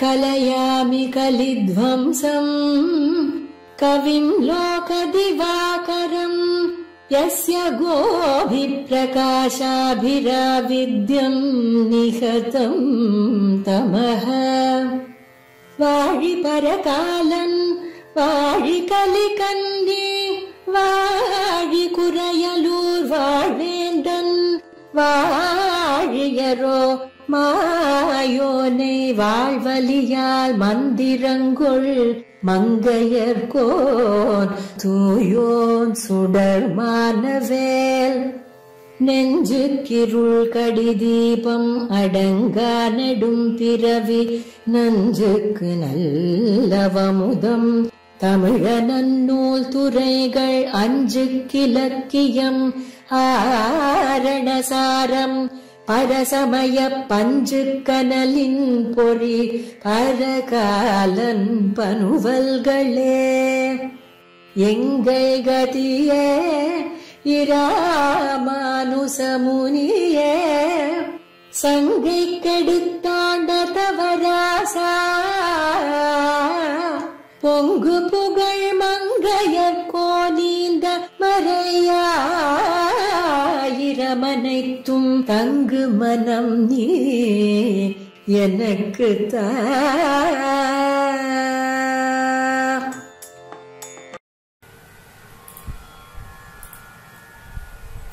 कलयामि कलिध्वंसम् कविं लोकदिवाकरम् यस्य गोभिप्रकाशाभिराविद्यम् निहतम् तमः वाळि परकालन् वाळि कलिकन्नी वाळि कुरयलूर् वाळ्वेन्दन् वाழியரோ மாயோனை வாழ்வலியால் மந்திரங்கொள் மங்கையர்கோன் தூயோன் சுடர் மானவேல் நெஞ்சுக்கிருள் கடிதீபம் அடங்கா நெடும் பிறவி நஞ்சுக்கு நல்லவமுதம் தமிழ நன்னூல் துறைகள் அஞ்சுக்கிலக்கியம் ஆரணசாரம் பரசமய பஞ்சு கனலின் பொறி பரகாலன் பனுவல்களே எங்கள் கதியே இராமானுசமுனியே சங்கை கெடுத்தாண்ட தவராசா பொங்கு புகழ் மங்கையர் கோனீந்த மறையாயிரமனைத்தும் தங்கு மனம் நீ எனக்கு தா.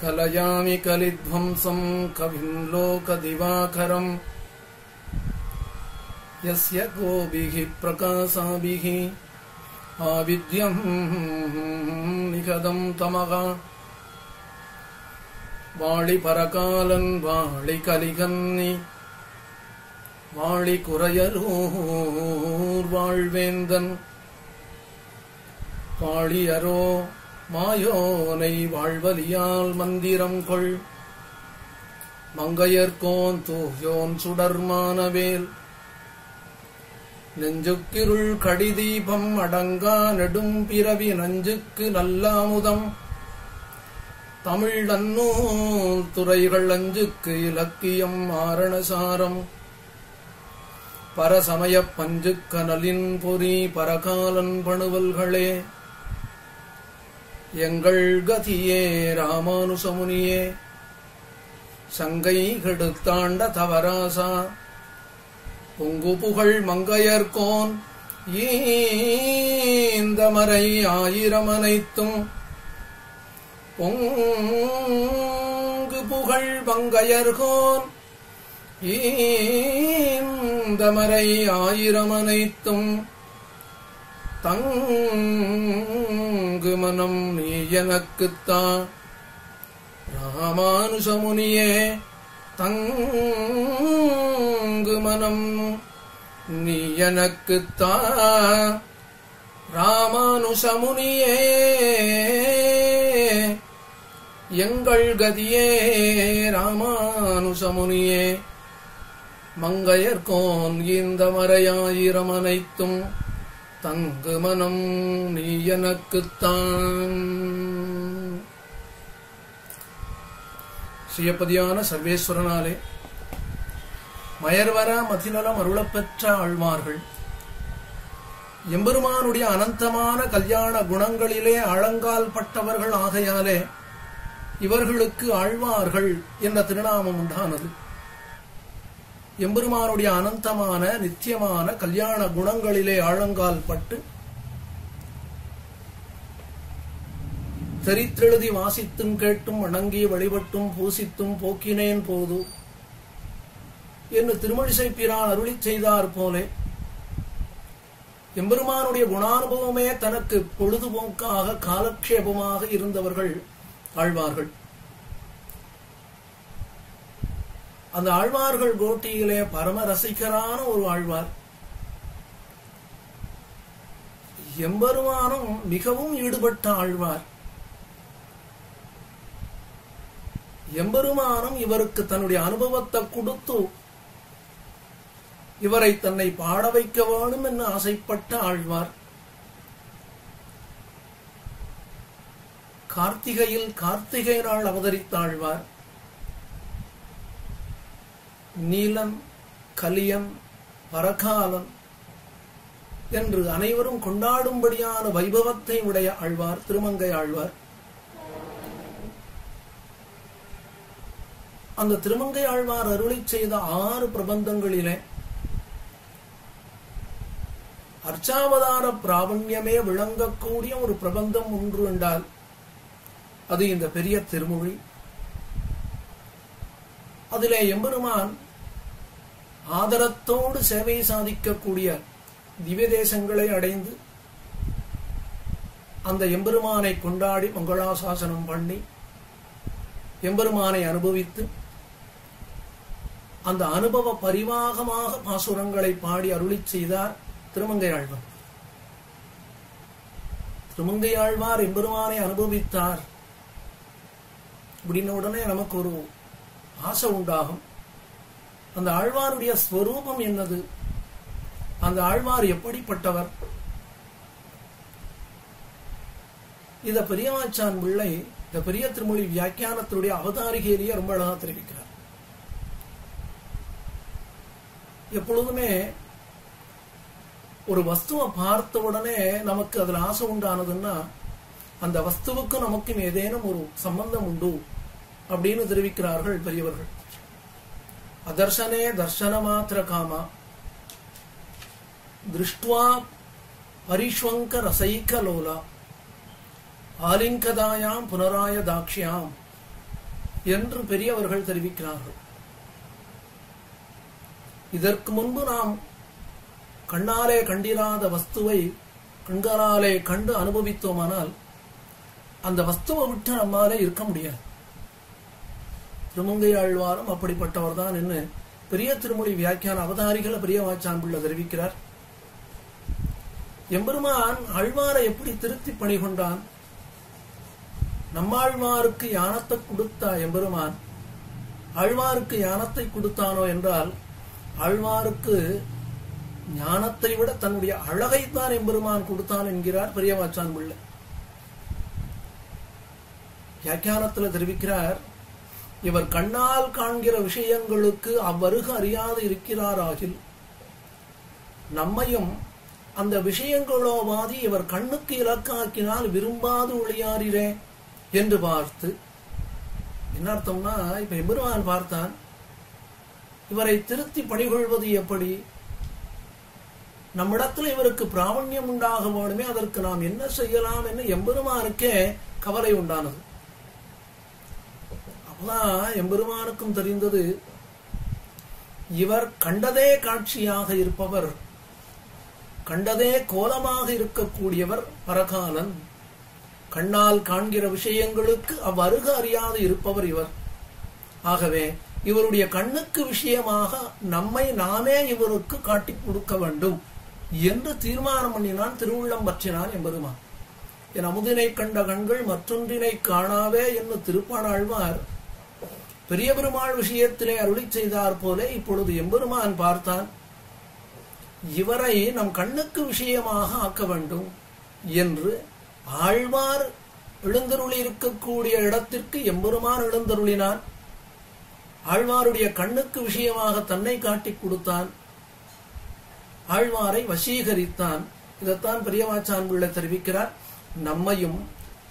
கலயாமி கலித்வம்சம் கவிம் லோகதிவாகரம் யஸ்ய கோபிஹி பிரகாசாபிஹி ஆவித்யம் நிகதம் தமக வாழி பரகாலன் வாழி கலிகன்னி வாழி குறையலூர் வாழ்வேந்தன் வாழியரோ மாயோனை வாழ்வலியால் மந்திரம் கொள் மங்கையர்கோன் தூயோன் சுடர்மானவேல் நெஞ்சுக்கிருள் கடிதீபம் அடங்கா நெடும் பிறவி நஞ்சுக்கு நல்லாமுதம் தமிழ் நன்னூல் துறைகள் அஞ்சுக்கு இலக்கியம் ஆரணசாரம் பரசமய பஞ்சு கனலின் பொறி பரகாலன் பணுவல்களே எங்கள் கதியே ராமானுசமுனியே சங்கை கெடுத்தாண்ட தவராசா பொங்கு புகழ் மங்கையர்கோன் ஈந்த மறை ஆயிரமனைத்தும் பொங்கு புகழ் மங்கையர்கோன் ஈந்த மறை ஆயிரமனைத்தும் தங்கு மனம் நீ எனக்குத்தான் ராமானுசமுனியே தங்கு மனம் நீ எனக்குத்தா ராமானுசமுனியே எங்கள் கதியே ராமானுசமுனியே மங்கையர்கோன் இந்த மறையாயிரம் அனைத்தும் தங்கு மனம் நீ எனக்குத்தான். ஸ்ரீயப்பதியான சர்வேஸ்வரனாலே மயர்வர மதிநலம் அருளப்பெற்ற ஆழ்வார்கள் எம்பெருமானுடைய அனந்தமான கல்யாண குணங்களிலே ஆழங்கால் பட்டவர்கள் ஆகையாலே இவர்களுக்கு ஆழ்வார்கள் என்ற திருநாமம் உண்டானது. எம்பெருமானுடைய அனந்தமான நித்தியமான கல்யாண குணங்களிலே ஆழங்கால் பட்டு தெரித்தெழுதி வாசித்தும் கேட்டும் வணங்கி வழிபட்டும் பூசித்தும் போக்கினேன் போது என்று திருமழிசை பிரான் அருளிச் செய்தார் போலே எம்பெருமானுடைய குணானுபவமே தனக்கு பொழுதுபோக்காக காலக்ஷேபமாக இருந்தவர்கள் ஆழ்வார்கள். அந்த ஆழ்வார்கள் கோட்டியிலே பரம ரசிகரான ஒரு ஆழ்வார். எம்பெருமானும் மிகவும் ஈடுபட்ட ஆழ்வார். எம்பெருமானும் இவருக்கு தன்னுடைய அனுபவத்தை கொடுத்து இவரை தன்னை பாட வைக்க வேண்டும் என்று ஆசைப்பட்ட ஆழ்வார். கார்த்திகையில் கார்த்திகை நாள் அவதரித்த ஆழ்வார். நீலன், கலியன், பரகாலன் என்று அனைவரும் கொண்டாடும்படியான வைபவத்தை உடைய ஆழ்வார் திருமங்கை ஆழ்வார். அந்த திருமங்கை ஆழ்வார் அருளிச் செய்த 6 பிரபந்தங்களிலே அர்ச்சாவதார பிராவண்யமே விளங்கக்கூடிய ஒரு பிரபந்தம் ஒன்று என்றால் அது இந்த பெரிய திருமொழி. அதிலே எம்பெருமான் ஆதரத்தோடு சேவை சாதிக்கக்கூடிய திவ்ய தேசங்களை அடைந்து அந்த எம்பெருமானை கொண்டாடி மங்களாசாசனம் பண்ணி எம்பெருமானை அனுபவித்து அந்த அனுபவ பரிவாகமாக பாசுரங்களை பாடி அருளிச் செய்தார் திருமங்கை ஆழ்வார். திருமங்கை ஆழ்வார் எம்பெருமானை அனுபவித்தார் அப்படின்ன உடனே நமக்கு ஒரு ஆசை உண்டாகும். அந்த ஆழ்வாருடைய ஸ்வரூபம் என்னது, அந்த ஆழ்வார் எப்படிப்பட்டவர்? இத பெரியவாச்சான் பிள்ளை இந்த பெரிய திருமொழி வியாக்கியானத்தினுடைய அவதாரிகையிலேயே ரொம்ப அழகா தெரிவிக்கிறார். எப்பொழுதுமே ஒரு வஸ்துவை பார்த்த உடனே நமக்கு அதுல ஆசை உண்டானதுன்னா அந்த வஸ்துவுக்கு நமக்கும் ஏதேனும் ஒரு சம்பந்தம் உண்டு அப்படின்னு தெரிவிக்கிறார்கள் பெரியவர்கள். அதர்சனே தர்சன மாத்திர காமா திருஷ்டுவா பரிஷ்வங்க ரசைக லோலா ஆலிங்கதாயாம் புனராய தாக்ஷியாம் என்று பெரியவர்கள் தெரிவிக்கிறார்கள். இதற்கு முன்பு நாம் கண்ணாலே கண்டிராத வஸ்துவை கண்களாலே கண்டு அனுபவித்தோமானால் அந்த வஸ்துவை விட்டு நம்மாலே இருக்க முடியாது. திருமங்கை ஆழ்வாரும் அப்படிப்பட்டவர் தான் என்று பெரிய திருமொழி வியாக்கியான அவதாரிகளை பெரியவாச்சான் பிள்ளை தெரிவிக்கிறார். எம்பெருமான் ஆழ்வாரை எப்படி திருத்தி பணி கொண்டான்? நம்மாழ்வாருக்கு யானத்தை கொடுத்தா எம்பெருமான் ஆழ்வாருக்கு யானத்தை கொடுத்தானோ என்றால் ஆழ்வாருக்கு ஞானத்தை விட தன்னுடைய அழகைத்தான் எம்பெருமான் கொடுத்தான் என்கிறார் பெரியவாச்சான் பிள்ளை. வியாக்கியானத்தில் தெரிவிக்கிறார், இவர் கண்ணால் காண்கிற விஷயங்களுக்கு அவ்வருக அறியாது இருக்கிறாராகில் நம்மையும் அந்த விஷயங்களோவாதி இவர் கண்ணுக்கு இலக்காக்கினால் விரும்பாது ஒளியாரிரே என்று பார்த்து, என்ன அர்த்தம்னா, இப்ப எம்பெருமான் பார்த்தான், இவரை திருத்தி பணிகொள்வது எப்படி? நம்மிடத்துல இவருக்கு பிராவண்யம் உண்டாக வேண்டுமே, அதற்கு நாம் என்ன செய்யலாம் என்று எம்பெருமானுக்கே கவலை உண்டானது. அப்பதான் எம்பெருமானுக்கும் தெரிந்தது, இவர் கண்டதே காட்சியாக இருப்பவர், கண்டதே கோலமாக இருக்கக்கூடியவர் பரகாலன். கண்ணால் காண்கிற விஷயங்களுக்கு அவ்வருக அறியாது இருப்பவர் இவர். ஆகவே இவருடைய கண்ணுக்கு விஷயமாக நம்மை நாமே இவருக்கு காட்டிக் கொடுக்க வேண்டும் என்று தீர்மானம் பண்ணினான், திருவுள்ளம் பற்றினான் எம்பெருமான். என் அமுதினை கண்ட கண்கள் மற்றொன்றினை காணாவே என்று திருப்பாணாழ்வார் பெரிய பெருமாள் விஷயத்திலே அருளி செய்தார் போல இப்பொழுது எம்பெருமான் பார்த்தான், இவரை நம் கண்ணுக்கு விஷயமாக ஆக்க வேண்டும் என்று ஆழ்வார் எழுந்தருளி இருக்கக்கூடிய இடத்திற்கு எம்பெருமான் எழுந்தருளினான். ஆழ்வாருடைய கண்ணுக்கு விஷயமாக தன்னை காட்டிக் கொடுத்தான், ஆழ்வாரை வசீகரித்தான். இதைத்தான் பெரியவாச்சான் பிள்ளை தெரிவிக்கிறார். நம்மையும்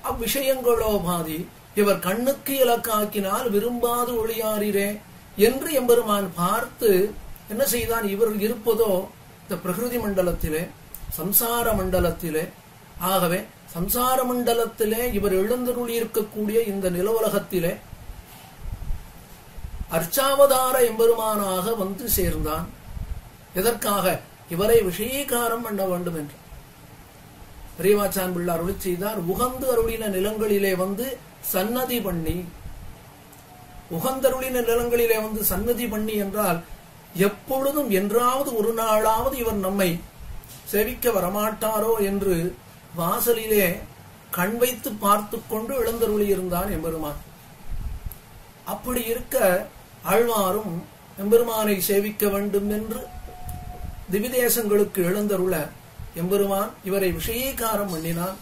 அவ்விஷயங்களோ பாதி இவர் கண்ணுக்கு இலக்காக்கினால் விரும்பாது ஒளியாரிரே என்று எம்பெருமான் பார்த்து என்ன செய்தான், இவர் இருப்பதோ இந்த பிரகிருதி மண்டலத்திலே, சம்சார மண்டலத்திலே. ஆகவே சம்சார மண்டலத்திலே இவர் எழுந்தருளி இருக்கக்கூடிய இந்த நிலவுலகத்திலே அர்ச்சாவதார எம்பெருமானாக வந்து சேர்ந்தான். எதற்காக? இவரை விஷயீகாரம் பண்ண வேண்டும் என்று பெரியவாச்சான் பிள்ளை அருளி செய்தார். உகந்து அருளின நிலங்களிலே வந்து சன்னதி பண்ணி, உகந்தருளின நிலங்களிலே வந்து சன்னதி பண்ணி என்றால் எப்பொழுதும் என்றாவது ஒரு நாளாவது இவர் நம்மை சேவிக்க வரமாட்டாரோ என்று வாசலிலே கண் வைத்து பார்த்து கொண்டு எழுந்தருளி இருந்தான் எம்பெருமான். அப்படி இருக்க ஆழ்வாரும் எம்பெருமானை சேவிக்க வேண்டும் என்று திவிதேசங்களுக்கு எழுந்தருள எம்பெருமான் இவரை விஷயீகாரம் பண்ணினான்,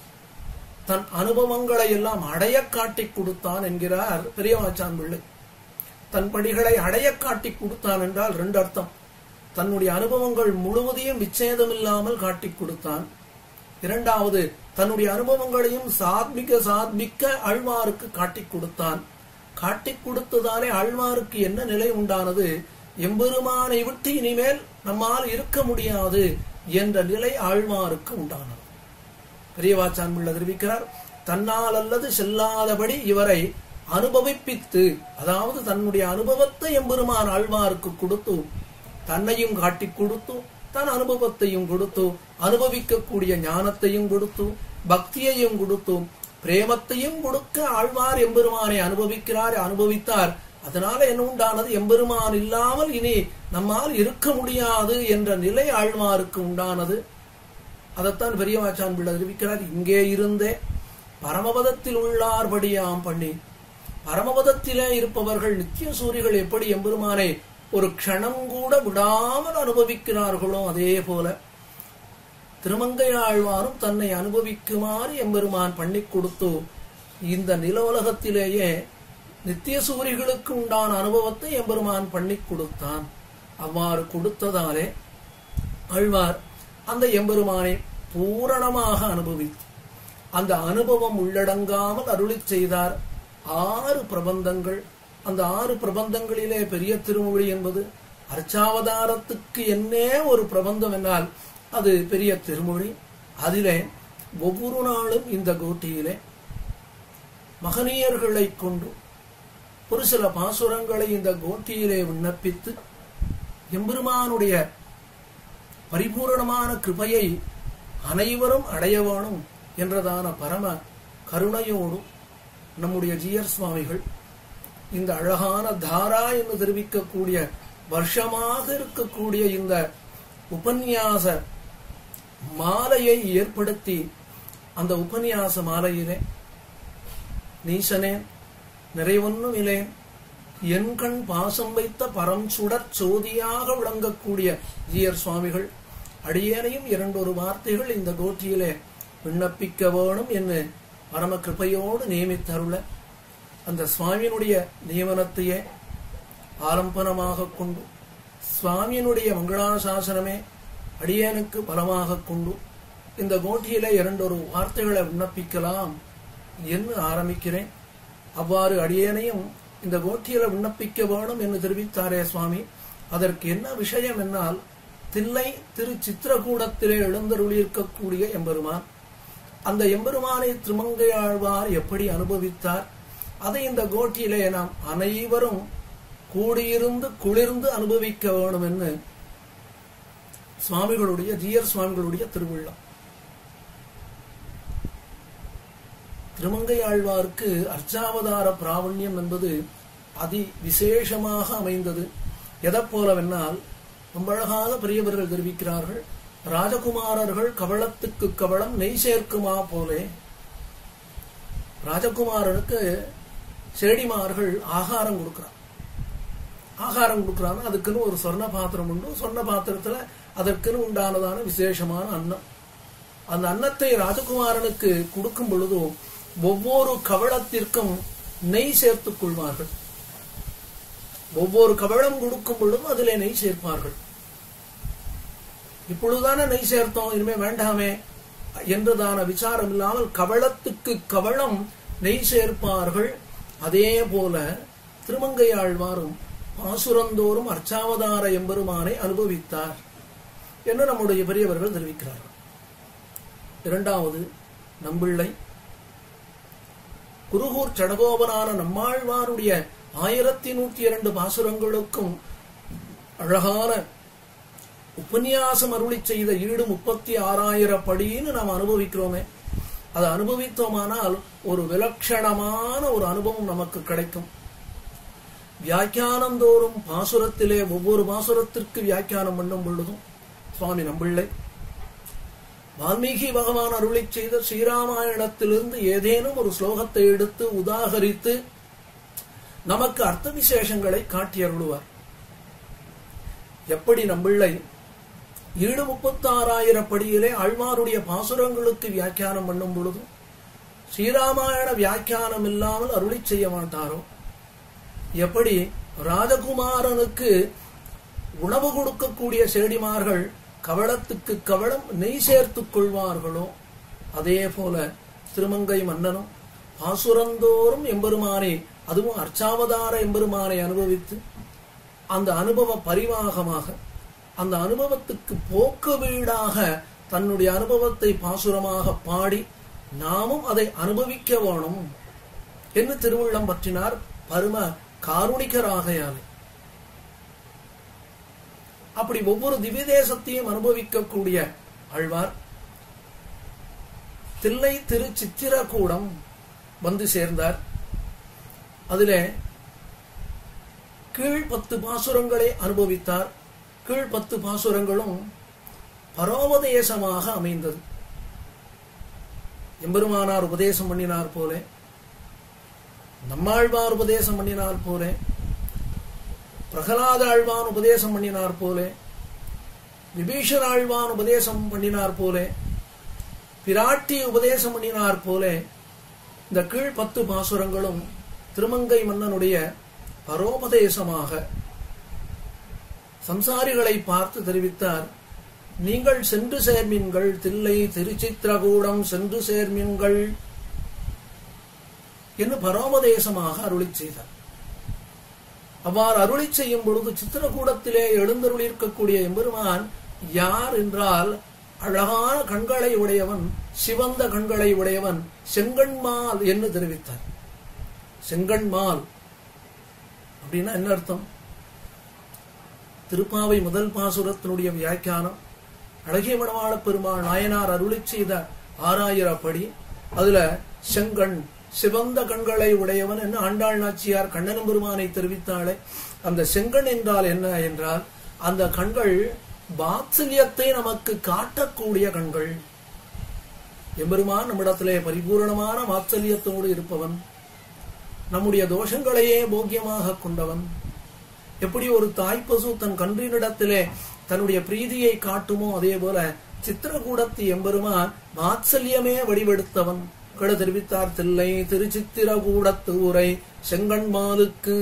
தன் அனுபவங்களை எல்லாம் அடைய காட்டிக் கொடுத்தான் என்கிறார் பெரியவாச்சான் பிள்ளை. தன் படிகளை அடைய காட்டிக் கொடுத்தான் என்றால் ரெண்டு அர்த்தம். தன்னுடைய அனுபவங்கள் முழுவதையும் விச்சேதமில்லாமல் காட்டிக் கொடுத்தான். இரண்டாவது, தன்னுடைய அனுபவங்களையும் சாத்மிக்க ஆழ்வாருக்கு காட்டிக் கொடுத்தான். காட்டிக் கொடுத்ததாலே ஆழ்வாருக்கு என்ன நிலை உண்டானது? எம்பெருமானை விட்டு இனிமேல் நம்மால் இருக்க முடியாது என்ற நிலை ஆழ்வாருக்கு உண்டானது. பெரியவாச்சான் பிள்ளை தெரிவிக்கிறார், தன்னால் அல்லது செல்லாதபடி இவரை அனுபவிப்பித்து, அதாவது தன்னுடைய அனுபவத்தை எம்பெருமான் ஆழ்வாருக்கு கொடுத்து, தன்னையும் காட்டிக் கொடுத்து, தன் அனுபவத்தையும் கொடுத்து, அனுபவிக்கக்கூடிய ஞானத்தையும் கொடுத்து, பக்தியையும் கொடுத்து, பிரேமத்தையும் கொடுக்க ஆழ்வார் எம்பெருமானை அனுபவித்தார். அதனால என்ன உண்டானது? எம்பெருமான் இல்லாமல் இனி நம்மால் இருக்க முடியாது என்ற நிலை ஆழ்வாருக்கு உண்டானது. அதைத்தான் பெரியவாச்சான் பிள்ளை அறிவிக்கிறார். இங்கே இருந்தே பரமபதத்தில் உள்ளார்படியாம் பண்ணி, பரமபதத்திலே இருப்பவர்கள் நித்திய சூரிகள் எப்படி எம்பெருமானை ஒரு க்ஷணம் கூட விடாமல் அனுபவிக்கிறார்களோ அதே போல திருமங்கை ஆழ்வாரும் தன்னை அனுபவிக்குமாறு எம்பெருமான் பண்ணி கொடுத்து இந்த நில உலகத்திலேயே நித்திய சூரிகளுக்கு உண்டான அனுபவத்தை எம்பெருமான் பண்ணி கொடுத்தான். அவ்வாறு கொடுத்ததாலே ஆழ்வார் அந்த எம்பெருமானை பூரணமாக அனுபவித்து அந்த அனுபவம் உள்ளடங்காமல் அருளிச் செய்தார். 6 பிரபந்தங்கள். அந்த 6 பிரபந்தங்களிலே பெரிய திருமொழி என்பது அர்ச்சாவதாரத்துக்கு என்னே ஒரு பிரபந்தம் என்னால் அது பெரிய திருமொழி. அதிலே ஒவ்வொரு நாளும் இந்த கோட்டியிலே மகனியர்களை கொண்டு ஒரு சில பாசுரங்களை இந்த கோட்டியிலே விண்ணப்பித்து எம்பெருமானுடைய பரிபூரணமான கிருபையை அனைவரும் அடைய வேணும் என்றதான பரம கருணையோடு நம்முடைய ஜீயர் சுவாமிகள் இந்த அழகான தாரா என்று தெரிவிக்கக்கூடிய வருஷமாக இருக்கக்கூடிய இந்த உபன்யாச மாலையை ஏற்படுத்தி அந்த உபன்யாச மாலையிலே நீசனேன் நிறைவொன்னும் இலேன் என் கண் பாசம் வைத்த பரம் சுடற் சோதியாக விளங்கக்கூடிய ஜீயர் சுவாமிகள் அடியேனையும் 2 வார்த்தைகள் இந்த கோட்டியிலே விண்ணப்பிக்க வேணும் என்று பரம கிருபையோடு நியமித்தருள அந்த சுவாமியினுடைய நியமனத்தையே ஆலம்பனமாக கொண்டு சுவாமியினுடைய மங்களாசாசனமே அடியேனுக்கு பலமாக கொண்டு இந்த கோட்டியிலே 2 வார்த்தைகளை விண்ணப்பிக்கலாம் என்று ஆரம்பிக்கிறேன். அவ்வாறு அடியேனையும் இந்த கோட்டியில விண்ணப்பிக்க வேணும் என்று தெரிவித்தாரே சுவாமி. அதற்கு என்ன விஷயம் என்னால், தில்லை திரு சித்திரகூடத்திலே எழுந்தருளியிருக்கக்கூடிய எம்பெருமான், அந்த எம்பெருமானை திருமங்கை ஆழ்வார் எப்படி அனுபவித்தார், அதை இந்த கோட்டியிலே நாம் அனைவரும் கூடியிருந்து குளிர்ந்து அனுபவிக்க வேணும் என்று சுவாமிகளுடைய ஜீயர் சுவாமிகளுடைய திருவிழா. திருமங்கை ஆழ்வாருக்கு அர்ச்சாவதார பிராவண்யம் என்பது அதி விசேஷமாக அமைந்தது. எதை போலவென்னால், ரொம்ப அழகாக பெரியவர்கள் தெரிவிக்கிறார்கள், ராஜகுமாரர்கள் கவளத்துக்கு கவளம் நெய் சேர்க்குமா போலே. ராஜகுமாரனுக்கு செடிமார்கள் ஆகாரம் கொடுக்கிறாங்க. அதுக்குன்னு ஒரு சொர்ண பாத்திரம் உண்டு. சொர்ண பாத்திரத்துல அதற்குன்னு உண்டானதான விசேஷமான அன்னம். அந்த அன்னத்தை ராஜகுமாரனுக்கு கொடுக்கும் பொழுதும் ஒவ்வொரு கவளத்திற்கும் நெய் சேர்த்துக் கொள்வார்கள். ஒவ்வொரு கவளம் கொடுக்கும் பொழுதும் அதிலே நெய் சேர்ப்பார்கள். இப்பொழுதுதானே நெய் சேர்த்தோம், இனிமே வேண்டாமே என்றதான விசாரம் இல்லாமல் கவளத்துக்கு கவளம் நெய் சேர்ப்பார்கள். அதே போல திருமங்கை ஆழ்வாரும் பாசுரந்தோறும் அர்ச்சாவதார எம்பெருமானை அனுபவித்தார் என்று நம்முடைய பெரியவர்கள் தெரிவிக்கிறார்கள். இரண்டாவது, நம்பிள்ளை குருகூர் சடகோபனான நம்மாழ்வாருடைய 1102 பாசுரங்களுக்கும் அழகான உபன்யாசம் அருளி செய்த ஈடு 36,000 படின்னு நாம் அனுபவிக்கிறோமே. அதை அனுபவித்தோமானால் ஒரு விலட்சணமான ஒரு அனுபவம் நமக்கு கிடைக்கும். வியாக்கியானந்தோறும் பாசுரத்திலே ஒவ்வொரு பாசுரத்திற்கு வியாக்கியானம் பண்ணும் பொழுதும் சுவாமி நம்பிள்ளை வால்மீகி பகவான் அருளி செய்த ஸ்ரீராமாயணத்திலிருந்து ஏதேனும் ஒரு ஸ்லோகத்தை எடுத்து உதாகரித்து நமக்கு அர்த்த விசேஷங்களை காட்டி அருளுவார். எப்படி நம்பிள்ளை 36,000 படியிலே ஆழ்வாருடைய பாசுரங்களுக்கு வியாக்கியானம் பண்ணும் பொழுதும் ஸ்ரீராமாயண வியாக்கியானம் இல்லாமல் அருளி செய்ய மாட்டாரோ, எப்படி ராஜகுமாரனுக்கு உணவு கொடுக்கக்கூடிய செடிமார்கள் கவளத்துக்கு கவளம் நெய் சேர்த்துக் கொள்வார்களோ அதே போல திருமங்கை மன்னனும் பாசுரந்தோறும் எம்பெருமானை, அதுவும் அர்ச்சாவதார எம்பெருமானை அனுபவித்து அந்த அனுபவ பரிவாகமாக, அந்த அனுபவத்துக்கு போக்கு வீடாக தன்னுடைய அனுபவத்தை பாசுரமாக பாடி நாமும் அதை அனுபவிக்க வேணும் என்று திருவுள்ளம் பற்றினார் பரம காருணிகராகையாலே. அப்படி ஒவ்வொரு திவ்ய தேசத்தையும் அனுபவிக்கக்கூடிய ஆழ்வார் தில்லை திருச்சித்திரகூடம் வந்து சேர்ந்தார். அதிலே கீழ் 10 பாசுரங்களை அனுபவித்தார். கீழ் 10 பாசுரங்களும் பரோபதேசமாக அமைந்தது. எம்பெருமானார் உபதேசம் பண்ணினார் போல, நம்மாழ்வார் உபதேசம் பண்ணினார் போல, பிரகலாத ஆழ்வான் உபதேசம் பண்ணினார் போல, விபீஷண ஆழ்வான் உபதேசம் பண்ணினார் போல, பிராட்டி உபதேசம் பண்ணினார் போல இந்த கீழ் 10 பாசுரங்களும் திருமங்கை மன்னனுடைய பரோபதேசமாக சம்சாரிகளை பார்த்து தெரிவித்தார். நீங்கள் சென்று சேர்மீன்கள், தில்லை திருச்சித்திரகூடம் சென்று சேர்மீன்கள் என்று பரோபதேசமாக அருளி செய்தார். அவ்வாறு அருளி செய்யும் பொழுது சித்திரகூடத்திலே எழுந்தருளிருக்கக்கூடிய எம்பெருமான் யார் என்றால், அழகான கண்களை உடையவன், சிவந்த கண்களை உடையவன், செங்கண்மால் என்று தெரிவித்தார். செங்கண்மால் அப்படின்னா என்ன அர்த்தம்? திருப்பாவை முதல் பாசுரத்தினுடைய வியாக்கியானம் அழகிய மணவாள பெருமாள் நாயனார் அருளி செய்த 6000 படி, அதுல செங்கண் சிவந்த கண்களை உடையவன் என்று ஆண்டாள் நாச்சியார் கண்ணன் பெருமானை தெரிவித்தாளே. அந்த செங்கண் என்றால் என்ன என்றால், அந்த கண்கள் வாத்சல்யத்தை நமக்கு காட்டக்கூடிய கண்கள். எம்பெருமான் நம்மிடத்திலே பரிபூர்ணமான வாத்சல்யத்தோடு இருப்பவன், நம்முடைய தோஷங்களையே போக்கியமாக கொண்டவன். எப்படி ஒரு தாய்ப்பசு தன் கன்றினிடத்திலே தன்னுடைய பிரீதியை காட்டுமோ அதே போல சித்திரகூடத்து எம்பெருமான் வாத்சல்யமே வடிவெடுத்தவன். தெரிவித்தார் தில்லை திருச்சித்திரகூடத்து உரை செங்கண்மாலுக்கு.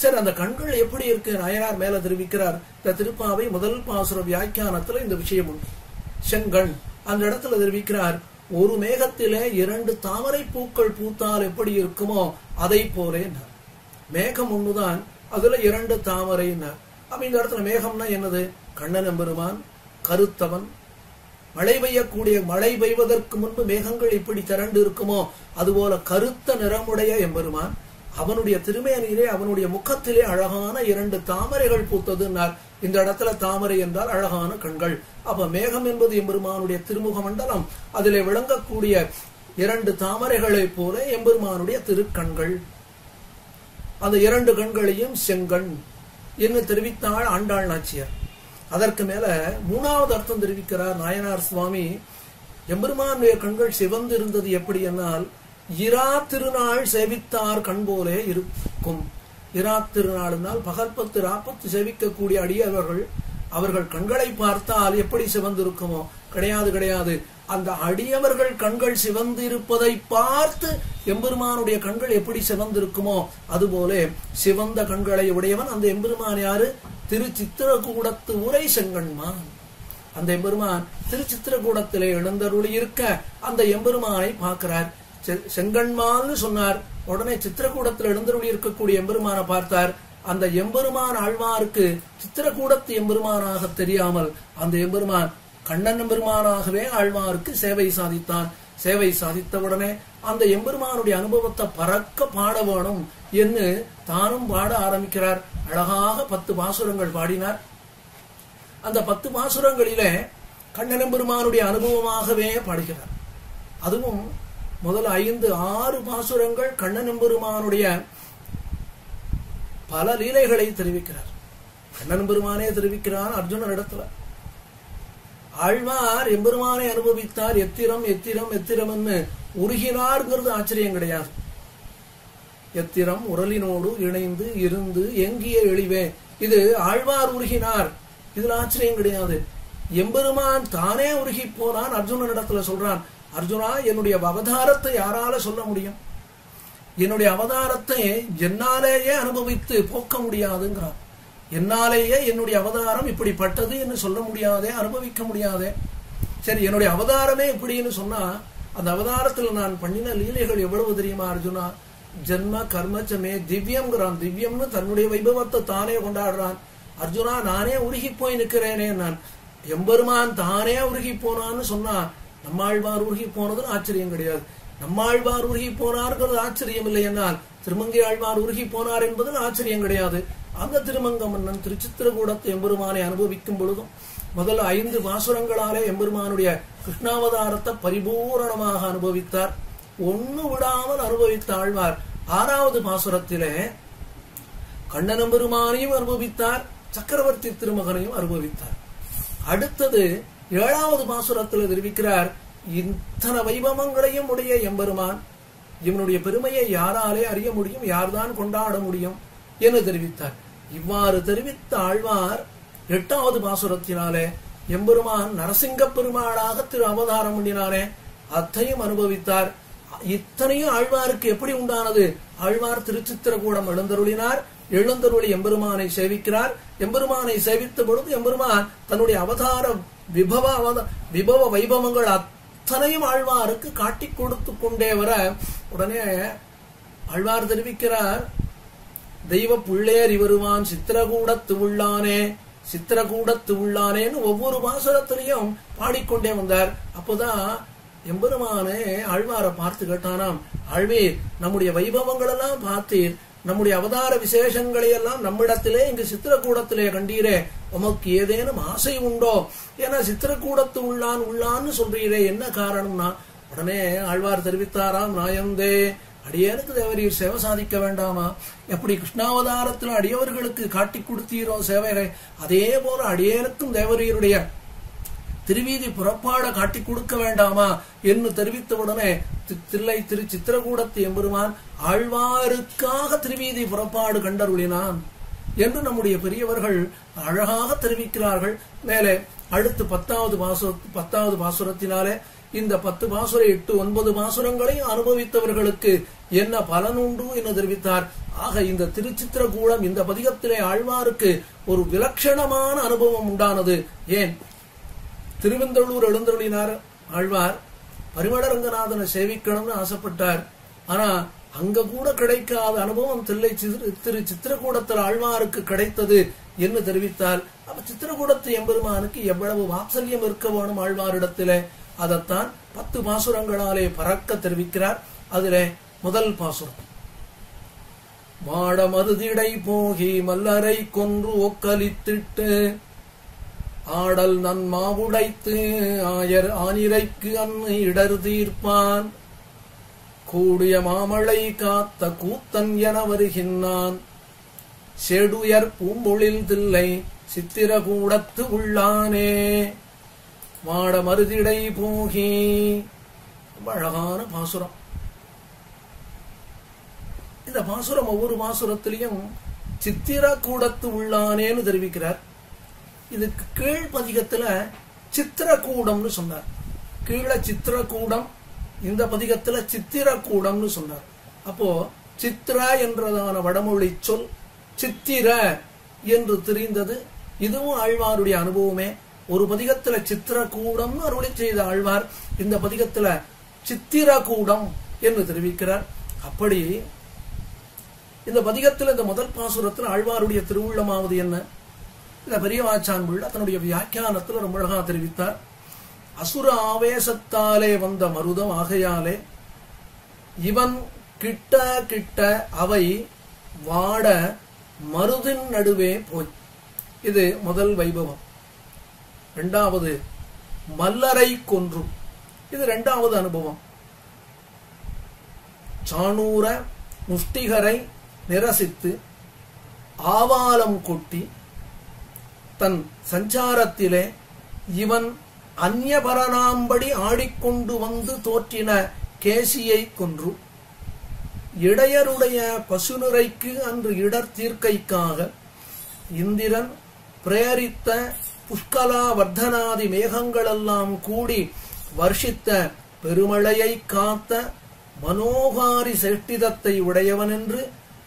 சரி, அந்த கண்கள் எப்படி இருக்கு? நாயனார் மேல தெரிவிக்கிறார். இந்த திருப்பாவை முதல் பாசுர வியாக்கியானத்துல இந்த விஷயம் உண்டு. செங்கண் அந்த இடத்துல தெரிவிக்கிறார், ஒரு மேகத்திலே 2 தாமரை பூக்கள் பூத்தால் எப்படி இருக்குமோ அதை போலே. மேகம் ஒண்ணுதான், அதுல 2 தாமரை. அப்ப இந்த இடத்துல மேகம்னா என்னது? கண்ணன் எம்பெருமான் கருத்தவன். மழை பெய்யக்கூடிய, மழை பெய்வதற்கு முன்பு மேகங்கள் எப்படி திரண்டு இருக்குமோ அதுபோல கருத்த நிறமுடைய எம்பெருமான். அவனுடைய திருமேனியிலே, அவனுடைய முகத்திலே அழகான 2 தாமரைகள் பூத்ததுன்னார். இந்த இடத்துல தாமரை என்றால் அழகான கண்கள். அப்ப மேகம் என்பது எம்பெருமானுடைய திருமுக மண்டலம். அதிலே விளங்கக்கூடிய 2 தாமரைகளை போல எம்பெருமானுடைய திருக்கண்கள். அந்த 2 கண்களையும் செங்கண் என்று தெரிவித்தாள் ஆண்டாள் நாச்சியார். அதற்கு மேல 3வது அர்த்தம் தெரிவிக்கிறார் நாயனார் சுவாமி. எம்பெருமானுடைய கண்கள் சிவந்து இருந்தது எப்படி என்னால், இரா திருநாள் சேவித்தார் கண் போலே இருக்கும். இரா திருநாள்னால் பகற்பத்து ராப்பத்து சேவிக்கக்கூடிய அடியவர்கள், அவர்கள் கண்களை பார்த்தால் எப்படி சிவந்திருக்குமோ? கிடையாது. அந்த அடியவர்கள் கண்கள் சிவந்து இருப்பதை பார்த்து எம்பெருமானுடைய கண்கள் எப்படி சிவந்திருக்குமோ அதுபோல சிவந்த கண்களை உடையவன் அந்த எம்பெருமான். யாரு? திருச்சித்திரகூடத்து உரை செங்கண்மான். அந்த எம்பெருமான் திருச்சித்திரகூடத்திலே எழுந்தருளி இருக்க அந்த எம்பெருமானை பார்க்கிறார். செங்கண்மான்னு சொன்னார். உடனே சித்திரகூடத்தில் எழுந்தருளி இருக்கக்கூடிய எம்பெருமானை பார்த்தார். அந்த எம்பெருமான் ஆழ்வாருக்கு சித்திரகூடத்து எம்பெருமானாக தெரியாமல் அந்த எம்பெருமான் கண்ணன் எம்பெருமானாகவே ஆழ்வாருக்கு சேவை சாதித்தான். சேவை சாதித்தவுடனே அந்த எம்பெருமானுடைய அனுபவத்தை பறக்க பாட வேணும் என்று தானும் பாட ஆரம்பிக்கிறார். அழகாக 10 பாசுரங்கள் பாடினார். அந்த 10 பாசுரங்களிலே கண்ணன் எம்பெருமானுடைய அனுபவமாகவே பாடுகிறார். அதுவும் முதல் 5-6 பாசுரங்கள் கண்ணன் எம்பெருமானுடைய பல லீலைகளை தெரிவிக்கிறார். கண்ணன் பெருமானே தெரிவிக்கிறார் அர்ஜுனன் இடத்துல. ஆழ்வார் எம்பெருமானை அனுபவித்தார். எத்திரம் எத்திரம் எத்திரம் என்று உருகினார்ங்கிறது ஆச்சரியம் கிடையாது. எத்திரம் உரலினோடு இணைந்து இருந்து எங்கிய எளிவே, இது ஆழ்வார் உருகினார், இதுல ஆச்சரியம் கிடையாது. எம்பெருமான் தானே உருகி போனான். அர்ஜுனன் இடத்துல சொல்றான், அர்ஜுனா என்னுடைய அவதாரத்தை யாரால சொல்ல முடியும்? என்னுடைய அவதாரத்தை என்னாலேயே அனுபவித்து போக்க முடியாதுங்கிறான். என்னாலேயே என்னுடைய அவதாரம் இப்படிப்பட்டது என்று சொல்ல முடியாதே, அனுபவிக்க முடியாதே. சரி, என்னுடைய அவதாரமே இப்படின்னு சொன்னா அந்த அவதாரத்தில் நான் பண்ணின லீலைகள் எவ்வளவு தெரியுமா அர்ஜுனா? ஜென்ம கர்மச்சமே திவ்யம்ங்கிறான். திவ்யம்னு தன்னுடைய வைபவத்தை தானே கொண்டாடுறான். அர்ஜுனா, நானே உருகி போய் நிற்கிறேனே, நான் எம்பெருமான் தானே உருகி போனான்னு சொன்னா நம்மாழ்வார் உருகி போனதுன்னு ஆச்சரியம் கிடையாது. நம்மாழ்வார் உருகி போனார்ங்கிறது ஆச்சரியம் இல்லை என்னால் திருமங்கை ஆழ்வார் உருகி போனார் என்பதில் ஆச்சரியம் கிடையாது. அந்த திருமங்க மன்னன் திருச்சித்திரகூடத்தை எம்பெருமானை அனுபவிக்கும் பொழுதும் முதல் 5 பாசுரங்களாலே எம்பெருமானுடைய கிருஷ்ணாவதாரத்தை பரிபூரணமாக அனுபவித்தார். ஒண்ணு விடாமல் அனுபவித்த ஆழ்வார் 6வது பாசுரத்திலே கண்ணன் பெருமானையும் அனுபவித்தார், சக்கரவர்த்தி திருமகனையும் அனுபவித்தார். அடுத்தது 7வது பாசுரத்தில் தெரிவிக்கிறார், இத்தனை வைபவங்களையும் உடைய எம்பெருமான் இவனுடைய பெருமையை யாராலே அறிய முடியும், யார்தான் கொண்டாட முடியும் என்று தெரிவித்தார். இவ்வாறு தெரிவித்த ஆழ்வார் 8வது பாசுரத்தினாலே எம்பெருமான் நரசிங்க பெருமாளாக திரு அவதாரம் பண்ணினானே அத்தையும் அனுபவித்தார். இத்தனையும் ஆழ்வாருக்கு எப்படி உண்டானது? ஆழ்வார் திருச்சித்திரகூடம் எழுந்தருளினார். எழுந்தருளி எம்பெருமானை சேவிக்கிறார். எம்பெருமானை சேவித்த பொழுது எம்பெருமான் தன்னுடைய அவதார விபவ வைபவங்கள் அத்தனையும் ஆழ்வாருக்கு காட்டி கொடுத்து கொண்டே வர உடனே ஆழ்வார் தெரிவிக்கிறார், தெய்வ புள்ளேறி வருவான் சித்திரகூடத்து உள்ளானே, சித்திரகூடத்து உள்ளானேன்னு ஒவ்வொரு பாசுரத்திலையும் பாடிக்கொண்டே வந்தார். அப்போதான் எம்பெருமானே ஆழ்வாரை பார்த்து கேட்டானாம், ஆழ்வீர், நம்முடைய வைபவங்கள் எல்லாம் பார்த்தீர், நம்முடைய அவதார விசேஷங்களை எல்லாம் நம்மிடத்திலே இங்கு சித்திரகூடத்திலே கண்டீரே, உமக்கு ஏதேனும் ஆசை உண்டோ? ஏன்னா சித்திரகூடத்து உள்ளான்னு சொல்றீரே, என்ன காரணம்னா? உடனே ஆழ்வார் தெரிவித்தாராம், நாயந்தே, அடியனுக்கு தேவரீர் சேவை சாதிக்க வேண்டாமா? எப்படி கிருஷ்ணாவதாரத்தில் அடியவர்களுக்கு காட்டி கொடுத்தீரோ சேவைகளை, அதே போல அடியனுக்கும் தேவரீருடைய திருவீதி புறப்பாட காட்டி கொடுக்க வேண்டாமா என்று தெரிவித்தவுடனே தில்லை திரு சித்திரகூடத்து எம்பெருமான் ஆழ்வாருக்காக திருவீதி புறப்பாடு கண்டருளினான் என்று நம்முடைய பெரியவர்கள் அழகாக தெரிவிக்கிறார்கள். மேலே அடுத்து 10வது பாசுரத்தினாலே இந்த 10 பாசுர 8, 9 பாசுரங்களையும் அனுபவித்தவர்களுக்கு என்ன பலனுண்டு என்று தெரிவித்தார். ஆக இந்த திருச்சித்திரகூடம் இந்த பதிகத்திலே ஆழ்வாருக்கு ஒரு விலட்சணமான அனுபவம் உண்டானது. ஏன்? திருவெந்தளூர் எழுந்தருளினார் ஆழ்வார், பரிமளரங்கநாதனை சேவிக்கணும்னு ஆசைப்பட்டார். ஆனா அங்க கூட கிடைக்காத அனுபவம் தில்லை திரு சித்திரகூடத்தில் ஆழ்வாருக்கு கிடைத்தது என்று தெரிவித்தார். அப்ப சித்திரகூடத்து எம்பெருமானுக்கு எவ்வளவு வாத்சல்யம் இருக்க வேணும் ஆழ்வாரிடத்திலே, அதைத்தான் 10 பாசுரங்களாலே பறக்க தெரிவிக்கிறார். அதிலே முதல் பாசுரம், வாட மருதிடை போகி மல்லரை கொன்று ஒக்கலித்திட்டு ஆடல் நன்மாவுடைத்து ஆயர் ஆனிரைக்கு அன்னு இடர் தீர்ப்பான் கூடிய மாமழை காத்த கூத்தன் என வருகின்றான் செடுயர் பூம்பொழில் தில்லை சித்திரகூடத்து உள்ளானே. வாட மருதிடை போகி, அழகான பாசுரம். இந்த பாசுரம் ஒவ்வொரு பாசுரத்திலையும் சித்திரகூடத்து உள்ளானேன்னு தெரிவிக்கிறார். இதுக்கு கீழ் பதிகத்துல சித்திரகூடம்னு சொன்னார். கீழே சித்திரகூடம், இந்த பதிகத்துல சித்திரகூடம்னு சொன்னார். அப்போ சித்திர என்றதான வடமொழி சொல் சித்திர என்று தெரிந்தது. இதுவும் ஆழ்வாருடைய அனுபவமே. ஒரு பதிகத்துல சித்திரகூடம்னு அருளி செய்த ஆழ்வார் இந்த பதிகத்துல சித்திரகூடம் என்று தெரிவிக்கிறார். அப்படி இந்த பதிகத்தில் இந்த முதல் பாசுரத்தில் ஆழ்வாருடைய திருவுள்ளமாவது என்ன? இந்த பெரியவாச்சான் பிள்ளை தன்னுடைய வியாக்கியானத்தில் ரொம்ப அழகா தெரிவித்தார். அசுர ஆவேசத்தாலே வந்த மருதம் ஆகையாலே இவன் கிட்ட கிட்ட அவை வாட மருதின் நடுவே போய். இது முதல் வைபவம். 2வது மல்லரை கொன்றும், இது 2வது அனுபவம். சாணூர முஷ்டிகரை நிரசித்து ஆவாலம் கொட்டி தன் சஞ்சாரத்திலே இவன் அந்நியபரனாம்படி ஆடிக்கொண்டு வந்து தோற்றின கேசியை கொன்று இடையருடைய பசுநிறைக்கு அன்று இடர் தீர்க்கைக்காக இந்திரன் பிரேரித்த புஷ்கலா வர்தனாதி மேகங்களெல்லாம் கூடி வர்ஷித்த பெருமழையை காத்த மனோகாரி சேஷ்டிதத்தை உடையவன் என்று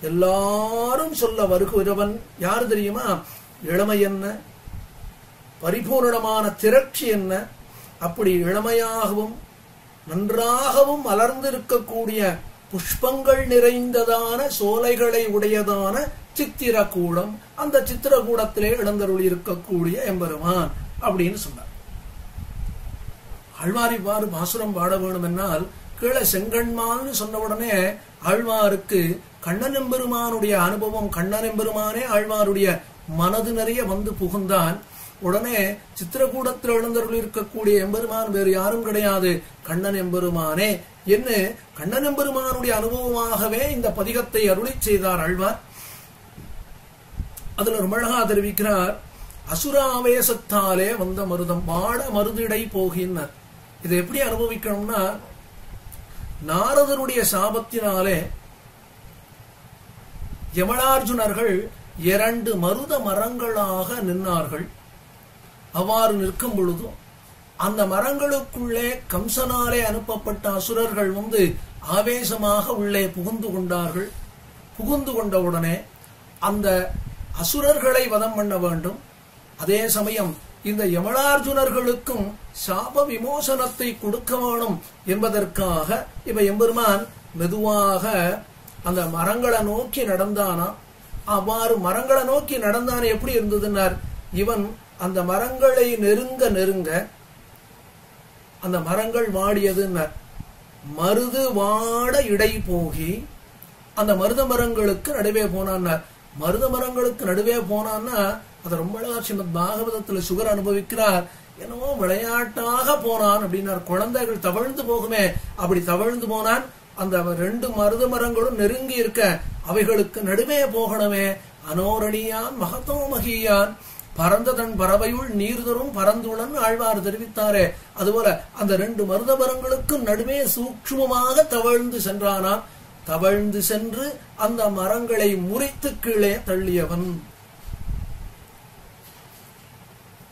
எல்லாரும் சொல்ல வருகிறவன் யார் தெரியுமா? இளமை என்ன, பரிபூர்ணமான திரட்சி என்ன, அப்படி இளமையாகவும் நன்றாகவும் மலர்ந்திருக்கக்கூடிய புஷ்பங்கள் நிறைந்ததான சோலைகளை உடையதான சித்திரக்கூடம், அந்த சித்திரக்கூடத்திலே எழுந்தருளி இருக்கக்கூடிய எம்பெருமான் அப்படின்னு சொன்னார். ஆழ்வார் இவ்வாறு பாசுரம் பாட வேண்டும் என்னால் கீழே செங்கண்மான்னு சொன்ன உடனே ஆழ்வாருக்கு கண்ணன் எம்பெருமானுடைய அனுபவம், கண்ணன் எம்பெருமானே ஆழ்வாருடைய மனது நிறைய வந்து புகுந்தான். உடனே சித்திரக்கூடத்தில் எழுந்தருள் இருக்கக்கூடிய எம்பெருமான் வேறு யாரும் கிடையாது, கண்ணன் எம்பெருமானே என்ன கண்ணன் எம்பெருமானுடைய அனுபவமாகவே இந்த பதிகத்தை அருளி செய்தார் ஆழ்வார். அதுல ரொம்ப அழகா தெரிவிக்கிறார், அசுராவேசத்தாலே வந்த மருதம் வாட மருதிடை போகின்னர். இதை எப்படி அனுபவிக்கணும்னா, நாரதனுடைய சாபத்தினாலே யமனார்ஜுனர்கள் 2 மருத மரங்களாக நின்றார்கள். அவ்வாறு நிற்கும் பொழுதும் அந்த மரங்களுக்குள்ளே கம்சனாலே அனுப்பப்பட்ட அசுரர்கள் வந்து ஆவேசமாக உள்ளே புகுந்து கொண்டார்கள். புகுந்து கொண்டவுடனே அந்த அசுரர்களை வதம் பண்ண வேண்டும். அதே சமயம் இந்த யமனார்ஜுனர்களுக்கும் சாப விமோசனத்தை கொடுக்க வேணும் என்பதற்காக இப்ப எம்பெருமான் மெதுவாக அந்த மரங்களை நோக்கி நடந்தானா. அவ்வாறு மரங்களை நோக்கி நடந்தானே எப்படி இருந்ததுன்னார், இவன் அந்த மரங்களை நெருங்க நெருங்க அந்த மரங்கள் வாடியதுன்னார். மருது வாட இடை போகி அந்த மருத மரங்களுக்கு நடுவே போனான்னார். மருத மரங்களுக்கு நடுவே போனான்னா அது ரொம்ப அழகா ஸ்ரீமத் பாகவதத்துல சுகர் அனுபவிக்கிறார். என்னவோ விளையாட்டாக போனான் அப்படின்னார். குழந்தைகள் தவழ்ந்து போகுமே அப்படி தவழ்ந்து போனான். அந்த 2 மருத மரங்களும் நெருங்கி இருக்க அவைகளுக்கு நடுவே போகணுமே. அனோரணியான் மகத்தோ மகியான் பரந்ததன் பறவையுள் நீர்தரும் பரந்துடன் ஆழ்வார் தெரிவித்தாரே. அதுபோல அந்த 2 மருத மரங்களுக்கு நடுவே சூக்ஷ்மமாக தவழ்ந்து சென்றானான். தவழ்ந்து சென்று அந்த மரங்களை முறித்து கீழே தள்ளியவன்.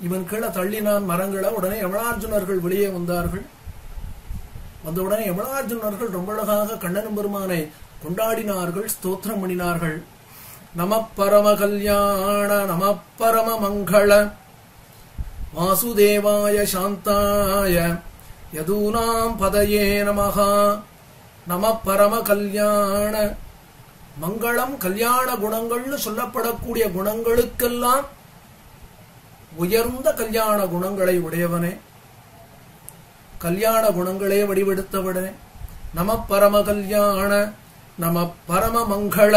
இவன் கீழே தள்ளினான் மரங்களை. உடனே யமனார்ஜுனர்கள் வெளியே வந்தார்கள். வந்தவுடனே யமனார்ஜுனர்கள் ரொம்ப அழகாக கண்ணன் பெருமானை கொண்டாடினார்கள், ஸ்தோத்திரம் பண்ணினார்கள். நம பரம கல்யாண நம பரம மங்கள வாசுதேவாய சாந்தாய யதூனாம் பதயே நமஹா. நம பரம கல்யாண மங்களம், கல்யாண குணங்கள்னு சொல்லப்படக்கூடிய குணங்களுக்கெல்லாம் உயர்ந்த கல்யாண குணங்களை உடையவனே, கல்யாண குணங்களே வடிவெடுத்தவனே. நம பரம கல்யாண நம பரம மங்கள.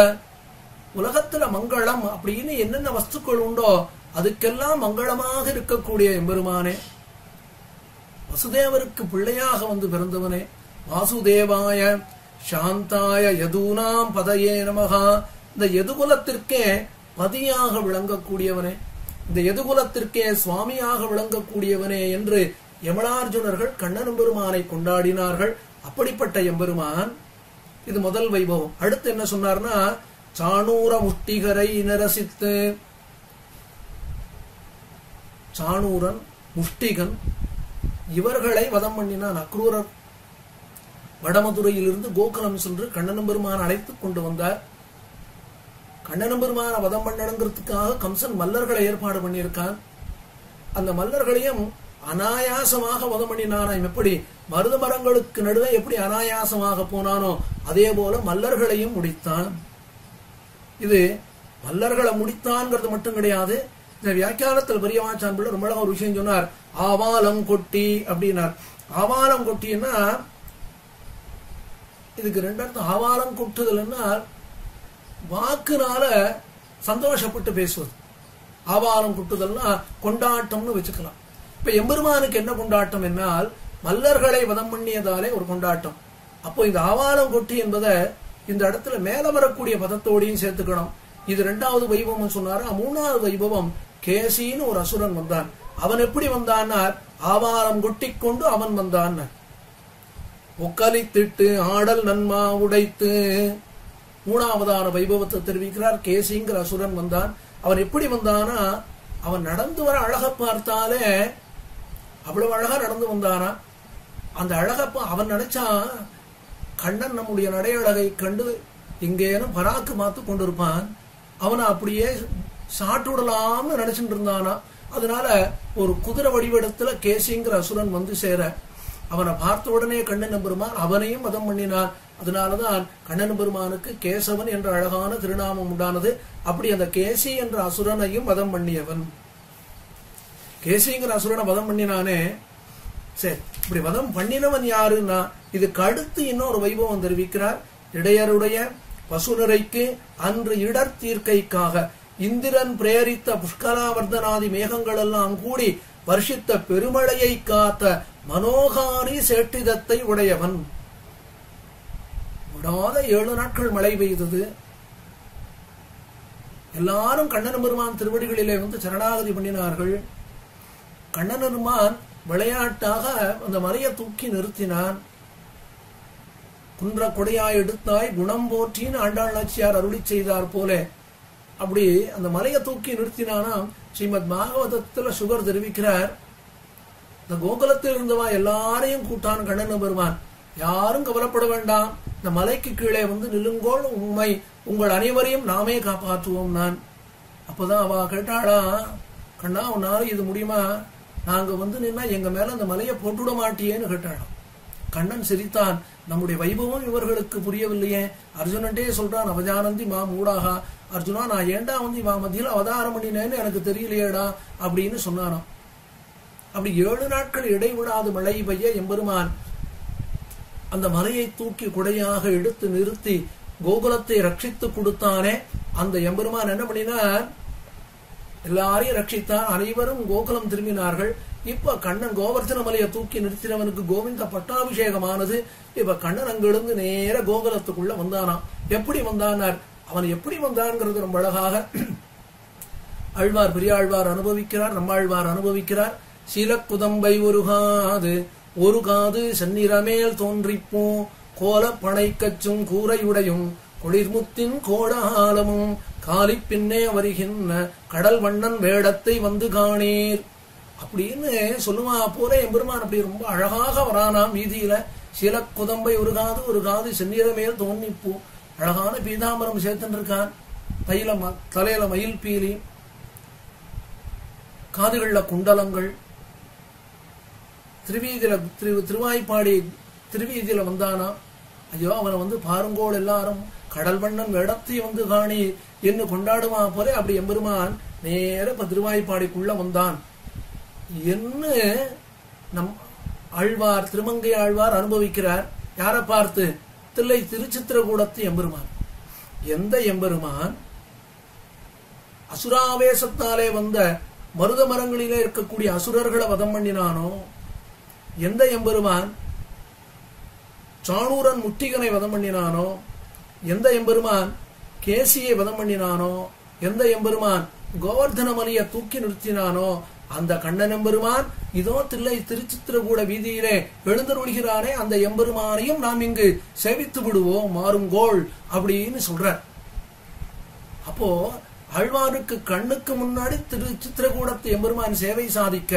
உலகத்துல மங்களம் அப்படின்னு என்னென்ன வஸ்துக்கள் உண்டோ அதுக்கெல்லாம் மங்களமாக இருக்கக்கூடிய எம்பெருமானே, வசுதேவருக்கு பிள்ளையாக வந்து பிறந்தவனே. வாசுதேவாய சாந்தாய யதூனாம் பதயே நமஹா. இந்த யதுகுலத்திற்கே பதியாக விளங்கக்கூடியவனே, இந்த யதுகுலத்திற்கே சுவாமியாக விளங்கக்கூடியவனே என்று யமனார்ஜுனர்கள் கண்ணன் பெருமானை கொண்டாடினார்கள். அப்படிப்பட்ட எம்பெருமான். இது முதல் வைபவம். அடுத்து என்ன சொன்னார்னா, சாணூர முஷ்டிகரை நிரசித்து. சாணூரன் முஷ்டிகன் இவர்களை வதம் பண்ணினான். அக்ரூரர் வடமதுரையிலிருந்து கோகுலம் சென்று கண்ணன் பெருமான் அழைத்துக் கொண்டு வந்தார். கண்ணன் பெருமான வதம் பண்ணணுங்கிறதுக்காக கம்சன் மல்லர்களை ஏற்பாடு பண்ணியிருக்கான். அந்த மல்லர்களையும் அனாயாசமாக வதம் பண்ணினானாம். எப்படி மருத மரங்களுக்கு நடுவே எப்படி அனாயாசமாக போனானோ அதே போல மல்லர்களையும் முடித்தான். இது மல்லர்களை முடித்தான்ங்கிறது மட்டும் கிடையாது. இந்த வியாக்கியானத்தில் பெரியவாச்சான் பிள்ளை ரொம்ப ஒரு விஷயம் சொன்னார். ஆவாலம் கொட்டி அப்படின்னார். ஆவாலம் கொட்டின்னா இதுக்கு 2 அர்த்தம். ஆவாலம் கொட்டுதல்னா வாக்குனால சந்தோஷப்பட்டு பேசுவது. ஆவாலம் கொட்டுதல்னா கொண்டாட்டம்னு வச்சுக்கலாம். இப்ப எம்பெருமானுக்கு என்ன கொண்டாட்டம் என்னால் மல்லர்களை வதம் பண்ணியதாலே ஒரு கொண்டாட்டம். அப்போ இந்த ஆவாலம் கொட்டி என்பதை இந்த இடத்துல மேல வரக்கூடிய பதத்தோடையும் சேர்த்துக்கணும். இது 2வது வைபவம் சொன்னாரா. 3வது வைபவம் கேசின்னு ஒரு அசுரன் வந்தான். அவன் எப்படி வந்தான்னா ஆவாலம் கொட்டி கொண்டு அவன் வந்தான். ஒக்கலித்திட்டு ஆடல் நன்மா உடைத்து 3வதான வைபவத்தை தெரிவிக்கிறார். கேசிங்கிற அசுரன் வந்தான். அவன் எப்படி வந்தானா, அவன் நடந்து வர அழக பார்த்தாலே அவ்வளவு அழகா நடந்து வந்தானா. அந்த அழகப்ப அவன் நினைச்சான், கண்ணன் நம்முடைய நடையழகை கண்டு இங்கேனும் பராக்கு பார்த்து கொண்டிருப்பான். அவனை அப்படியே சாட்டுடலாம்னு நினைச்சுட்டு இருந்தானா. அதனால ஒரு குதிரை வடிவெடுத்துல கேசிங்கிற அசுரன் வந்து சேர அவனை பார்த்த உடனே கண்ணன் பெருமான் அவனையும் வதம் பண்ணினான். அதனாலதான் கண்ணன் பெருமானுக்கு கேசவன் என்ற அழகான திருநாமம் உண்டானது. அப்படி அந்த கேசி என்ற அசுரனையும் வதம் பண்ணியவன். கேசிங்கிற அசுரனை வதம் பண்ணினானே. சரி, இப்படி வதம் பண்ணினவன் யாருன்னா இதுக்கு அடுத்து இன்னொரு வைபவம் தெரிவிக்கிறார். இடையருடைய பசுநிறைக்கு அன்று இடர் தீர்க்கைக்காக இந்திரன் பிரேரித்த புஷ்கராவர்தனாதி மேகங்கள் எல்லாம் கூடி வருஷித்த பெருமழையை காத்த மனோகாரி சேட்டிதத்தை உடையவன். விடாத 7 நாட்கள் மழை பெய்தது. எல்லாரும் கண்ணன் பெருமான் திருவடிகளிலே வந்து சரணாகதி பண்ணினார்கள். கண்ணன் பெருமான் விளையாட்டாக அந்த மலையை தூக்கி நிறுத்தினான். குன்ற கொடையாய் எடுத்தாய் குணம் போற்றின்னு ஆண்டாள் நாச்சியார் அருளி செய்தார் போல அப்படி அந்த மலையை தூக்கி நிறுத்தினானா. ஸ்ரீமத் பாகவதத்துல சுகர் தெரிவிக்கிறார், இந்த கோகுலத்தில் இருந்தவா எல்லாரையும் கூட்டான் கண்ணன் பெருமான். யாரும் கவலைப்பட வேண்டாம், இந்த மலைக்கு கீழே வந்து நில்லுங்கோள், உண்மை உங்கள் அனைவரையும் நாமே காப்பாற்றுவோம். நான் அப்பதான் அவ கேட்டாளா, கண்ணா உன்னால இது முடியுமா? நாங்க வந்து நின்னா எங்க மேல அந்த மலையை போட்டுவிட மாட்டியேன்னு கேட்டாளாம். கண்ணன் சிரித்தான், நம்முடைய வைபவம் இவர்களுக்கு புரியவில்லையே. அர்ஜுனன்டே சொல்றான், அவஜானந்தி மா மூடாகா, அர்ஜுனா நான் ஏண்டா வந்து இவன் மத்தியில் அவதாரம் பண்ணினேன்னு எனக்கு தெரியலையேடா அப்படின்னு சொன்னானாம். அப்படி 7 நாட்கள் இடைவிடாது மழை பெய்ய எம்பெருமான் அந்த மலையை தூக்கி குடையாக எடுத்து நிறுத்தி கோகுலத்தை ரட்சித்து கொடுத்தானே. அந்த எம்பெருமான் என்ன பண்ணினார், எல்லாரையும் ரட்சித்தான். அனைவரும் கோகுலம் திரும்பினார்கள். இப்ப கண்ணன் கோவர்த்தன மலையை தூக்கி நிறுத்தினவனுக்கு கோவிந்த பட்டாபிஷேகமானது. இப்ப கண்ணன் அங்கிருந்து நேர கோகுலத்துக்குள்ள வந்தானாம். எப்படி வந்தானார், அவன் எப்படி வந்தான்ங்கிறது ரொம்ப அழகாக ஆழ்வார் பெரியாழ்வார் அனுபவிக்கிறார், நம்மாழ்வார் அனுபவிக்கிறார். சீலக்குதம்பை ஒரு காது செந்நிறமேல் தோன்றிப்போ கோல பனை கச்சும் கூரையுடையும் குளிர்முத்தின் கோடாலமும் காலி பின்னே வருகின்ற கடல் வண்ணன் வேடத்தை வந்து காணீர் அப்படின்னு சொல்லுவா போல எம்பெருமான் அப்படி ரொம்ப அழகாக வரானாம் வீதியில. சீலக்குதம்பை ஒரு காது செந்நிறமேல் தோன்றிப்போ, அழகான பீதாம்பரம் சேர்த்துட்டு இருக்கான். தலையில மயில் பீலி, காதுகள்ல குண்டலங்கள். திருவாய்ப்பாடி திருவீதியில வந்தானா. ஐயோ அவனை வந்து பாருங்கோள் எல்லாரும் கடல் வண்ணன் வேடத்தை வந்து காணி என்று கொண்டாடுமா போல அப்படி எம்பெருமான் நேர இப்ப திருவாய்ப்பாடிக்குள்ள வந்தான் என்று நம் ஆழ்வார் திருமங்கை ஆழ்வார் அனுபவிக்கிறார். யாரை பார்த்து? தில்லை திருச்சித்திரகூடத்து எம்பெருமான். எந்த எம்பெருமான் அசுராவேசத்தாலே வந்த மருத மரங்களிலே இருக்கக்கூடிய அசுரர்களை வதம் பண்ணினானோ, எந்த எம்பெருமான் சாணூரன் முட்டிகனை வதம் பண்ணினானோ, எந்த எம்பெருமான் கேசியை வதம் பண்ணினானோ, எந்த எம்பெருமான் கோவர்தன மலையை தூக்கி நிறுத்தினானோ, அந்த கண்ணன் எம்பெருமான் இதோ தில்லை திருச்சித்திரகூட வீதியிலே எழுந்தருள்கிறானே, அந்த எம்பெருமானையும் நாம் இங்கு சேவித்து விடுவோம் மாறுங்கோள் அப்படின்னு சொல்ற. அப்போ ஆழ்வாருக்கு கண்ணுக்கு முன்னாடி திருச்சித்திரகூடத்து எம்பெருமான் சேவை சாதிக்க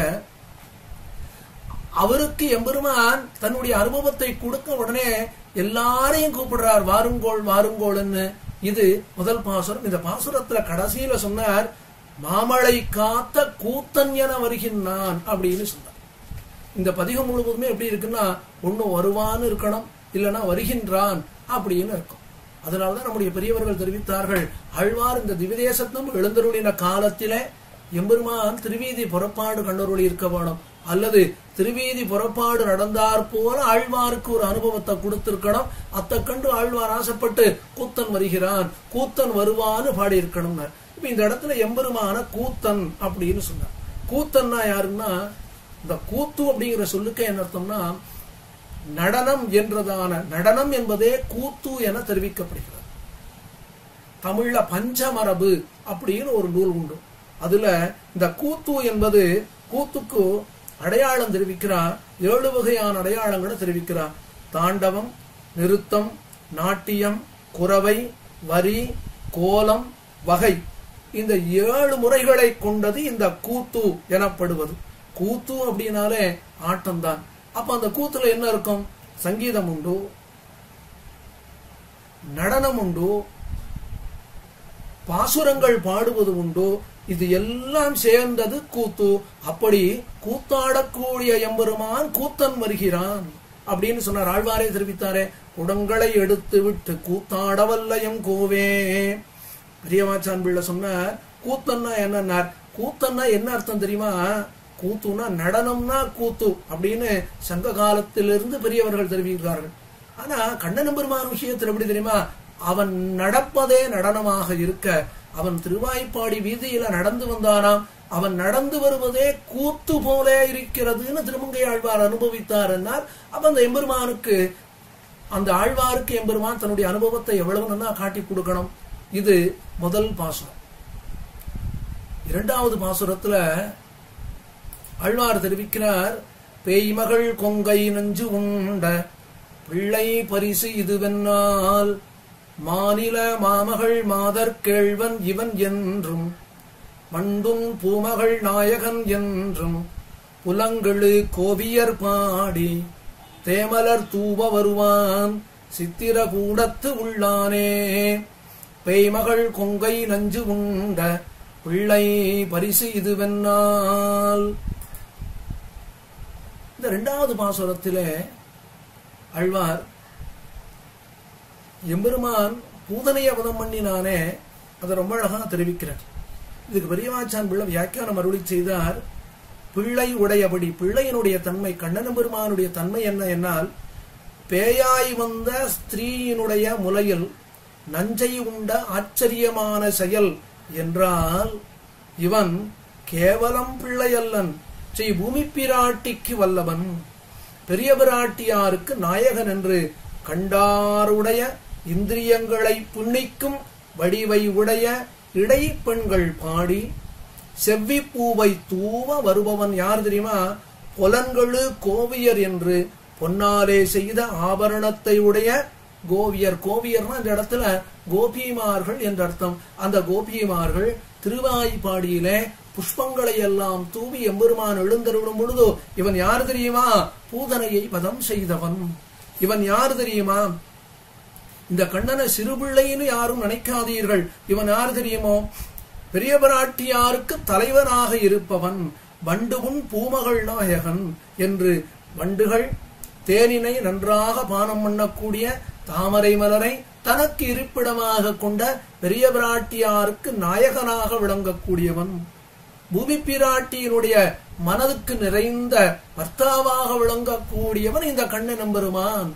அவருக்கு எம்பெருமான் தன்னுடைய அனுபவத்தை கொடுக்க உடனே எல்லாரையும் கூப்பிடுறார், வாருங்கோள் வாருங்கோள்னு. இது முதல் பாசுரம். இந்த பாசுரத்துல கடைசியில சொன்னார், மாமழை காத்த கூத்தன் என வருகின்றான் அப்படின்னு சொன்னார். இந்த பதிகம் முழுவதுமே எப்படி இருக்குன்னா, ஒண்ணு வருவான்னு இருக்கணும், இல்லைன்னா வருகின்றான் அப்படின்னு இருக்கும். அதனாலதான் நம்முடைய பெரியவர்கள் தெரிவித்தார்கள், ஆழ்வார் இந்த திவ்யதேசத்தும் எழுந்தருளின காலத்திலே எம்பெருமான் திருவீதி புறப்பாடு கண்டருளி இருக்க வேணும், அல்லது திருவீதி புறப்பாடு நடந்தார் போல ஆழ்வாருக்கு ஒரு அனுபவத்தை கொடுத்திருக்கணும். அத்தை கண்டு ஆழ்வார் ஆசைப்பட்டு கூத்தன் வருகிறான், கூத்தன் வருவான்னு பாடி இருக்கணும். இப்ப இந்த இடத்துல எம்பெருமான கூத்தன் அப்படின்னு சொன்னார். கூத்தன்னா யாருன்னா, இந்த கூத்து அப்படிங்கிற சொல்லுக்கு என்ன அர்த்தம்னா, நடனம் என்றதான நடனம் என்பதே கூத்து என தெரிவிக்கப்படுகிறது. தமிழ்ல பஞ்சமரபு அப்படின்னு ஒரு நூல் உண்டு. அதுல இந்த கூத்து என்பது, கூத்துக்கு அடையாளம் தெரிவிக்கிறார். 7 வகையான அடையாளங்களை தெரிவிக்கிறார். தாண்டவம், நிருத்தம், நாட்டியம், குரவை, வரி, கோலம், வகை. இந்த 7 முறைகளை கொண்டது இந்த கூத்து எனப்படுவது. கூத்து அப்படின்னாலே ஆட்டம்தான். அப்ப அந்த கூத்துல என்ன இருக்கும்? சங்கீதம் உண்டு, நடனம் உண்டு, பாசுரங்கள் பாடுவது உண்டு. இது எல்லாம் சேர்ந்தது கூத்து. அப்படி கூத்தாடக்கூடிய எம்பெருமான் கூத்தன் வருகிறான் அப்படின்னு சொன்னார். ஆழ்வாரே தெரிவித்தாரே, குடங்களை எடுத்து விட்டு கூத்தாடவல்லையும் கோவே. பெரியவாச்சான் பிள்ளை சொன்னார், கூத்தன்னா என்ன? கூத்தன்னா என்ன அர்த்தம் தெரியுமா? கூத்துனா நடனம்னா கூத்து அப்படின்னு சங்க காலத்திலிருந்து பெரியவர்கள் தெரிவிக்கிறார்கள். ஆனா கண்ணன் பெருமான் விஷயத்தில் எப்படி தெரியுமா? அவன் நடப்பதே நடனமாக இருக்க, அவன் திருவாய்ப்பாடி வீதியில நடந்து வந்தானாம். அவன் நடந்து வருவதே கூத்து போல இருக்கிறதுன்னு திருமங்கை ஆழ்வார் அனுபவித்தார் என்னால், அப்ப அந்த எம்பெருமானுக்கு, அந்த ஆழ்வாருக்கு எம்பெருமான் தன்னுடைய அனுபவத்தை எவ்வளவு நல்லா காட்டி கொடுக்கணும். இது முதல் பாசுரம். இரண்டாவது பாசுரத்துல ஆழ்வார் தெரிவிக்கிறார், பேய்மகள் கொங்கை நஞ்சு உண்ட பிள்ளை பரிசு இதுவென்னால் மாநில மாமகள் மாதர் கேழ்வன் இவன் என்றும் மண்டும் பூமகள் நாயகன் என்றும் புலங்கெழு கோவியர் பாடி தேமலர் தூவ வருவான் சித்திரகூடத்து உள்ளானே. பேய்மகள் கொங்கை நஞ்சு உண்ட பிள்ளை பரிசு இதுவென்னால். இந்த இரண்டாவது பாசுரத்திலே ஆழ்வார் எம்பெருமான் பூதனைய வதம் பண்ணினானே, அதை ரொம்ப அழகா தெரிவிக்கிறார். இதுக்கு பெரியவாச்சான் பிள்ளை வியாக்கியானம் அருளி செய்தார். பிள்ளை உடையபடி, பிள்ளையினுடைய தன்மை, கண்ணன் பெருமானுடைய தன்மை என்ன என்னால், பேயாய் வந்த ஸ்திரீயினுடைய முலையில் நஞ்சை உண்ட ஆச்சரியமான செயல் என்றால், இவன் கேவலம் பிள்ளையல்லன், ஸ்ரீ பூமி பிராட்டிக்கு வல்லவன், பெரிய பிராட்டியாருக்கு நாயகன் என்று கண்டாருடைய இந்திரியங்களை புண்ணிக்கும் வடிவை உடைய இடை பெண்கள் பாடி செவ்வி பூவை தூவ வருபவன் யார் தெரியுமா? புலன்களு கோவியர் என்று பொன்னாலே செய்த ஆபரணத்தை உடைய கோவியர். கோவியர்னா இந்த இடத்துல கோபிமார்கள் என்ற அர்த்தம். அந்த கோபிமார்கள் திருவாய்ப்பாடியிலே புஷ்பங்களை எல்லாம் தூவி எம்பெருமான் எழுந்தருளும் பொழுது, இவன் யார் தெரியுமா? பூதனையை வதம் செய்தவன். இவன் யார் தெரியுமா? இந்த கண்ணனை சிறுபிள்ளைன்னு யாரும் நினைக்காதீர்கள். இவன் யார் தெரியுமோ? பெரிய பிராட்டியாருக்கு தலைவனாக இருப்பவன், வண்டுவும் பூமகள் நாயகன் என்று வண்டுகள் தேனினை நன்றாக பானம் பண்ணக்கூடிய தாமரை மலரை தனக்கு இருப்பிடமாக கொண்ட பெரிய பிராட்டியாருக்கு நாயகனாக விளங்கக்கூடியவன், பூமி பிராட்டியினுடைய மனதுக்கு நிறைந்த பர்த்தாவாக விளங்கக்கூடியவன் இந்த கண்ணன் எம்பெருமான்.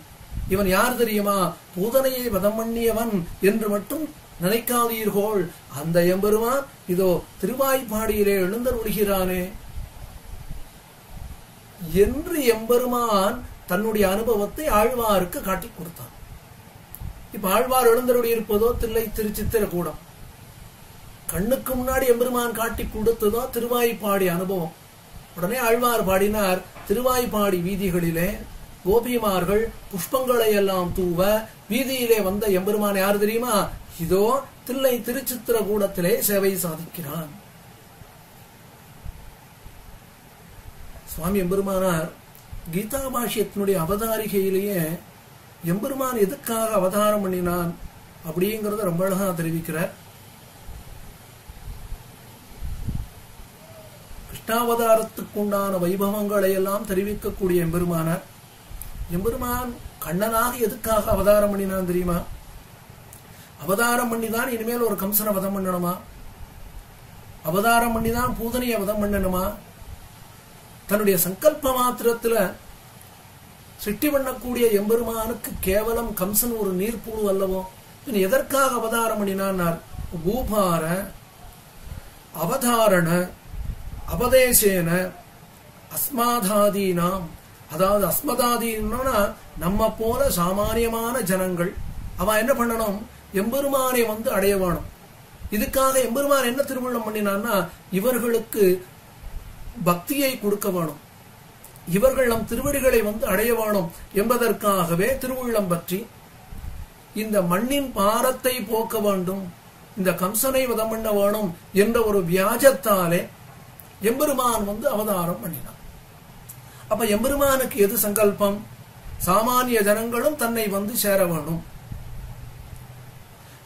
இவன் யார் தெரியுமா? பூதனையை வதம் பண்ணியவன் என்று மட்டும் நினைக்காதீர்கள். அந்த எம்பெருமான் இதோ திருவாய்ப்பாடியிலே எழுந்தருளுகிறானே என்று எம்பெருமான் தன்னுடைய அனுபவத்தை ஆழ்வாருக்கு காட்டி கொடுத்தான். இப்ப ஆழ்வார் எழுந்தருளி இருப்பதோ தில்லை திருச்சித்திரகூடம். கண்ணுக்கு முன்னாடி எம்பெருமான் காட்டி கொடுத்ததோ திருவாய்ப்பாடி அனுபவம். உடனே ஆழ்வார் பாடினார், திருவாய்ப்பாடி வீதிகளிலே கோபிமார்கள் புஷ்பங்களை எல்லாம் தூவ வீதியிலே வந்த எம்பெருமான் யார் தெரியுமா? இதோ தில்லை திருச்சித்திரகூடத்திலே சேவை சாதிக்கிறான். சுவாமி எம்பெருமானார் கீதா பாஷ்யத்தினுடைய அவதாரிகையிலேயே எம்பெருமான் எதுக்காக அவதாரம் பண்ணினான் அப்படிங்கறத ரொம்ப அழகா தெரிவிக்கிறார். கிருஷ்ணாவதாரத்துக்கு உண்டான வைபவங்களை எல்லாம் தெரிவிக்கக்கூடிய எம்பெருமானார், எம்பெருமான் கண்ணனாக எதுக்காக அவதாரம் பண்ணினான் தெரியுமா? அவதாரம் பண்ணிதான் இனிமேல் ஒரு கம்சனை வதம் பண்ணணுமா? அவதாரம் பண்ணிதான் பூதனையை வதம் பண்ணணுமா? தன்னுடைய சங்கல்ப மாத்திரத்துல சிட்டி பண்ணக்கூடிய எம்பெருமானுக்கு கேவலம் கம்சன் ஒரு நீர்ப்புழு அல்லவோ? எதற்காக அவதாரம் பண்ணினார்? பூபார அவதாரண அபதேசேன அஸ்மாதாதீனாம், அதாவது அஸ்மதாதீனா நம்ம போல சாமானியமான ஜனங்கள் அவன் என்ன பண்ணணும்? எம்பெருமானை வந்து அடைய வேணும். இதுக்காக எம்பெருமான் என்ன திருவுள்ளம் பண்ணினான்னா, இவர்களுக்கு பக்தியை கொடுக்க வேணும், இவர்கள் நம் திருவடிகளை வந்து அடைய வேணும் என்பதற்காகவே திருவுள்ளம் பற்றி இந்த மண்ணின் பாரத்தை போக்க வேண்டும், இந்த கம்சனை வதம் பண்ண வேணும் என்ற ஒரு வியாஜத்தாலே எம்பெருமான் வந்து அவதாரம் பண்ணினான். அப்ப எம்பெருமானுக்கு எது சங்கல்பம்? சாமானிய ஜனங்களும் தன்னை வந்து சேர வேண்டும்.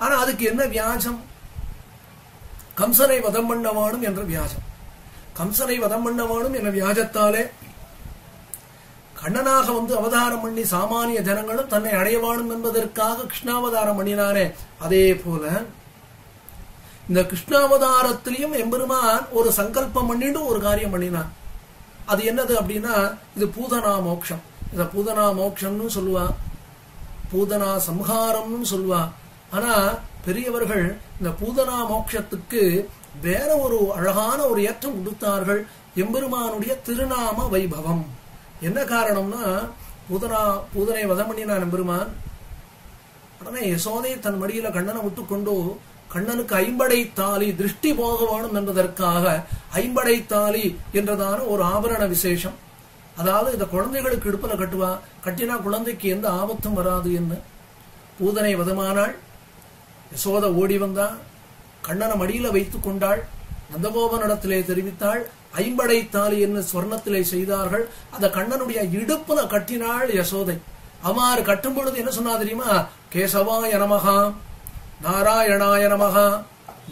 ஆனா அதுக்கு என்ன வியாஜம்? கம்சனை வதம் பண்ண வேணும் என்ற வியாஜம். கம்சனை வதம் பண்ண வேணும் என்ற வியாஜத்தாலே கண்ணனாக வந்து அவதாரம் பண்ணி சாமானிய ஜனங்களும் தன்னை அடைய வேணும் என்பதற்காக கிருஷ்ணாவதாரம் பண்ணினானே, அதே போல இந்த கிருஷ்ணாவதாரத்திலையும் எம்பெருமான் ஒரு சங்கல்பம் பண்ணிட்டு ஒரு காரியம் பண்ணினான். அது என்னது அப்படின்னா, இது பூதனா மோட்சம். இத பூதனா மோட்சம்னு சொல்லுவா, பூதனா சம்ஹாரம்னு சொல்லுவா. ஆனா பெரியவர்கள் இந்த பூதனா மோட்சத்துக்கு வேற ஒரு அழகான ஒரு ஏற்றம் கொடுத்தார்கள். எம்பெருமானுடைய திருநாம வைபவம். என்ன காரணம்னா, பூதனை வதம் பண்ணினான் எம்பெருமான். உடனே யசோதை தன் மடியில கண்ணனை விட்டு கொண்டு கண்ணனுக்கு ஐம்படை தாலி திருஷ்டி போக வேணும் என்பதற்காக ஐம்படை தாலி என்றதான ஒரு ஆபரண விசேஷம். அதாவது இந்த குழந்தைகளுக்கு இடுப்புல கட்டுவா, கட்டினா குழந்தைக்கு எந்த ஆபத்தும் வராது என்று. பூதனை வதமானாள். யசோதை ஓடி வந்தா, கண்ணனை மடியில வைத்துக் கொண்டாள். நந்தகோபனிடத்திலே தெரிவித்தாள். ஐம்படை தாலி என்று ஸ்வர்ணத்திலே செய்தார்கள். அந்த கண்ணனுடைய இடுப்புல கட்டினாள் யசோதை. அவ்வாறு கட்டும் பொழுது என்ன சொன்னா தெரியுமா? கேசவாய நமகா, நாராயணாய நமகா,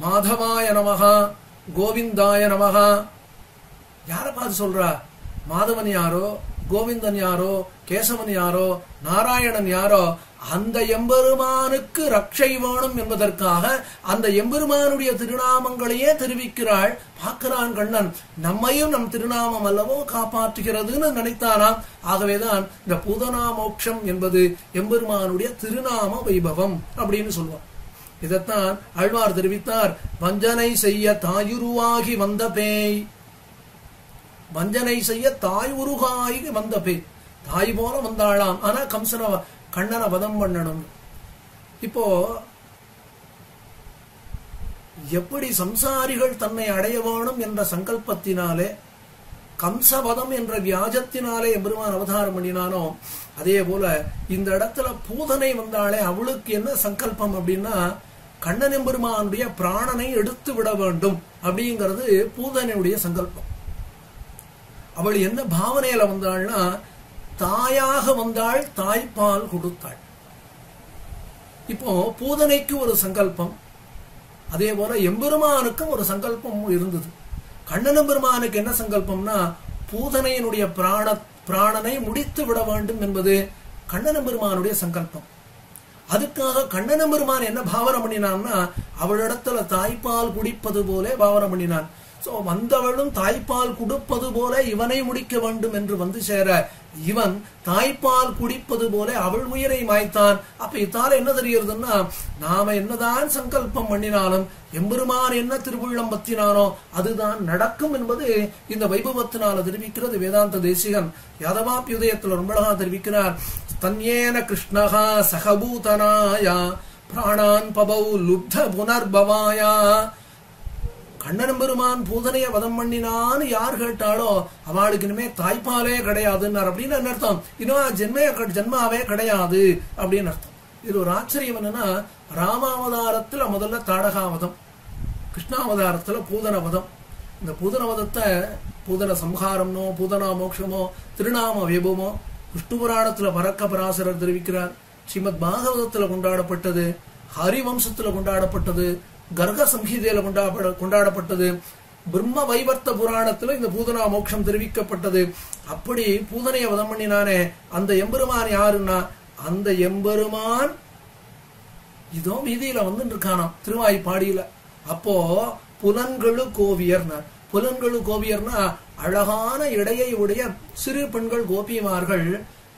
மாதவாய நமகா, கோவிந்தாய நமகா. யார பார்த்து சொல்றா? மாதவன் யாரோ, கோவிந்தன் யாரோ, கேசவன் யாரோ, நாராயணன் யாரோ, அந்த எம்பெருமானுக்கு ரட்சை வேணும் என்பதற்காக அந்த எம்பெருமானுடைய திருநாமங்களையே தெரிவிக்கிறாள். பார்க்கிறான் கண்ணன், நம்மையும் நம் திருநாமம் அல்லவோ காப்பாற்றுகிறதுன்னு நினைத்தானாம். ஆகவேதான் இந்த பூதனா மோட்சம் என்பது எம்பெருமானுடைய திருநாம வைபவம் அப்படின்னு சொல்லுவான். இதைத்தான் ஆழ்வார் தெரிவித்தார். வஞ்சனை செய்ய தாயுருவாகி வந்த பேய், வஞ்சனை செய்ய தாய் உருகாகி வந்த பேய். தாய் போல வந்தாளாம். ஆனா கண்ணனை வதம் பண்ணணும். இப்போ எப்படி சம்சாரிகள் தன்னை அடைய வேணும் என்ற சங்கல்பத்தினாலே கம்சவதம் என்ற வியாஜத்தினாலே எம்பெருமான் அவதாரம் பண்ணினானோ, அதே போல இந்த இடத்துல பூதனை வந்தாலே அவளுக்கு என்ன சங்கல்பம் அப்படின்னா, கண்ணன் எம்பெருமானுடைய பிராணனை எடுத்து விட வேண்டும் அப்படிங்கிறது பூதனையுடைய சங்கல்பம். அவள் என்ன பாவனையில வந்தாள்னா, தாயாக வந்தாள், தாய்ப்பால் கொடுத்தாள். இப்போ பூதனைக்கு ஒரு சங்கல்பம், அதே போல எம்பெருமானுக்கும் ஒரு சங்கல்பம் இருந்தது. கண்ணன் பெருமானுக்கு என்ன சங்கல்பம்னா, பூதனையினுடைய பிராணனை முடித்து விட வேண்டும் என்பது கண்ணன் பெருமானுடைய சங்கல்பம். அதுக்காக கண்ணன் பெருமான் என்ன பாவனை பண்ணினான்னா, அவளிடத்துல தாய்ப்பால் குடிப்பது போல பாவனை பண்ணினான். சோ வந்தவளும் தாய்ப்பால் குடிப்பது போல இவனை முடிக்க வேண்டும் என்று வந்து சேர, இவன் தாய்ப்பால் குடிப்பது போல அவள் உயிரை மாய்த்தான். அப்ப இத்தால என்ன தெரிகிறதுன்னா, நாம என்னதான் சங்கல்பம் பண்ணினாலும் எம்பெருமான் என்ன திருவுள்ளம் பத்தினானோ அதுதான் நடக்கும் என்பது இந்த வைபவத்தினால தெரிவிக்கிறது வேதாந்த தேசிகன். யாதவாபியுதயத்தில் ரொம்ப அழகா தெரிவிக்கிறார். தன்யேன கிருஷ்ணஹா சகபூதனாயா பிராணான் பபௌ லுப்த புனர்பவாயா. கண்ணன் பெருமான் பூதனைய வதம் பண்ணினான்னு யார் கேட்டாலோ அவளுக்கு இனிமே தாய்ப்பாலே கிடையாதுன்னு அப்படின்னு என்ன அர்த்தம்? இன்னும் ஜென்மாவே கிடையாது அப்படின்னு அர்த்தம். இது ஒரு ஆச்சரியம் என்னன்னா, ராமாவதாரத்துல முதல்ல தாடகாவதம், கிருஷ்ணாவதாரத்துல பூதனவதம். இந்த பூதனவதத்தை பூதன சம்ஹாரம்னோ பூதனா மோட்சமோ திருநாம வேபமோ விஷ்ணு புராணத்துல பரக்க பராசரர் தெரிவிக்கிறார். ஸ்ரீமத் பாகவதத்துல கொண்டாடப்பட்டது, ஹரிவம்சத்துல கொண்டாடப்பட்டது, கர்க சம்ஹிதையில கொண்டாடப்பட்டது, பிரம்ம வைவர்த்த புராணத்துல இந்த பூதனா மோட்சம் தெரிவிக்கப்பட்டது. அப்படி பூதனைய வதம் பண்ணினானே அந்த எம்பெருமான் யாருன்னா, அந்த எம்பெருமான் இதோ வீதியில வந்து இருக்கானாம் திருவாய்ப்பாடியில. அப்போ புலன்களு கோவியர்னார். புலன்களு கோவியர்னா அழகான இடையை உடைய சிறு பெண்கள் கோபிமார்கள்.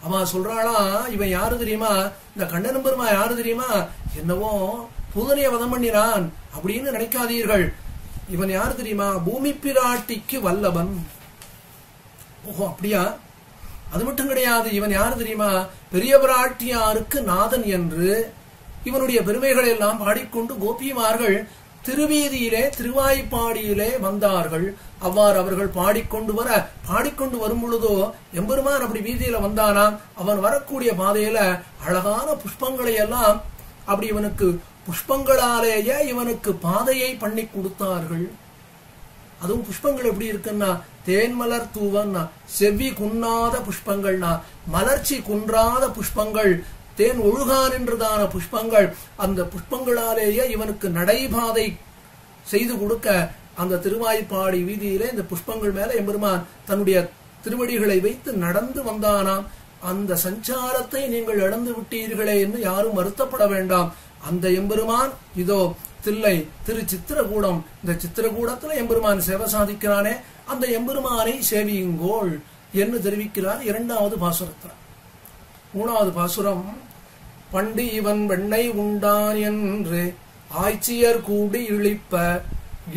அவன் சொல்றாளா, இவன் யாரு தெரியுமா? இந்த கண்ணன் பெருமா யாரு தெரியுமா? என்னவோ பூதனைய வதம் பண்ணினான் அப்படின்னு நினைக்காதீர்கள். இவன் யாரு தெரியுமா? பூமி பிராட்டிக்கு வல்லவன். ஓஹோ அப்படியா? அது மட்டும் கிடையாது. இவன் யாரு தெரியுமா? பெரிய பிராட்டியாருக்கு நாதன் என்று இவனுடைய பெருமைகளை எல்லாம் பாடிக்கொண்டு கோபிமார்கள் திருவீதியிலே திருவாய்ப்பாடியிலே வந்தார்கள். அவ்வாறு அவர்கள் பாடிக்கொண்டு வரும் பொழுதோ எம்பெருமான் அப்படி வீதியில வந்தானாம். அவன் வரக்கூடிய பாதையில அழகான புஷ்பங்களை எல்லாம் அப்படி இவனுக்கு புஷ்பங்களாலேயே இவனுக்கு பாதையை பண்ணி கொடுத்தார்கள். அதுவும் புஷ்பங்கள் எப்படி இருக்குன்னா, தேன்மலர் தூவன்னா, செவ்வி குன்னாத புஷ்பங்கள்னா, மலர்ச்சி குன்றாத புஷ்பங்கள், தேன் ஒழுகான் என்றதான புஷ்பங்கள், அந்த புஷ்பங்களாலேயே இவனுக்கு நடைபாதை செய்து கொடுக்க அந்த திருவாய்ப்பாடி வீதியிலே இந்த புஷ்பங்கள் மேல எம்பெருமான் தன்னுடைய திருவடிகளை வைத்து நடந்து வந்தானாம். அந்த சஞ்சாரத்தை நீங்கள் இழந்து விட்டீர்களே என்று யாரும் வருத்தப்பட வேண்டாம். அந்த எம்பெருமான் இதோ தில்லை திரு சித்திரகூடம், இந்த சித்திரகூடத்துல எம்பெருமான் சேவை சாதிக்கிறானே, அந்த எம்பெருமானை சேவியுங்கோள் என்று தெரிவிக்கிறார் இரண்டாவது பாசுரத்தில். மூணாவது பாசுரம், பண்டு இவன் வெண்ணை உண்டான் என்று ஆய்ச்சியர் கூடி இழிப்ப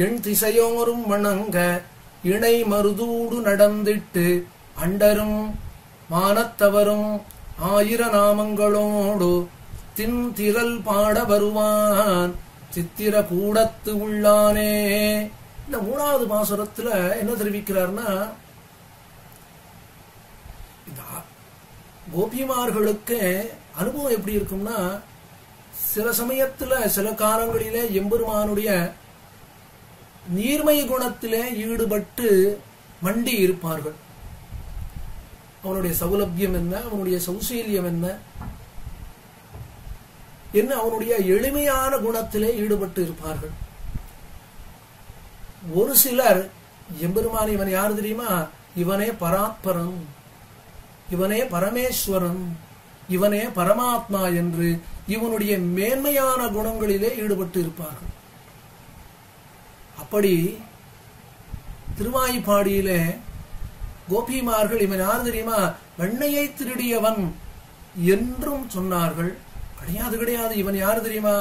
எண் திசையோரும் வணங்க இணை மருதூடு நடந்திட்டு அண்டரும் மானத்தவரும் 1000 நாமங்களோடு தின் திரள் பாட வருவான் சித்திர கூடத்து உள்ளானே. இந்த மூணாவது பாசுரத்துல என்ன தெரிவிக்கிறார்னா, இந்த கோபிமார்களுக்கு அனுபவம் எப்படி இருக்கும்னா, சில சமயத்துல சில காலங்களிலே எம்பெருமானுடைய நீர்மை குணத்திலே ஈடுபட்டு மண்டி இருப்பார்கள். அவனுடைய சௌலபியம் என்ன, அவனுடைய சௌசீல்யம் என்ன, அவனுடைய எளிமையான குணத்திலே ஈடுபட்டு இருப்பார்கள். ஒரு சிலர் எம்பெருமான் இவன் யாரு தெரியுமா, இவனே பராத்பரன், இவனே பரமேஸ்வரன், இவனே பரமாத்மா என்று இவனுடைய மேன்மையான குணங்களிலே ஈடுபட்டு இருப்பார்கள். அப்படி திருவாய்ப்பாடியிலே கோபிமார்கள் இவன் யார் தெரியுமா, வெண்ணையை திருடியவன் என்றும் சொன்னார்கள். கிடையாது கிடையாது, இவன் யாரு தெரியுமா,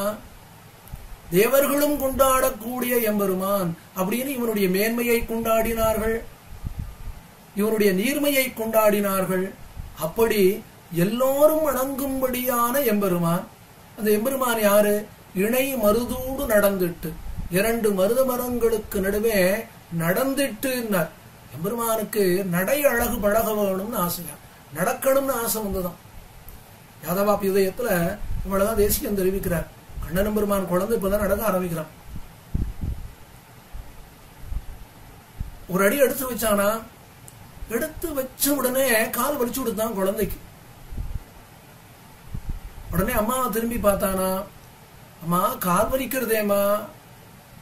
தேவர்களும் கொண்டாடக்கூடிய எம்பெருமான் அப்படின்னு இவனுடைய மேன்மையை கொண்டாடினார்கள், இவனுடைய நீர்மையை கொண்டாடினார்கள். அப்படி எல்லோரும் வணங்கும்படியான எம்பெருமான். அந்த எம்பெருமான் யாரு, இணை மருதூடு நடந்திட்டு, 2 மருத மரங்களுக்கு நடுவே நடந்திட்டு. எம்பெருமானுக்கு நடை அழகு பழக வேணும்னு ஆசையா, நடக்கணும்னு ஆசை வந்ததான். யாதவாப் யுதயத்துல இவ்வளவுதான் தேசிகன் தெரிவிக்கிறார். கண்ணன் பெருமான் குழந்தை இப்பதான் நடக்க ஆரம்பிக்கிறான். ஒரு அடி எடுத்து வச்சானா, எடுத்து வச்ச உடனே கால் வலிச்சு விடுத்தான் குழந்தைக்கு. உடனே அம்மாவை திரும்பி பார்த்தானா, அம்மா கால் வலிக்கிறதேம்மா.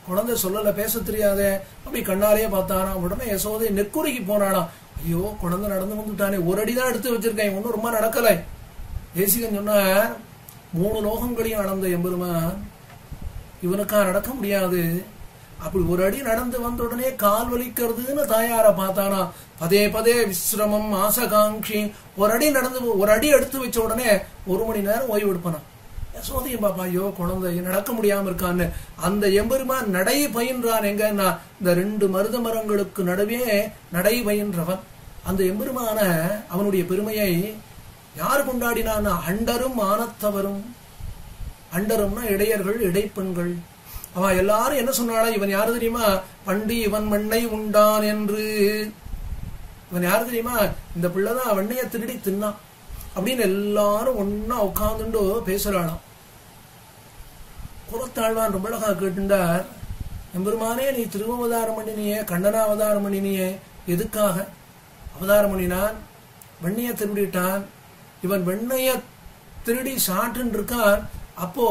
குழந்தை சொல்லல, பேச தெரியாதே. அப்படி கண்ணாலேயே பார்த்தானா. உடனே யசோதை நெக்குறிக்கு போனானா, ஐயோ குழந்தை நடந்து வந்துட்டானே, ஒரு அடிதான் எடுத்து வச்சிருக்கேன், ஒன்னும் ரொம்ப நடக்கலை. தேசிகன் சொன்ன, 3 லோகங்களையும் அளந்த எம்பெருமான் இவனுக்கா நடக்க முடியாது. அப்படி ஒரு அடி நடந்து வந்த உடனே கால் வலிக்கிறதுன்னு தாயார பார்த்தானா. பதே பதே விஸ்ரமம் ஆசகாங்கி, ஒரு அடி நடந்து ஒரு அடி எடுத்து வச்ச உடனே 1 மணி நேரம் ஓய்வு எடுப்பானா. யசோதையும் பாப்பா, ஐயோ குழந்தை நடக்க முடியாம இருக்கான்னு. அந்த எம்பெருமான் நடை பயின்றான். எங்கன்னா இந்த 2 மருத மரங்களுக்கு நடுவே நடை பயின்றவன். அந்த எம்பெருமான அவனுடைய பெருமையை யாரு கொண்டாடினான், அண்டரும் ஆனத்தவரும். அண்டரும்னா இடையர்கள், இடைப்பெண்கள். அவன் எல்லாரும் என்ன சொன்னாளா, இவன் யாரு தெரியுமா, பண்டி இவன் வெண்ணை உண்டான் என்று. இவன் யாரு தெரியுமா, இந்த பிள்ளைதான் வெண்ணைய திருடி தின்னான் அப்படின்னு எல்லாரும் ஒன்னா உட்கார்ந்துட்டு பேசுறாளாம். குலத்தாழ்வான் ரொம்ப அழகா கேட்டுண்டார், எம்பெருமானே நீ திருவவதாரம் பண்ணினியே, கண்ணனா அவதாரம் பண்ணினியே, எதுக்காக அவதாரம் பண்ணினான்? வெண்ணைய திருடிட்டான். இவன் வெண்ணைய திருடி சாட்டுன்னு இருக்கான். அப்போ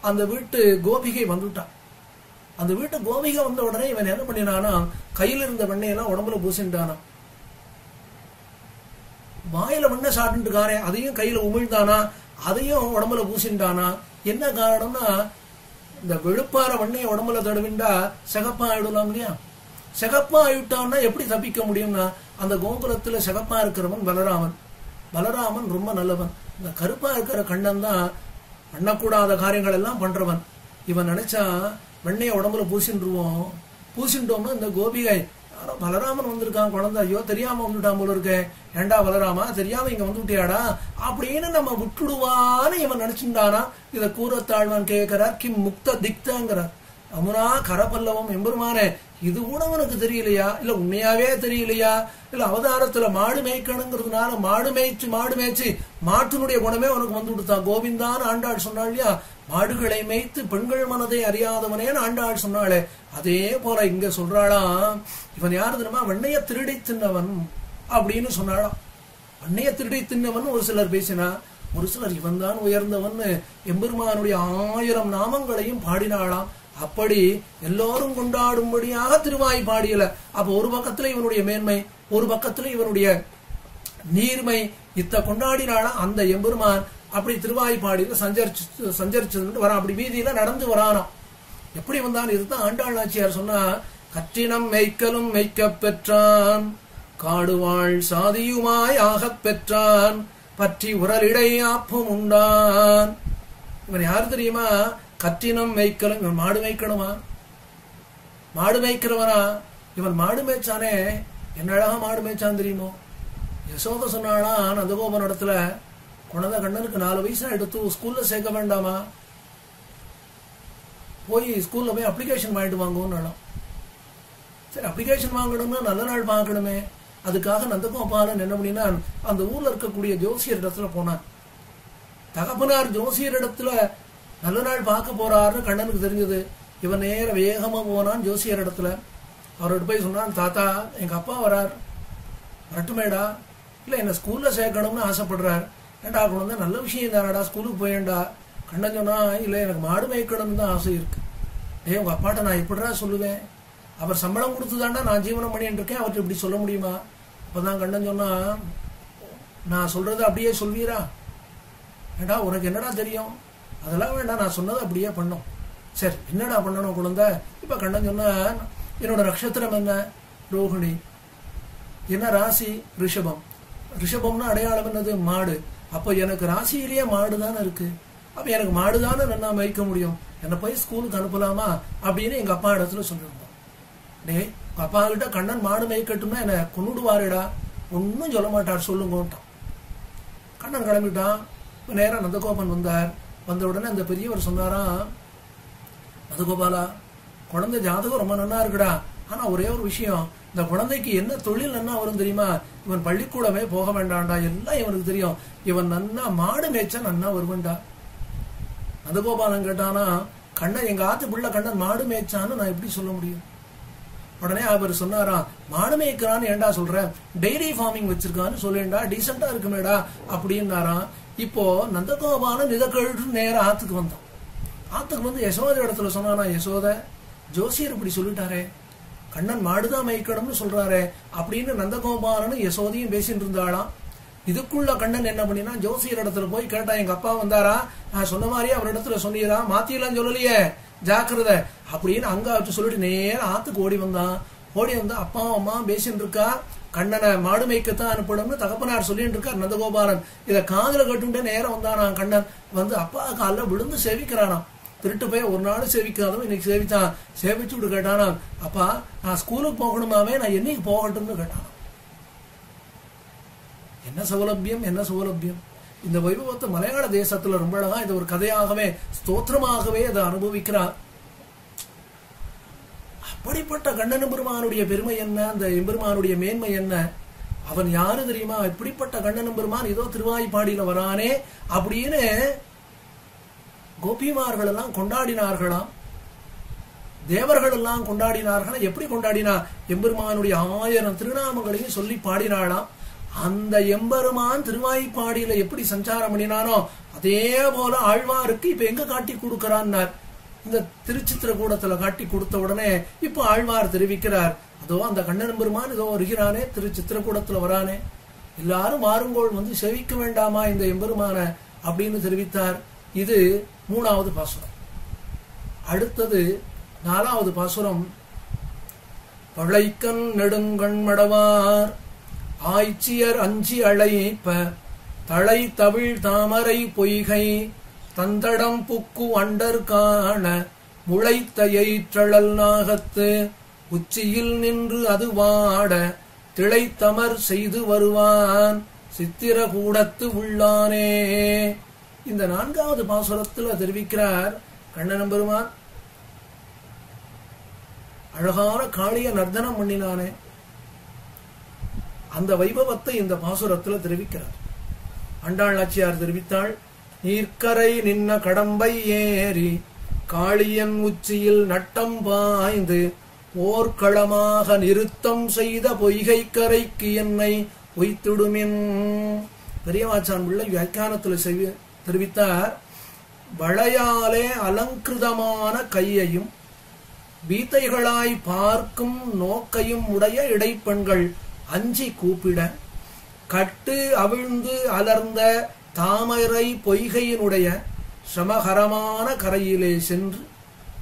அந்த வீட்டு கோபிகை வந்துட்டான். அந்த வீட்டு கோபிகை வந்த உடனே இவன் என்ன பண்ணினானா, கையில இருந்த வெண்ணையெல்லாம் உடம்புல பூசிட்டானா. வாயில வெண்ணெய் சாப்பிட்டு இருக்காரே, அதையும் கையில உமிழ்ந்தானா, அதையும் உடம்புல பூசிட்டானா. என்ன காரணம்னா, இந்த வெளுப்பார வெண்ணைய உடம்புல தடவிண்டா சிகப்பா ஆயிடலாம் இல்லையா. சிகப்பா ஆயிட்டான்னா எப்படி தப்பிக்க முடியும்னா, அந்த கோகுலத்துல சிகப்பா இருக்கிறவன் பலராமன். பலராமன் ரொம்ப நல்லவன். இந்த கருப்பா இருக்கிற கண்ணன் தான் பண்ணக்கூடாத காரியங்கள் எல்லாம் பண்றவன். இவன் நினைச்சா வெண்ணைய உடம்புல பூசின்றுவோம். பூசிட்டோம்னா இந்த கோபிகை, யாரோ பலராமன் வந்திருக்கான் குழந்தை, ஐயோ தெரியாம வந்துட்டான் போல இருக்க, ஏண்டா பலராமா தெரியாம இங்க வந்து விட்டியாடா அப்படின்னு நம்ம விட்டுடுவான்னு இவன் நினைச்சுட்டானா. இத கூறத்தாழ்வான் கேட்கிறார், கிம் முக்த திக்தாங்கிறார். அமுனா கரபல்லவம் எம்பெருமானே, இது கூட உனக்கு தெரியலையா, இல்ல உண்மையாவே தெரியலையா, இல்ல அவதாரத்துல மாடு மேய்க்கணுங்கிறதுனால மாடு மேய்ச்சி மாட்டினுடைய குணமே உனக்கு வந்து விடுத்தான். கோவிந்தான் ஆண்டாள் சொன்னாள் இல்லையா, மாடுகளை மேய்த்து பெண்கள் மனதை அறியாதவனேன்னு ஆண்டாள் சொன்னாளே, அதே போல இங்க சொல்றாளாம், இவன் யாரு தெரியுமா, வெண்ணைய திருடி தின்னவன் அப்படின்னு சொன்னாளாம். வெண்ணைய திருடி தின்னவன் ஒரு சிலர் பேசினா, ஒரு சிலர் இவன் தான் உயர்ந்தவன் எம்பெருமானுடைய 1000 நாமங்களையும் பாடினாளாம். அப்படி எல்லோரும் கொண்டாடும்படியாக திருவாய்ப்பாடியில அப்ப ஒரு பக்கத்துல இவனுடைய மேன்மை, ஒரு பக்கத்துல இவனுடைய நீர்மை கொண்டாடினாளா அந்த எம்பெருமான். அப்படி திருவாய்ப்பாடியில சஞ்சரிச்சு வரான். அப்படி வீதியில நடந்து வரானாம். எப்படி வந்தான்? இதுதான் ஆண்டாள் நாச்சியார் சொன்னா, கற்றினம் மெய்க்கலும் மெய்க்கப் பெற்றான், காடுவாள் சாதியுமாய் ஆகப் பெற்றான், பற்றி உரலிடை ஆப்பும் உண்டான். இவன் யாரு தெரியுமா? கற்றினம் மெய்க்கலும். இவன் மாடு மேய்க்கணுமா? மாடு மேய்க்கிறவனா? இவன் மாடு மேய்ச்சானே, என்ன அழகா மாடு மேய்ச்சான் தெரியுமோ? யசோத சொன்னாளா நந்தகோபன் இடத்துல, குழந்தை கண்ணனுக்கு 4 வயசா எடுத்து ஸ்கூல்ல சேர்க்க வேண்டாமா? போய் ஸ்கூல்ல போய் அப்ளிகேஷன் வாங்கிட்டு வாங்குவோம். சரி, அப்ளிகேஷன் வாங்கணும்னா நல்ல நாள் பார்க்கணுமே. அதுக்காக நந்தகோபாலன் என்ன பண்ணினா, அந்த ஊர்ல இருக்கக்கூடிய ஜோசியர் இடத்துல போனான். தகப்பனார் ஜோசியர் இடத்துல நல்ல நாள் பார்க்க போறாருன்னு கண்ணனுக்கு தெரிஞ்சது. இவன் நேர வேகமா போனான் ஜோசியர் இடத்துல. அவர்கிட்ட போய் சொன்னான், தாத்தா எங்க அப்பா வரார், வரட்டுமேடா? இல்ல என்ன ஸ்கூல்ல சேர்க்கணும்னு ஆசைப்படுறார். ஏண்டா குழந்தை, நல்ல விஷயம் தானடா, ஸ்கூலுக்கு போயேண்டா. கண்ணன் சொன்னா, இல்ல எனக்கு மாடு மேய்க்கணும்னு தான் ஆசை இருக்கு. உங்க அப்பாட்ட நான் எப்படிடா சொல்லுவேன்? அவர் சம்பளம் கொடுத்துதாண்டா நான் ஜீவனம் பண்ணிட்டு இருக்கேன், அவர்கிட்ட இப்படி சொல்ல முடியுமா? அப்பதான் கண்ணன் சொன்னா, நான் சொல்றது அப்படியே சொல்வீரா? ஏண்டா உனக்கு என்னடா தெரியும்? அதெல்லாம் வேண்டாம், நான் சொன்னதை அப்படியே பண்ணும். சரி, என்னடா பண்ணணும் குழந்தை? இப்ப கண்ணன் சொன்னா, என்னோட நட்சத்திரம் என்ன? ரோஹிணி. என்ன ராசி? ரிஷபம். ரிஷபம்னா அடையாளம் என்னது? மாடு. அப்ப எனக்கு ராசியிலேயே மாடுதானே இருக்கு. அப்ப எனக்கு மாடுதானே நான் மேய்க்க முடியும், என்ன போய் ஸ்கூலுக்கு அனுப்பலாமா அப்படின்னு எங்க அப்பா இடத்துல சொல்லிருந்தோம். டே, உங்க அப்பா கிட்ட கண்ணன் மாடு மேய்க்கட்டும்னா என்ன கொண்டுடுவாருடா? ஒன்னும் சொல்ல மாட்டார், சொல்லுங்கட்டான். கண்ணன் கிளம்பிட்டான். நேரம் நந்தகோபன் வந்தார். வந்த உடனே அந்த பெரியவர் சொன்னாரா, நந்தகோபாலா, குழந்தை ஜாதகம் ரொம்ப நன்னா இருக்குடா. ஆனா ஒரே ஒரு விஷயம், இந்த குழந்தைக்கு என்ன தொழில் நன்னா வரும் தெரியுமா? இவன் பள்ளிக்கூடமே போக வேண்டாம்டா, எல்லாம் இவனுக்கு தெரியும். இவன் நன்னா மாடு மேய்ச்சா நன்னா வருவன்டா. நந்தகோபாலன் கேட்டானா, கண்ணன் எங்க ஆத்து பிள்ளை கண்ணன் மாடு மேய்ச்சான்னு நான் எப்படி சொல்ல முடியும்? உடனே அவர் சொன்னாரா, மாடு மேய்க்கிறான்னு ஏண்டா சொல்ற, டெய்ரி ஃபார்மிங் வச்சிருக்கான்னு சொல்லேண்டா, டீசெண்டா இருக்குமேடா அப்படின்னாராம். இப்போ நந்தகோபாலன் இதை கேட்டு நேரம் ஆத்துக்கு வந்தான். ஆத்துக்கு வந்து யசோத இடத்துல சொன்னானா, யசோத, ஜோசியர் இப்படி சொல்லிட்டாரே, கண்ணன் மாடுதான் மேய்க்கணும்னு சொல்றாரு அப்படின்னு நந்தகோபாலனும் யசோதையும் பேசிட்டு இருந்தாளாம். இதுக்குள்ள கண்ணன் என்ன பண்ணினா, ஜோசியர் இடத்துல போய் கேட்டா, எங்க அப்பா வந்தாரா, நான் சொன்ன மாதிரியே அவர் இடத்துல சொன்னீரா, மாத்தியெல்லாம் சொல்லலையே, ஜாக்கிரதை அப்படின்னு அங்க வச்சு சொல்லிட்டு நேரம் ஆத்துக்கு ஓடி வந்தான். ஓடி வந்தா அப்பா அம்மா பேசிட்டு இருக்கா, கண்ணனை மாடு மேய்க்கத்தான் அனுப்பணும்னு தகப்பனார் சொல்லிட்டு இருக்கார் நந்தகோபாலன். இதை காதுல கட்டுட்டே நேரம் வந்தானா கண்ணன். வந்து அப்பா கால விழுந்து சேவிக்கிறானாம். திருட்டு போய் ஒரு நாள் சேவிக்காதவன் இன்னைக்கு சேவித்தான். சேவிச்சு விட்டு கேட்டானா, அப்பா நான் ஸ்கூலுக்கு போகணுமாவே, நான் என்னைக்கு போகட்டும்னு கேட்டானா. என்ன சௌலபியம், என்ன சௌலபியம்! இந்த வைபவத்தை மலையாள தேசத்துல ரொம்ப அழகா இது ஒரு கதையாகவே ஸ்தோத்திரமாகவே அதை அனுபவிக்கிறார். அப்படிப்பட்ட கண்ணன் பெருமானுடைய பெருமை என்ன, அந்த எம்பெருமானுடைய மேன்மை என்ன? அவன் யாரு தெரியுமா? இப்படிப்பட்ட கண்ணன் பெருமான் ஏதோ திருவாய்ப்பாடியில வரானே அப்படின்னு கோபிமார்கள் எல்லாம் கொண்டாடினார்களாம். தேவர்கள் எல்லாம் கொண்டாடினார்கள். எப்படி கொண்டாடினா? எம்பெருமானுடைய 1000 திருநாமங்களையும் சொல்லி பாடினாளாம். அந்த எம்பெருமான் திருவாய்ப்பாடியில எப்படி சஞ்சாரம் பண்ணினானோ அதே போல ஆழ்வாருக்கு இப்ப எங்க காட்டி கொடுக்கிறான்னார். இந்த திருச்சித்திரகூடத்துல காட்டி கொடுத்த உடனே இப்ப ஆழ்வார் தெரிவிக்கிறார், அதோ அந்த கண்ணன் பெருமான் இதோ வருகிறானே, திருச்சித்திரகூடத்துல வரானே, எல்லாரும் மாறுங்கோள் வந்து சேவிக்க வேண்டாமா இந்த எம்பெருமான அப்படின்னு தெரிவித்தார். இது 3வது பாசுரம். அடுத்தது 4வது பாசுரம். பழைக்கண் நெடுங்கண் மடவார் ஆய்ச்சியர் அஞ்சி அழைப்ப தளை தவிழ் தாமரை பொய்கை தந்தடம் புக்கு அண்டர் காண முளைத்தயற்றழல் நாகத்து உச்சியில் நின்று அது வாட திளைத்தமர் செய்து வருவான் சித்திரகூடத்து உள்ளானே. இந்த 4வது பாசுரத்துல தெரிவிக்கிறார், கண்ணன் பெருமான் அழகான காளிய நர்த்தனம் பண்ணினானே, அந்த வைபவத்தை இந்த பாசுரத்துல தெரிவிக்கிறார். ஆண்டாள் நாச்சியார் தெரிவித்தாள், நீர்க்கரை நின்ன கடம்பை ஏறி காளியன் உச்சியில் நட்டம் பாய்ந்து போர்க்களமாக நிறுத்தம் செய்த பொய்கை கரைக்கு என்னை உய்த்திடுமின். பெரியவாச்சான் பிள்ளை வியாக்கியானத்தில் தெரிவித்தார். வளையாலே அலங்கிருதமான கையையும் வீத்தைகளாய் பார்க்கும் நோக்கையும் உடைய இடைப்பெண்கள் அஞ்சி கூப்பிட, கட்டு அவிழ்ந்து அலர்ந்த தாமரை பொய்கையினுடைய சமகரமான கரையிலே சென்று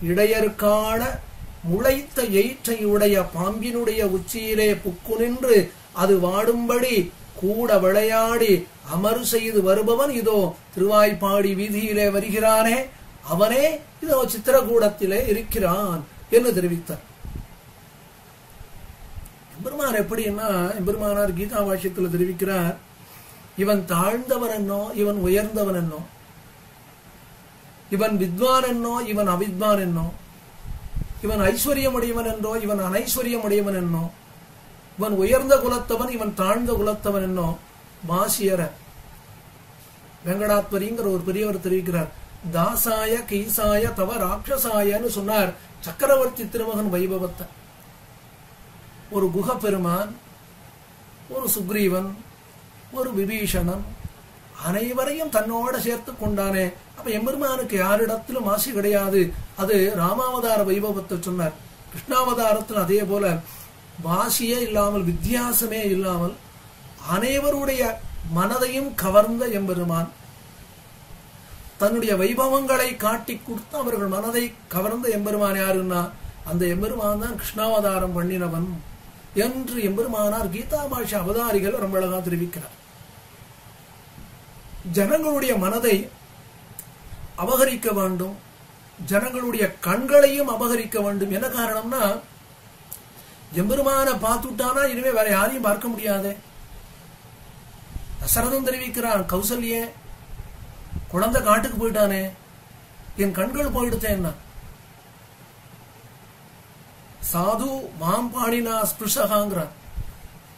இடையற்கான முளைத்த எயிற்றையுடைய பாம்பினுடைய உச்சியிலே புக்கு நின்று அது வாடும்படி கூட விளையாடி அமர் செய்து வருபவன் இதோ திருவாய்ப்பாடி வீதியிலே வருகிறானே, அவனே இதோ சித்திரகூடத்திலே இருக்கிறான் என்று தெரிவித்தார். எம்பெருமான் எப்படின்னா, எம்பெருமானார் கீதா பாஷ்யத்தில் தெரிவிக்கிறார், இவன் தாழ்ந்தவன் என்னோ இவன் உயர்ந்தவன் என்னோ, இவன் வித்வான் என்னோ இவன் அவித்வான் என்னோ, இவன் ஐஸ்வர்யமுடையவன் என்றோ இவன் அனைஸ்வர்யமுடையவன் என்னோ, இவன் உயர்ந்த குலத்தவன் இவன் தாழ்ந்த குலத்தவன் என்னோ, மாசியர வெங்கடாத்வரிங்கிற ஒரு பெரியவர் தெரிவிக்கிறார். தாசாய கீசாய தவ ராட்சசாயன்னு சொன்னார் சக்கரவர்த்தி திருமகன் வைபவத்தை. ஒரு குஹ பெருமான், ஒரு சுக்ரீவன், ஒரு விபீஷணன் அனைவரையும் தன்னோட சேர்த்து கொண்டானே. அப்ப எம்பெருமானுக்கு யாரிடத்திலும் ஆசை கிடையாது. அது ராமாவதார வைபவத்தை சொன்னார். கிருஷ்ணாவதாரத்தில் அதே போல வாசியே இல்லாமல் வித்தியாசமே இல்லாமல் அனைவருடைய மனதையும் கவர்ந்த எம்பெருமான் தன்னுடைய வைபவங்களை காட்டி கொடுத்து அவர்கள் மனதை கவர்ந்த எம்பெருமான் யாருன்னா அந்த எம்பெருமான் தான் கிருஷ்ணாவதாரம் பண்ணினவன் என்று எம்பெருமானார் கீதா பாஷ்ய அவதாரிகள் ரொம்ப அழகா தெரிவிக்கிறார். ஜனங்களுடைய மனதை அபகரிக்க வேண்டும், ஜனங்களுடைய கண்களையும் அபகரிக்க வேண்டும். என்ன காரணம்னா, எம்பெருமான பார்த்துட்டானா இனிமே வேற யாரையும் பார்க்க முடியாது. தசரதன் தெரிவிக்கிறான், கௌசல்யே குழந்தை காட்டுக்கு போயிட்டானே, என் கண்கள் போயிடுத்தேன்னா. சாது மாம்பாடினா ஸ்பிருஷகாங்கிறான்.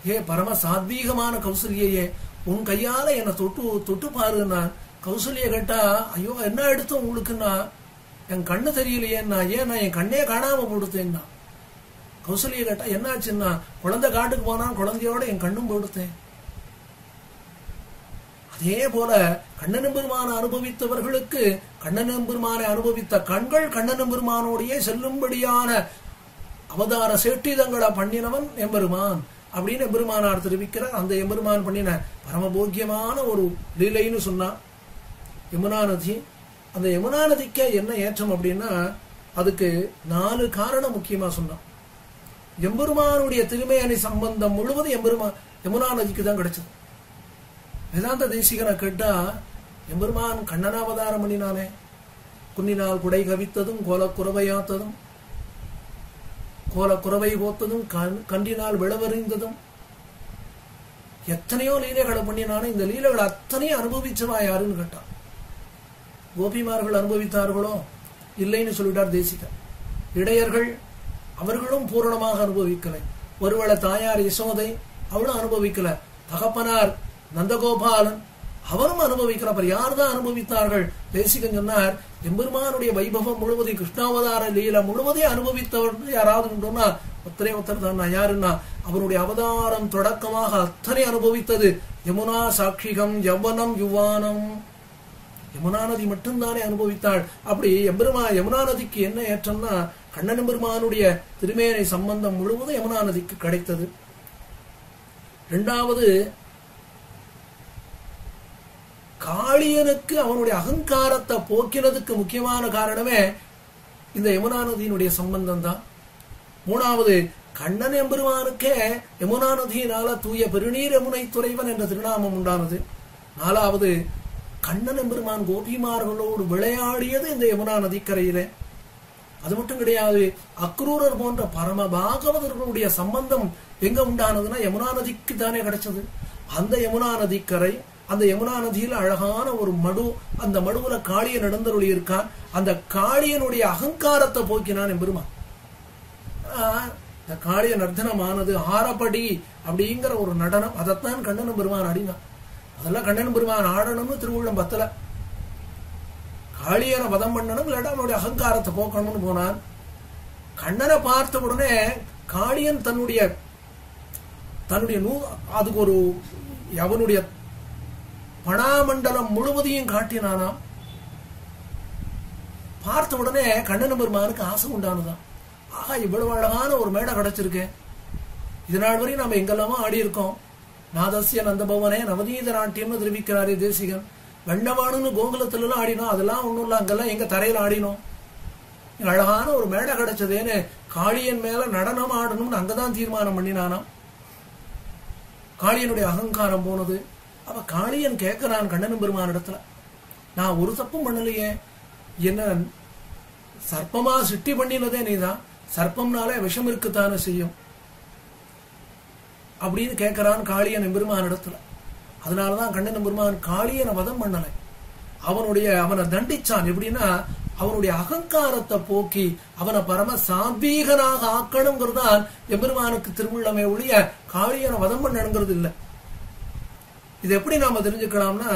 ஏ பரம சாத்வீகமான கௌசல்யே, உன் கையால என்ன தொட்டு பாருன்னா. கௌசல்ய கேட்டா, ஐயோ என்ன எடுத்து உங்களுக்குன்னா, என் கண்ணு தெரியலையேன்னா. ஏன்னா என் கண்ணே காணாம போடுத்தேன்னா. கௌசல்ய கேட்டா என்னாச்சுன்னா, குழந்தை காட்டுக்கு போனா குழந்தையோட என் கண்ணும் போடுத்தேன். அதே போல கண்ணன் பெருமான அனுபவித்தவர்களுக்கு கண்ணன் பெருமானை அனுபவித்த கண்கள் கண்ணன் பெருமானோடையே செல்லும்படியான அவதார சேட்டிதங்களை பண்ணினவன் எம்பெருமான் அப்படின்னு எம்பெருமானார் தெரிவிக்கிறார். அந்த எம்பெருமான் பண்ணின பரமபோக்கியமான ஒரு லீலைன்னு சொன்னா யமுனா நதி. அந்த யமுனா நதிக்கு என்ன ஏற்றம் அப்படின்னா, அதுக்கு 4 காரணம் முக்கியமா சொன்னான். எம்பெருமானுடைய திருமேனி சம்பந்தம் முழுவதும் யமுனா நதிக்கு தான் கிடைச்சது. வேதாந்த தேசிகனை கேட்டா, எம்பெருமான் கண்ணனாவதாரம் பண்ணினானே, குன்னினால் குடை கவித்ததும் கோலக்குறவையாத்ததும் கோலக்குறவை போத்ததும் கண்டினால் விளவறிந்ததும் எத்தனையோ லீலைகளை பண்ணினானே. இந்த லீலைகளை அத்தனையும் அனுபவிச்சவா யாருன்னு கேட்டான். கோபிமார்கள் அனுபவித்தார்களோ இல்லைன்னு சொல்லிட்டார் தேசிகர். இடையர்கள் அவர்களும் பூரணமாக அனுபவிக்கலை. ஒருவேளை தாயார் யசோதை அவளும் அனுபவிக்கல. தகப்பனார் நந்தகோபாலன் அவரும் அனுபவிக்கிறப்ப யார்தான் அனுபவித்தார்கள்? தேசிகன் சொன்னார், எம்பெருமானுடைய வைபவம் முழுவதையும் கிருஷ்ணாவதார லீல முழுவதையும் அனுபவித்தவர் யாராவது உண்டோன்னா ஒருத்தர் தான். யாருன்னா அவருடைய அவதாரம் தொடக்கமாக அத்தனை அனுபவித்தது யமுனா சாட்சிகம் யவனம் யுவானம். யமுனா நதி மட்டும்தானே அனுபவித்தாள். அப்படி யமுனா நதிக்கு என்ன ஏற்றம்னா, கண்ணன் பெருமானுடைய திருமேனை சம்பந்தம் முழுவதும் யமுனா நதிக்கு கிடைத்தது. இரண்டாவது, காளியனுக்கு அவனுடைய அகங்காரத்தை போக்கினதுக்கு முக்கியமான காரணமே இந்த யமுனா நதியினுடைய சம்பந்தம் தான். மூணாவது, கண்ணன் எம்பெருமானுக்கே யமுனா நதியினால தூய பெருநீர் யமுனை துறைவன் என்ற திருநாமம் உண்டானது. நாலாவது, கண்ணன் எம்பெருமான் கோபிமார்களோடு விளையாடியது இந்த யமுனா நதிக்கரையிலே. அது மட்டும் கிடையாது, அக்ரூரர் போன்ற பரம பாகவதர்களுடைய சம்பந்தம் எங்க உண்டானதுன்னா யமுனா நதிக்கு தானே கிடைச்சது. அந்த யமுனா நதிக்கரை, அந்த யமுனா நதியில் அழகான ஒரு மடு, அந்த மடுவுல காளியன் நடந்தருளி இருக்கான். அந்த காளியனுடைய அகங்காரத்தை போக்கினான் எம்பெருமான். இந்த காளிய நர்த்தனமானது ஆரப்படி அப்படிங்கிற ஒரு நடனம். அதைத்தான் கண்ணன் பெருமான் ஆடினான். அதெல்லாம் கண்ணன் பெருமான் ஆடணும்னு திருவுள்ளம் பத்தல. காளியனை வதம் பண்ணணும், இல்லாட்டா அவனுடைய அகங்காரத்தை போக்கணும்னு போனான். கண்ணனை பார்த்த உடனே காளியன் தன்னுடைய அதுக்கு ஒரு அவனுடைய பணாமண்டலம் முழுவதையும் காட்டினானாம். பார்த்த உடனே கண்ணன் பெருமானுக்கு ஆசை உண்டானதான். ஆகா, இவ்வளவு அழகான ஒரு மேடை கிடைச்சிருக்கு. இது நாள் வரையும் நாம எங்கெல்லாமோ ஆடி இருக்கோம். நாதசிய நந்தபவனே நவநீத நாட்டியம்னு தெரிவிக்கிறாரே தேசிகன். வெண்ணவானுன்னு கோகுலத்துல எல்லாம் ஆடினோம், அதெல்லாம் ஒண்ணும் இல்ல, அங்கெல்லாம் எங்க தரையில ஆடினோம். அழகான ஒரு மேடை கிடைச்சதேன்னு காளியன் மேல நடனம் ஆடணும்னு அங்கதான் தீர்மானம் பண்ணினானாம். காளியனுடைய அகங்காரம் போனது. அப்ப காளியன் கேட்கிறான் கண்ணன் பெருமான இடத்துல, நான் ஒரு தப்பும் பண்ணலையே, என்ன சர்ப்பமா சிட்டி பண்ணினதே நீதான், சர்ப்பம்னாலே விஷம் இருக்குத்தானே செய்யும் அப்படின்னு கேட்கிறான் காளியன் எம்பெருமான இடத்துல. அதனாலதான் கண்ணன் எம்பெருமான் காளியனை வதம் பண்ணலை, அவனை தண்டிச்சான். எப்படின்னா அவனுடைய அகங்காரத்தை போக்கி அவனை பரம சாத்வீகனாக ஆக்கணுங்கிறதான் எம்பெருமானுக்கு திருவுள்ளமே ஒழிய காளியனை வதம் பண்ணணுங்கிறது இல்லை. இது எப்படி நாம தெரிஞ்சுக்கலாம்னா,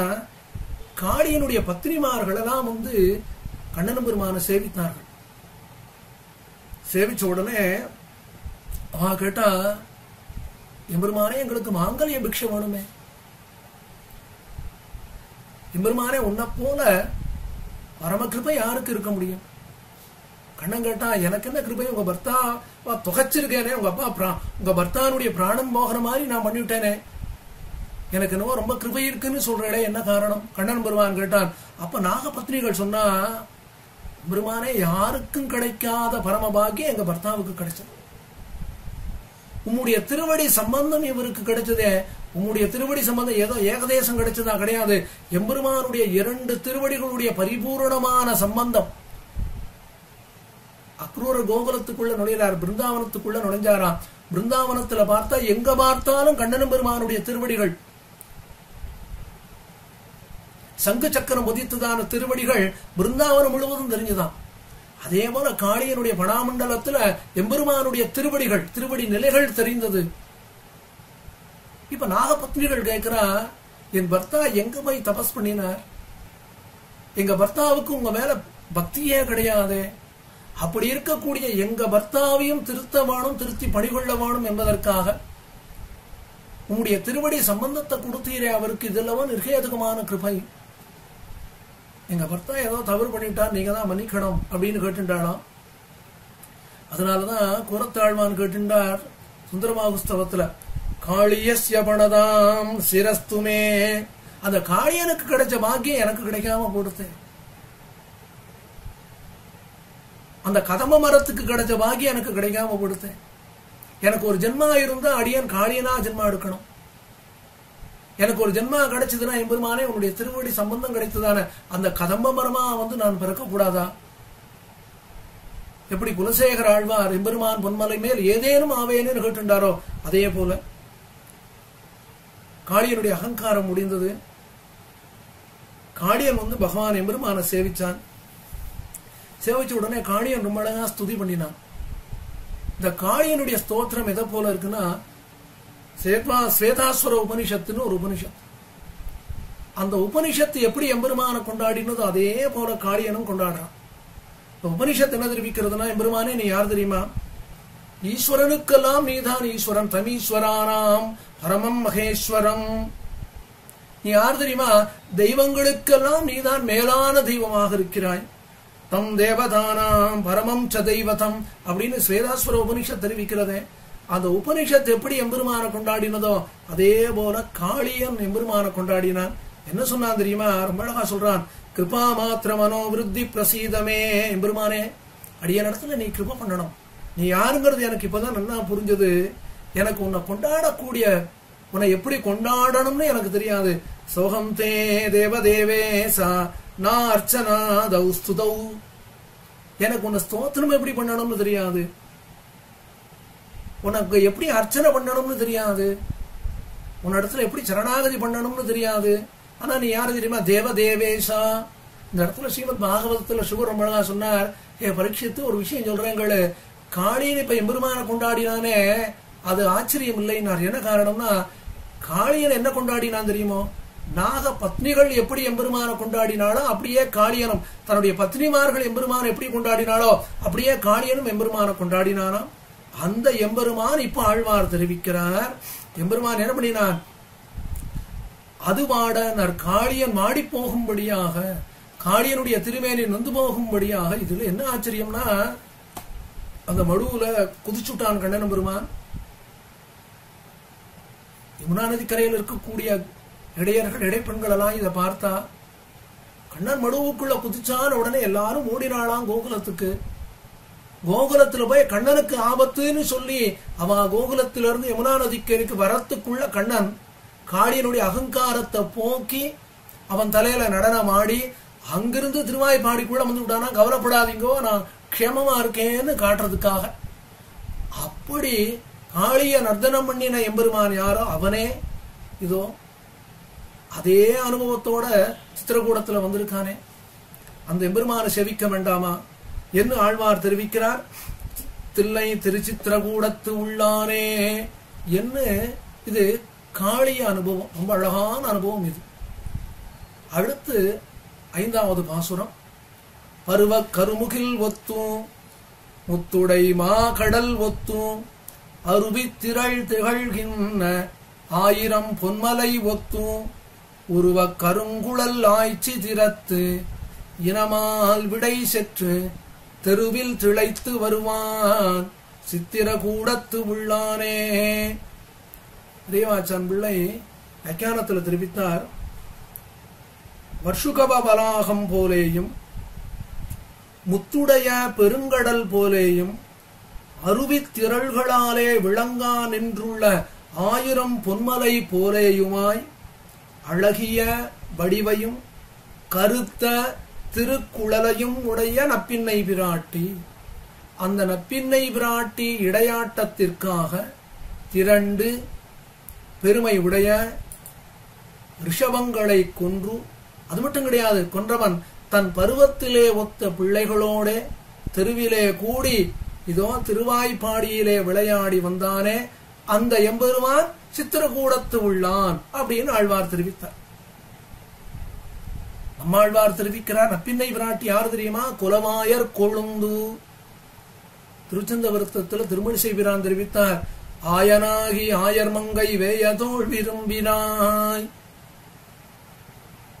காளியனுடைய பத்னிமார்கள் எல்லாம் கண்ணன் பெருமானை சேவித்தார்கள். சேவிச்ச உடனே கேட்டா, எம்பெருமானே எங்களுக்கு மாங்கல்ய பிக்ஷை வேணுமே, எம்பெருமானே உன்னை போல பரம கிருபை யாருக்கு இருக்க முடியும்? கண்ணன் கேட்டா, எனக்கு என்ன கிருபை, உங்க பர்த்தா தொகைச்சிருக்கேனே, உங்க பர்த்தானுடைய பிராணம் போகிற மாதிரி நான் பண்ணிவிட்டேனே, எனக்கு என்னவோ ரொம்ப கிருபை இருக்குன்னு சொல்றே, என்ன காரணம்? கண்ணன் பெருமான் கேட்டான். அப்ப நாகபத்னிகள் சொன்னா, பெருமானே யாருக்கும் கிடைக்காத பரம பாக்கியம் எங்க பர்த்தாவுக்கு கிடைச்சது. உம்முடைய திருவடி சம்பந்தம் இவருக்கு கிடைச்சதே. உம்முடைய திருவடி சம்பந்தம் ஏதோ ஏகதேசம் கிடைச்சதா கிடையாது, எம்பெருமானுடைய 2 திருவடிகளுடைய பரிபூர்ணமான சம்பந்தம். அக்ரூர கோகுலத்துக்குள்ள நுழைகிறார், பிருந்தாவனத்துக்குள்ள நுழைஞ்சாராம். பிருந்தாவனத்துல பார்த்தா எங்க பார்த்தாலும் கண்ணன் பெருமானுடைய திருவடிகள், சங்கு சக்கரம் உதித்ததான திருவடிகள் பிருந்தாவனம் முழுவதும் தெரிஞ்சுதான். அதே போல காளியனுடைய பணாமண்டலத்துல எம்பெருமானுடைய திருவடிகள், திருவடி நிலைகள் தெரிந்தது. இப்ப நாகபத்னிகள் கேட்கிறா, என் பர்த்தா எங்க போய் தபஸ் பண்ணினார்? எங்க பர்த்தாவுக்கு உங்க மேல பக்தியே கிடையாது. அப்படி இருக்கக்கூடிய எங்க பர்த்தாவையும் திருத்த வேணும், திருத்தி பணிகொள்ள வேணும் என்பதற்காக உங்களுடைய திருவடி சம்பந்தத்தை கொடுத்தீரே அவருக்கு, இதெல்லாம் நிர்கேதுகமான கிருபை. எங்க பர்த்தா ஏதோ தவறு பண்ணிட்டார், நீங்க தான் மன்னிக்கணும் அப்படின்னு கேட்டுட்டாளாம். அதனாலதான் குரத்தாழ்வான் கேட்டுட்டார் சுந்தரமாகுஸ்தவத்துல, காளியஸ்ய பணதாம் சிரஸ்துமே. அந்த காளியனுக்கு கிடைச்ச பாக்கியம் எனக்கு கிடைக்காம போடுது, அந்த கதம்ப மரத்துக்கு கிடைச்ச பாக்கியம் எனக்கு கிடைக்காம போடுது. எனக்கு ஒரு ஜென்மா இருந்தா அடியன் காளியனா ஜென்மா எடுக்கணும். எனக்கு ஒரு ஜென்மா கிடைச்சதுன்னா எம்பெருமானே உன்னுடைய திருவடி சம்பந்தம் கிடைத்ததான அந்த கதம்ப மரமா நான் பிறக்க கூடாதா? எப்படி குலசேகர ஆழ்வார் எம்பெருமான் பொன்மலை மேல் ஏதேனும் ஆவேன்னு கேட்டுண்டாரோ, அதே போல காளியனுடைய அகங்காரம் முடிந்தது. காளியன் பகவான் எம்பெருமான சேவிச்சான். சேவிச்ச உடனே காளியன் ரொம்ப அழகா ஸ்துதி பண்ணினான். இந்த காளியனுடைய ஸ்தோத்திரம் எதை போல இருக்குன்னா, ஸ்வேதாஸ்வர உபனிஷத்துன்னு ஒரு உபனிஷத். அந்த உபனிஷத்து எப்படி எம்பெருமான கொண்டாடினதோ அதே போல காளியனும் கொண்டாடுறான். உபனிஷத்து என்ன தெரிவிக்கிறதுனா, எம்பெருமானே நீ யார் தெரியுமா? ஈஸ்வரனுக்கெல்லாம் நீதான் ஈஸ்வரன், தமீஸ்வரானாம் பரமம் மகேஸ்வரம். நீ யார் தெரியுமா? தெய்வங்களுக்கெல்லாம் நீதான் மேலான தெய்வமாக இருக்கிறாய். தம் தேவதானாம் பரமம் ச தெய்வதம் அப்படின்னு ஸ்வேதாஸ்வர உபனிஷத் தெரிவிக்கிறதே. அந்த உபனிஷத் எப்படி எம்பெருமான கொண்டாடினதோ அதே போல காளியன் எம்பெருமான கொண்டாடினான். என்ன சொன்னான் தெரியுமா? ரொம்ப அழகா சொல்றான், கிருபா மாத்திர மனோவிருத்தி பிரசீதமே. எம்பெருமானே, அடிய இடத்துல நீ கிருபா பண்ணணும். நீ யாருங்கிறது எனக்கு இப்பதான் நல்லா புரிஞ்சது. எனக்கு உன்னை கொண்டாடக்கூடிய, உன்னை எப்படி கொண்டாடணும்னு எனக்கு தெரியாது. சோகம் தே தேவதேவே சா நா அர்ச்சனா தௌ ஸ்துதௌ. எனக்கு உன்னை ஸ்தோத்திரம் எப்படி பண்ணணும்னு தெரியாது, உனக்கு எப்படி அர்ச்சனை பண்ணணும்னு தெரியாது, உன் இடத்துல எப்படி சரணாகதி பண்ணணும்னு தெரியாது. ஆனா நீ யாரு தெரியுமா? தேவதேவேஷா. இந்த இடத்துல ஸ்ரீமத் பாகவதத்துல சுகர் ரொம்ப அழகா சொன்னார், பரீட்சித்து ஒரு விஷயம் சொல்றேங்களு, காளியன் இப்ப எம்பெருமான கொண்டாடினானே அது ஆச்சரியம் இல்லைன்னார். என்ன காரணம்னா, காளியன் என்ன கொண்டாடினான் தெரியுமோ? நாக பத்னிகள் எப்படி எம்பெருமான கொண்டாடினாலோ அப்படியே காளியனும், தன்னுடைய பத்னிமார்கள் எம்பெருமான எப்படி கொண்டாடினாலோ அப்படியே காளியனும் எம்பெருமான கொண்டாடினானாம். அந்த எம்பெருமான் இப்ப ஆழ்வார் தெரிவிக்கிறார். எம்பெருமான் என்ன பண்ணினான்? அது வாட காளியன் மாடி போகும்படியாக, காளியனுடைய திருமேனி நொந்து போகும்படியாக. இதுல என்ன ஆச்சரியம்னா, அந்த மடுவுல குதிச்சுட்டான் கண்ணன் பெருமான். யமுனா நதி கரையில் இருக்கக்கூடிய இடையர்கள் இடைப்பெண்கள் எல்லாம் இதை பார்த்தா, கண்ணன் மடுவுக்குள்ள குதிச்சான உடனே எல்லாரும் ஓடினாளாம் கோகுலத்துக்கு. கோகுலத்துல போய் கண்ணனுக்கு ஆபத்துன்னு சொல்லி அவ கோகுலத்திலிருந்து யமுனா நதிக்கரைக்கு வரத்துக்குள்ள கண்ணன் காளியனுடைய அகங்காரத்தை போக்கி அவன் தலையில நடனம் ஆடி அங்கிருந்து திருவாய்ப்பாடிக்குள்ள வந்து விட்டானா, கவலைப்படாதீங்கோ நான் க்ஷேமமா இருக்கேன்னு காட்டுறதுக்காக. அப்படி காளிய நர்த்தனம் பண்ணின எம்பெருமான் யாரோ அவனே இதோ அதே அனுபவத்தோட சித்திரகூடத்துல வந்திருக்கானே. அந்த எம்பெருமான செவிக்க வேண்டாமா என்று ஆழ்வார் தெரிவிக்கிறார். தில்லை திருச்சித்திரகூடத்து உள்ளானே என்று இது காளிய அனுபவம், ரொம்ப அழகான அனுபவம் இது. அடுத்து 5வது பாசுரம். பருவ கருமுகில் ஒத்தும் முத்துடை மா கடல் ஒத்தும் அருவி திரள் திகழ்கின்ற 1000 பொன்மலை ஒத்தும் உருவ கருங்குழல் ஆய்ச்சி திறத்து இனமால் விடை செற்று தெருவில் திளைத்து வருவான் சித்திரகூடத்து உள்ளானே. தேவாச்சான் பிள்ளை வியாக்கியானத்தில் தெரிவித்தார், வர்ஷுகவ வளாகம் போலேயும் முத்துடைய பெருங்கடல் போலேயும் அருவி திரள்களாலே விளங்கா நின்றுள்ள 1000 பொன்மலை போலேயுமாய் அழகிய வடிவையும் கருத்த திருக்குழலையும் உடைய நப்பின்னை பிராட்டி. அந்த நப்பின்னை பிராட்டி இடையாட்டத்திற்காக 2 பெருமை உடைய ரிஷபங்களை கொன்று, அது மட்டும் கிடையாது, கொன்றவன் தன் பருவத்திலே ஒத்த பிள்ளைகளோட தெருவிலே கூடி இதோ திருவாய்ப்பாடியிலே விளையாடி வந்தானே, அந்த எம்பெருமான் சித்திரகூடத்து உள்ளான் அப்படின்னு ஆழ்வார் தெரிவித்தார். நம்மாழ்வார் தெரிவிக்கிறார், நப்பின்னை பிராட்டி யார் தெரியுமா? குலமாயர் கொழுந்து. திருச்சந்த விருத்தத்தில் திருமணிசை பிரான் தெரிவித்தார், ஆயனாகி ஆயர் மங்கை வேயதோள் விரும்பினாய்.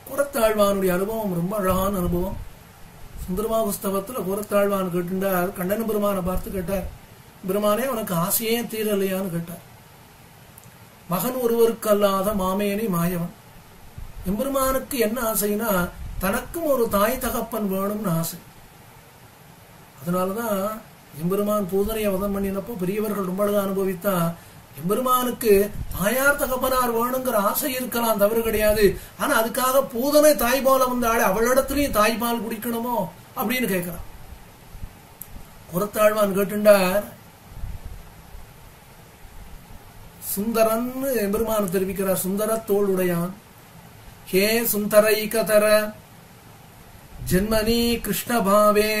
குரத்தாழ்வானுடைய அனுபவம் ரொம்ப அழகான அனுபவம். சுந்தரமாகுஸ்தவத்துல குரத்தாழ்வான் கேட்டார், கண்ணன் பெருமானை பார்த்து கேட்டார், பெருமானே உனக்கு ஆசையே தீரலையான்னு கேட்டார். மகன் ஒருவருக்கு அல்லாத மாமேனி மாயவன். எம்பெருமானுக்கு என்ன ஆசைனா, தனக்கும் ஒரு தாய் தகப்பன் வேணும்னு ஆசை. அதனாலதான் எம்பெருமான் பூதனையை வதம் பண்ணினப்போ பெரியவர்கள் ரொம்ப அழகா அனுபவித்தா, எம்பெருமானுக்கு தாயார் தகப்பனார் வேணுங்கிற ஆசை இருக்கலாம், தவறு கிடையாது. ஆனா அதுக்காக பூதனை தாய் போல வந்தாலே அவளிடத்துலயும் தாய்பால் குடிக்கணுமோ அப்படின்னு கேட்கிறான். குரத்தாழ்வான் கேட்டுண்டார், சுந்தரன் எம்பெருமான் தெரிவிக்கிறார், சுந்தர தோளுடையான். ஹே சுந்தரைகதர ஜென்மனி கிருஷ்ணபாவே.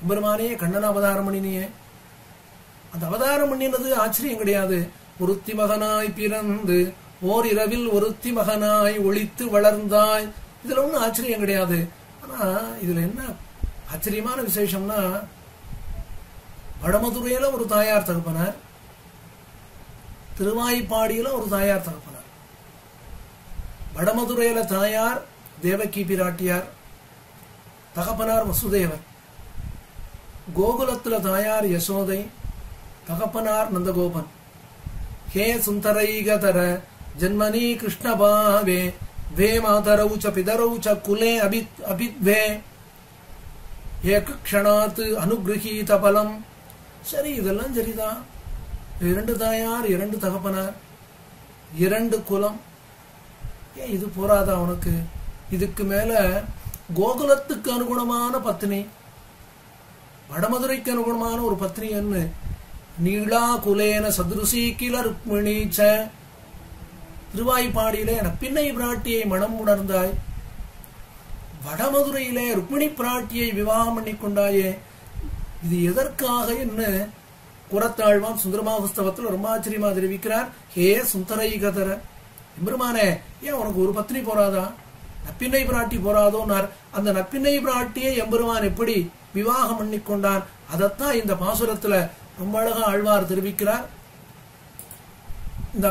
எம்பெருமானே கண்ணன் அவதாரம் பண்ணினியே. அந்த அவதாரம் பண்ணினது ஆச்சரியம் கிடையாது. ஒருத்தி மகனாய் பிறந்து ஓர் இரவில் ஒருத்தி மகனாய் ஒளித்து வளர்ந்தாய். இதுல ஒன்னும் ஆச்சரியம் கிடையாது. ஆனா இதுல என்ன ஆச்சரியமான விசேஷம்னா, வடமதுரையில ஒரு தாயார் தகப்பனார், திருவாய்ப்பாடியில ஒரு தாயார் தகப்பனார். வடமதுரையில தாயார் தேவகி பிராட்டியார், தகப்பனார் வசுதேவர். கோகுலத்துல தாயார் யசோதை, தகப்பனார் நந்தகோபன். ஹே சுந்தரைகதர ஜன்மனி கிருஷ்ணபாவே வே மாதரவுச்ச பிதரவுச்ச குலே அபித்வே ஏக க்ஷணாத் அனுகிரகீத பலம். சரி, இதெல்லாம் சரிதான். 2 தாயார், 2 தகப்பனார், 2 குலம். ஏன் இது போராதா உனக்கு? இதுக்கு மேல கோகுலத்துக்கு அனுகுணமான பத்னி, வடமதுரைக்கு அனுகுணமான ஒரு பத்னி என்ன? நீளா குலேன சதுருசி கில ருக்மிணீச்ச. திருவாய்ப்பாடியிலே நப்பின்னை பிராட்டியை மனம் உணர்ந்தாய், வடமதுரையிலே ருக்மிணி பிராட்டியை விவாகம் பண்ணி கொண்டாயே. இது எதற்காக என்ன? குரத்தாழ்வான் சுந்தரமாகுஸ்தவத்தில் ரொம்ப ஆச்சரியமா தெரிவிக்கிறார். ஹே சுந்தரைகதர, எம்பெருமானே ஏன் உனக்கு ஒரு பத்னி போராதா? நப்பின்னை பிராட்டி போராதோன்னார். அந்த நப்பின்னை பிராட்டியை எம்பெருமான் எப்படி விவாகம் பண்ணி கொண்டான், அதத்தான் இந்த பாசுரத்துல ரொம்ப அழகா ஆழ்வார் தெரிவிக்கிறார். இந்த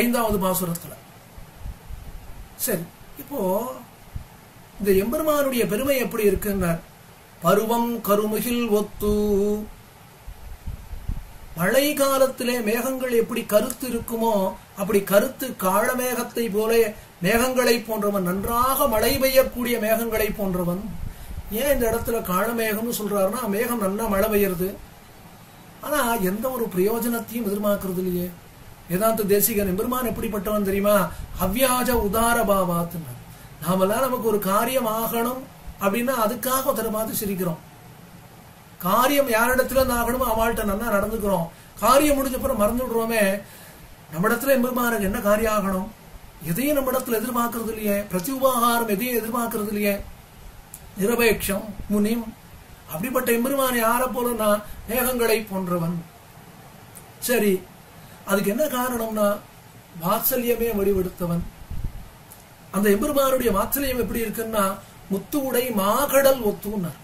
5வது பாசுரத்துல சரி, இப்போ இந்த எம்பெருமானுடைய பெருமை எப்படி இருக்குன்னா, பருவம் கருமுகில் ஒத்து, மழை காலத்திலே மேகங்கள் எப்படி கருத்து இருக்குமோ அப்படி கருத்து காளமேகத்தை போல மேகங்களை போன்றவன், நன்றாக மழை பெய்யக்கூடிய மேகங்களை போன்றவன். ஏன் இந்த இடத்துல காளமேகம்னு சொல்றாருன்னா, மேகம் நல்லா மழை பெய்யறது, ஆனா எந்த ஒரு பிரயோஜனத்தையும் எதிர்பார்க்கறது இல்லையே. வேதாந்த தேசிகன் எம்பெருமான் எப்படிப்பட்டவன் தெரியுமா? அவ்வியாஜ உதார பாவாத்து. நாமெல்லாம் நமக்கு ஒரு காரியம் ஆகணும் அப்படின்னா அதுக்காக ஒருத்தரை பார்த்து சிரிக்கிறோம். காரியம் யாரிடத்துல இருந்து ஆகணுமோ அவள்கிட்ட நல்லா நடந்துக்கிறோம். காரியம் முடிஞ்ச அப்புறம் மறந்து விடுறோமே. நம்ம இடத்துல எம்பெருமானுக்கு என்ன காரியம் ஆகணும்? எதையும் நம்ம இடத்துல எதிர்பார்க்கறது இல்லையே. பிரத்யுபகாரம் எதையும் எதிர்பார்க்கறது இல்லையே. நிரபேட்சம் முனிம். அப்படிப்பட்ட எம்பெருமான் யார போலன்னா மேகங்களை போன்றவன். சரி, அதுக்கு என்ன காரணம்னா வாத்சல்யமே வடிவெடுத்தவன். அந்த எம்பெருமானுடைய வாத்சல்யம் எப்படி இருக்குன்னா, முத்து உடை மாகடல் ஒத்துனார்.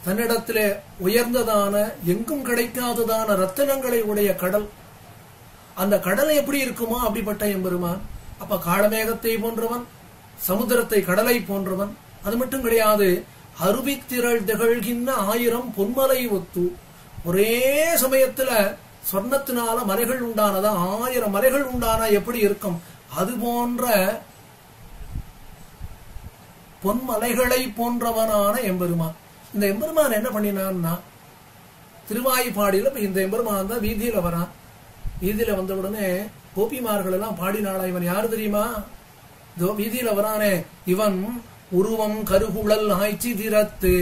தன்னிடத்திலே உயர்ந்ததான எங்கும் கிடைக்காததான ரத்தினங்களை உடைய கடல். அந்த கடலை எப்படி இருக்குமோ அப்படிப்பட்ட எம்பெருமான். அப்ப காளமேகத்தை போன்றவன், சமுத்திரத்தை கடலை போன்றவன். அது மட்டும் கிடையாது, அருவித்திரள் திகழ்கின்ற 1000 பொன்மலை ஒத்து. ஒரே சமயத்துல சொர்ணத்தினால மலைகள் உண்டானதா, 1000 மலைகள் உண்டானா எப்படி இருக்கும் அது போன்ற பொன்மலைகளை போன்றவனான எம்பெருமான். இந்த எம்பெருமான் என்ன பண்ணினான்னா, திருவாய்ப்பாடியில இந்த எம்பெருமான் தான் வீதியில வரான். வீதியில வந்த உடனே கோபிமார்கள் எல்லாம் பாடினாளா, இவன் யாரு தெரியுமா? இதோ வீதியில வரானே, இவன் உருவம் கருகுழல் ஆய்ச்சி திறத்து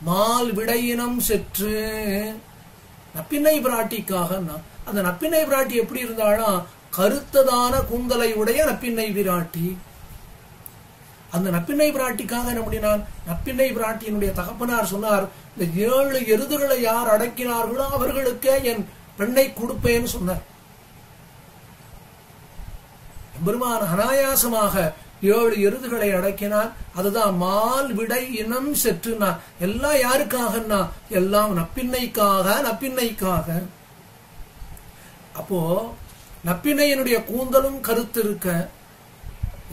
மால் விடையினம் செற்று. நப்பின்னை பிராட்டிக்காக. அந்த நப்பின்னை பிராட்டி எப்படி இருந்தாலும் கருத்ததான கூந்தலை உடைய நப்பின்னை பிராட்டி. அந்த நப்பின்னை பிராட்டிக்காக என்ன பண்ணினான்? நப்பின்னை பிராட்டியினுடைய தகப்பனார் சொன்னார், இந்த 7 எருதுகளை யார் அடக்கினார்களோ அவர்களுக்கே என் பெண்ணை கொடுப்பேன்னு சொன்னார். பெருமான் அனாயாசமாக 7 எருதுகளை அடக்கினான். அதுதான் மால் விடை இனம் செற்றுனான். எல்லாம் யாருக்காகனா, எல்லாம் நப்பின்னைக்காக. நப்பின்னைக்காக. அப்போ நப்பின்னையினுடைய கூந்தலும் கருத்து இருக்க,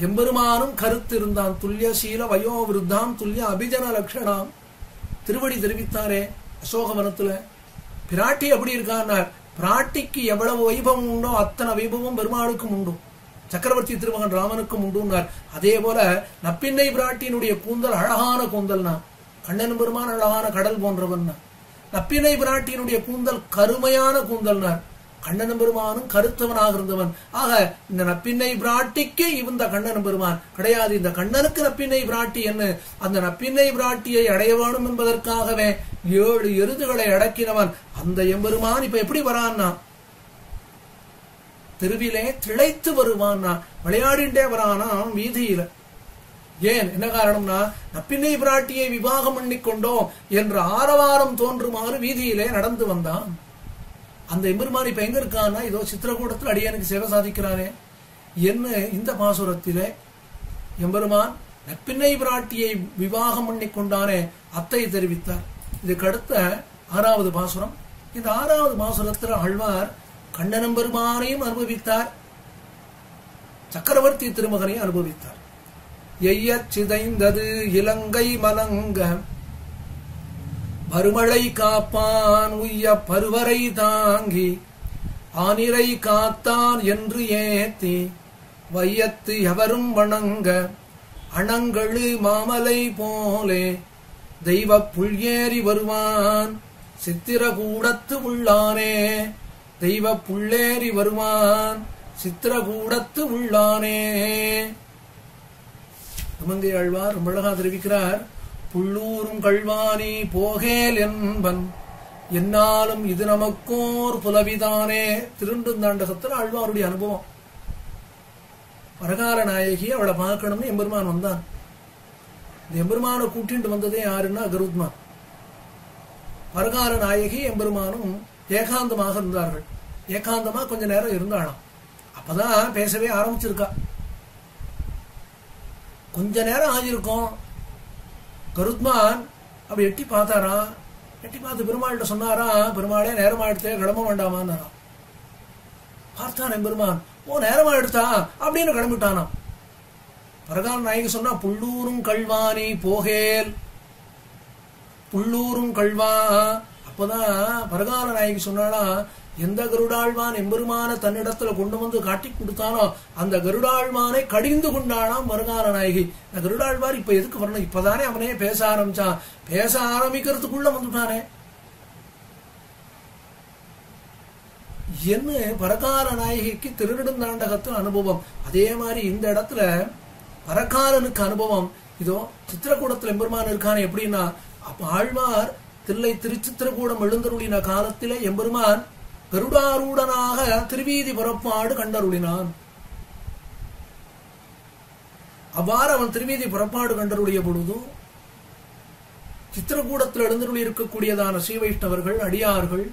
எம்பெருமானும் கருத்து இருந்தான். துல்லிய சீல வயோ விருத்தாம் துல்லிய அபிஜன லட்சணாம். திருவடி தெரிவித்தாரே அசோகவனத்துல. பிராட்டி எப்படி இருக்கான்னார், பிராட்டிக்கு எவ்வளவு வைபவம் உண்டோ அத்தனை வைபவம் பெருமாளுக்கும் உண்டு, சக்கரவர்த்தி திருமகன் ராமனுக்கும் உண்டுன்னார். அதே போல நப்பின்னை பிராட்டியினுடைய கூந்தல் அழகான கூந்தல்னா, கண்ணன் பெருமான் அழகான கடல் போன்றவன். நப்பின்னை பிராட்டியினுடைய கூந்தல் கருமையான கூந்தல்னார். கண்ணன் பெருமானும் கருத்தவனாக இருந்தவன். ஆக இந்த நப்பின்னை பிராட்டிக்கு இந்த கண்ணன் பெருமான் கிடையாது, இந்த கண்ணனுக்கு நப்பின்னை பிராட்டி என்ன. அந்த நப்பின்னை பிராட்டியை அடைய வேணும் என்பதற்காகவே 7 எருதுகளை அடக்கினவன் அந்த எம்பெருமான் இப்ப எப்படி வரான்னா, தெருவிலே திளைத்து வருவான்னா, விளையாடிண்டே வரானா வீதியில. ஏன், என்ன காரணம்னா, நப்பின்னை பிராட்டியை விவாகம் பண்ணிக்கொண்டோம் என்ற ஆரவாரம் தோன்றுமாறு வீதியிலே நடந்து வந்தான். அந்த எம்பெருமான் இப்ப எங்க இருக்கான்னா, இதோ சித்திரகூடத்தில் அடியனுக்கு சேவை சாதிக்கிறானே என்ன. இந்த பாசுரத்திலே எம்பெருமான் நப்பின்னை பிராட்டியை விவாகம் பண்ணிக்கொண்டானே அத்தை தெரிவித்தார். இதுக்கு அடுத்த 6வது பாசுரம். இந்த 6வது பாசுரத்தில் ஆழ்வார் கண்ணனம் பெருமானையும் அனுபவித்தார், சக்கரவர்த்தி திருமகனையும் அனுபவித்தார். எய்ய சிதைந்தது இலங்கை மலங்க பருமழை காப்பான் உய்ய பருவரை தாங்கி ஆனிரை காத்தான் என்று ஏத்தி வையத்து எவரும் வணங்க அணங்கழு மாமலை போலே தெய்வ புள்ளியேறி வருவான் சித்திரகூடத்து உள்ளானே. தெய்வ புள்ளேறி வருவான் சித்திரகூடத்து உள்ளானே. திருமங்கை ஆழ்வார் ரொம்ப அழகா தெரிவிக்கிறார். புள்ளூரும் கள்வானி போகேல் என்பன் என்னாலும் இது நமக்கோர் புலவிதானே. திருண்டுந்தாண்டகத்தில் ஆழ்வாருடைய அனுபவம். பரகால நாயகி அவளை பார்க்கணும்னு எம்பெருமான் வந்தான். இந்த எம்பெருமானை கூட்டிட்டு வந்ததே யாருன்னா கருத்மான். பரகால நாயகி எம்பெருமானும் ஏகாந்தமாக இருந்தார்கள். ஏகாந்தமா கொஞ்ச நேரம் இருந்தாளாம். அப்பதான் பேசவே ஆரம்பிச்சிருக்கா. கொஞ்ச நேரம் ஆகியிருக்கும். கருத்மான் அப்படி எட்டி பார்த்தாரா. எட்டி பார்த்து பெருமாள்கிட்ட சொன்னாரா, பெருமாளே நேரம் ஆயிடுத்தே கிளம்ப வேண்டாமான்னாராம். பார்த்தான் எம்பெருமான். ஓ, நேரமா எடுத்தா அப்படின்னு கிளம்பிட்டானாம். பரகால நாயகி சொன்னா, புள்ளூரும் கல்வானி போகேல், புள்ளூரும் கல்வா. அப்பதான் பரகால நாயகி சொன்னாலா, எந்த கருடாழ்வான் எம்பெருமான தன்னிடத்துல கொண்டு வந்து காட்டி கொடுத்தானோ அந்த கருடாழ்வானை கடிந்து கொண்டானாம் பரகால நாயகி. இந்த கருடாழ்வார் இப்ப எதுக்கு வரணும்? இப்பதானே அவனே பேச ஆரம்பிச்சான். பேச ஆரம்பிக்கிறதுக்குள்ள வந்துட்டானே என்ன பரகால நாயகிக்கு திருநெடுந்தாண்டகத்தின் அனுபவம். அதே மாதிரி இந்த இடத்துல பரகாலனுக்கு அனுபவம். இதோ சித்திரக்கூடத்துல எம்பெருமான் இருக்கானே எப்படின்னா, அப்ப ஆழ்வார் தில்லை திருச்சித்திரக்கூடம் எழுந்தருளின காலத்திலே எம்பெருமான் கருடாரூடனாக திருவீதி புறப்பாடு கண்டருளினான். அவ்வாறு அவன் திருவீதி புறப்பாடு கண்டருளிய பொழுது சித்திரக்கூடத்தில் எழுந்தருளி இருக்கக்கூடியதான ஸ்ரீ வைஷ்ணவர்கள், அடியார்கள்,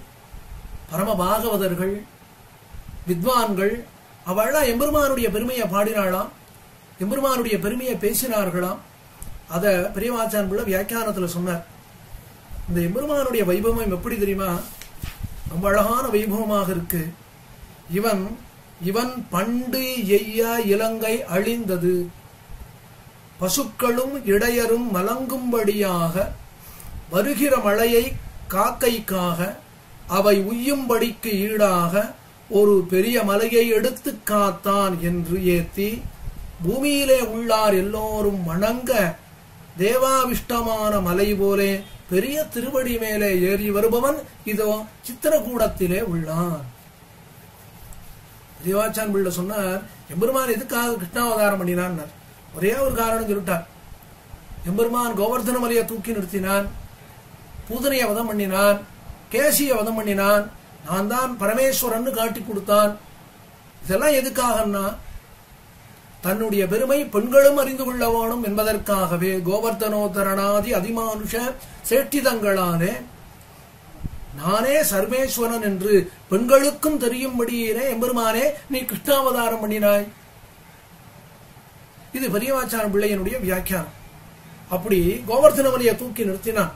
பரம பாகவதர்கள், வித்வான்கள் அவள்லாம் எம்பெருமானுடைய பெருமையை பாடினாளாம், எம்பெருமானுடைய பெருமையை பேசினார்களாம். அத பெரியவாச்சான் பிள்ளை வியாக்கியானத்துல சொன்னார். இந்த எம்பெருமானுடைய வைபவம் எப்படி தெரியுமா? ரொம்ப அழகான வைபவமாக இருக்கு. இவன் இவன் பண்டு எய்ய இலங்கை அழிந்தது, பசுக்களும் இடையரும் மலங்கும்படியாக வருகிற மழையை காக்கைக்காக அவை உய்யும்படிக்கு ஈடாக ஒரு பெரிய மலையை எடுத்து காத்தான் என்று ஏத்தி பூமியிலே உள்ளார் எல்லோரும் வணங்க தேவாவிஷ்டமான மலை போலே பெரிய திருவடி மேலே ஏறி வருபவன் இதோ சித்திரக்கூடத்திலே உள்ளான். தேவாச்சான் பிள்ளை சொன்னார், எம்பெருமான் எதுக்காக கிருஷ்ணாவதாரம் பண்ணினான்? ஒரே ஒரு காரணம் சொல்லிட்டார். எம்பெருமான் கோவர்தன மலையை தூக்கி நிறுத்தினான், பூதனைய வதம் பண்ணினான், கேசிய வதம் பண்ணினான், நான் தான் பரமேஸ்வரன் காட்டி கொடுத்தான். இதெல்லாம் எதுக்காகன்னா தன்னுடைய பெருமை பெண்களும் அறிந்து கொள்ள வேணும் என்பதற்காகவே. கோவர்தனோதரணாதி அதிமானுஷ சேட்டிதங்களானே நானே சர்வேஸ்வரன் என்று பெண்களுக்கும் தெரியும்படியே எம்பெருமானே நீ கிருஷ்ணாவதாரம் பண்ணினாய். இது பெரியவாச்சான் பிள்ளையனுடைய வியாக்கியானம். அப்படி கோவர்தன மலையை தூக்கி நிறுத்தினான்.